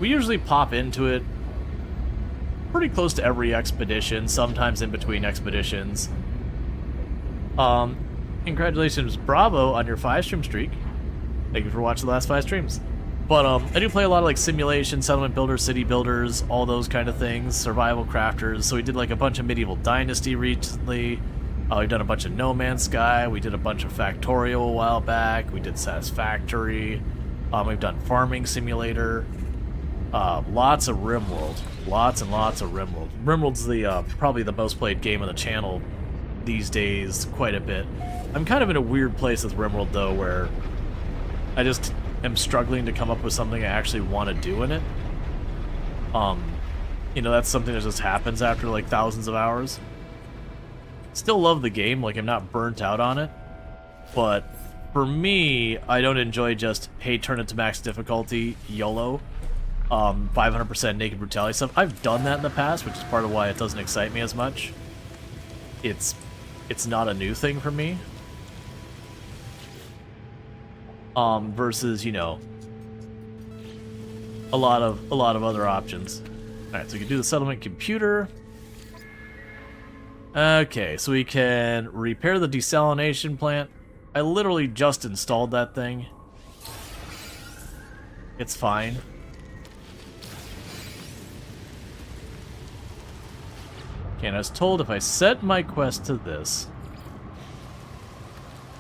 We usually pop into it pretty close to every expedition, sometimes in between expeditions. Congratulations, bravo, on your 5-stream streak. Thank you for watching the last 5 streams. But I do play a lot of like simulation, settlement builders, city builders, all those kind of things, survival crafters. So we did like a bunch of Medieval Dynasty recently. We've done a bunch of No Man's Sky. We did a bunch of Factorio a while back. We did Satisfactory. We've done Farming Simulator. Lots of RimWorld. Lots and lots of RimWorld. RimWorld's the probably the most played game on the channel these days, quite a bit. I'm kind of in a weird place with RimWorld, though, where I just am struggling to come up with something I actually want to do in it. You know, that's something that just happens after, like, thousands of hours. Still love the game, like, I'm not burnt out on it. But, for me, I don't enjoy just, hey, turn it to max difficulty, YOLO. 500% naked brutality stuff. I've done that in the past, which is part of why it doesn't excite me as much. It's not a new thing for me. Versus, you know, a lot of other options. Alright, so we can do the settlement computer. Okay, so we can repair the desalination plant. I literally just installed that thing. It's fine. Okay, and I was told if I set my quest to this,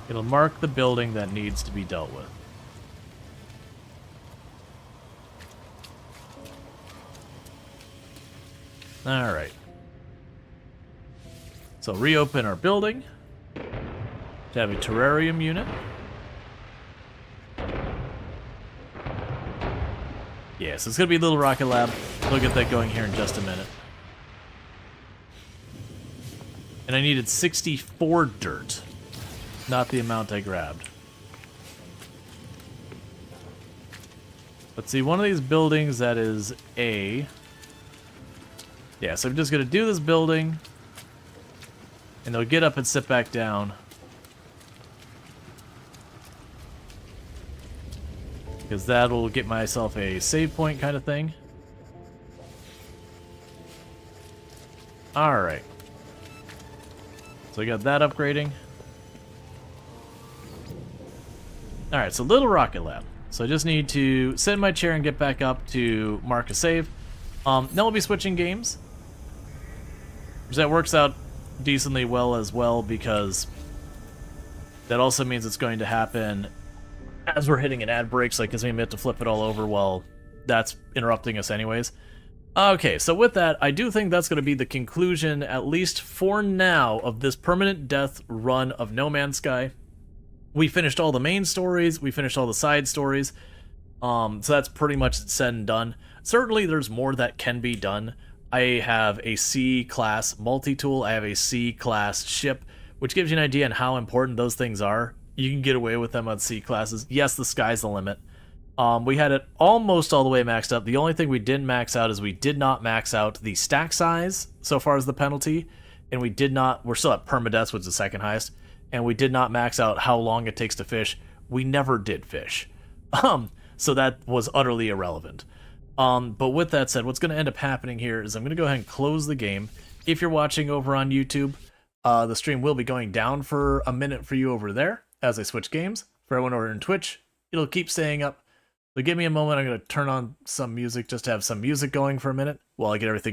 it'll mark the building that needs to be dealt with. Alright. So reopen our building to have a terrarium unit. Yeah, so it's going to be Little Rocket Lab. We'll get that going here in just a minute. And I needed 64 dirt. Not the amount I grabbed. Let's see, one of these buildings that is A. Yeah, so I'm just going to do this building. And they'll get up and sit back down. Because that'll get myself a save point kind of thing. Alright. So we got that upgrading. Alright, so Little Rocket Lab. So I just need to sit in my chair and get back up to mark a save. Then we'll be switching games. Which that works out decently well as well, because that also means it's going to happen as we're hitting an ad break, so it gives me a minute to flip it all over while that's interrupting us anyways. Okay, so with that, I do think that's going to be the conclusion, at least for now, of this permanent death run of No Man's Sky. We finished all the main stories, we finished all the side stories, so that's pretty much said and done. Certainly there's more that can be done. I have a C-class multi-tool, I have a C-class ship, which gives you an idea on how important those things are. You can get away with them on C-classes. Yes, the sky's the limit. We had it almost all the way maxed up. The only thing we didn't max out is we did not max out the stack size so far as the penalty, and we're still at permadeath, which is the second highest, and we did not max out how long it takes to fish. We never did fish. So that was utterly irrelevant. But with that said, what's going to end up happening here is I'm going to go ahead and close the game. If you're watching over on YouTube, the stream will be going down for a minute for you over there as I switch games. For everyone over in Twitch, it'll keep staying up. So give me a moment, I'm going to turn on some music, just to have some music going for a minute while I get everything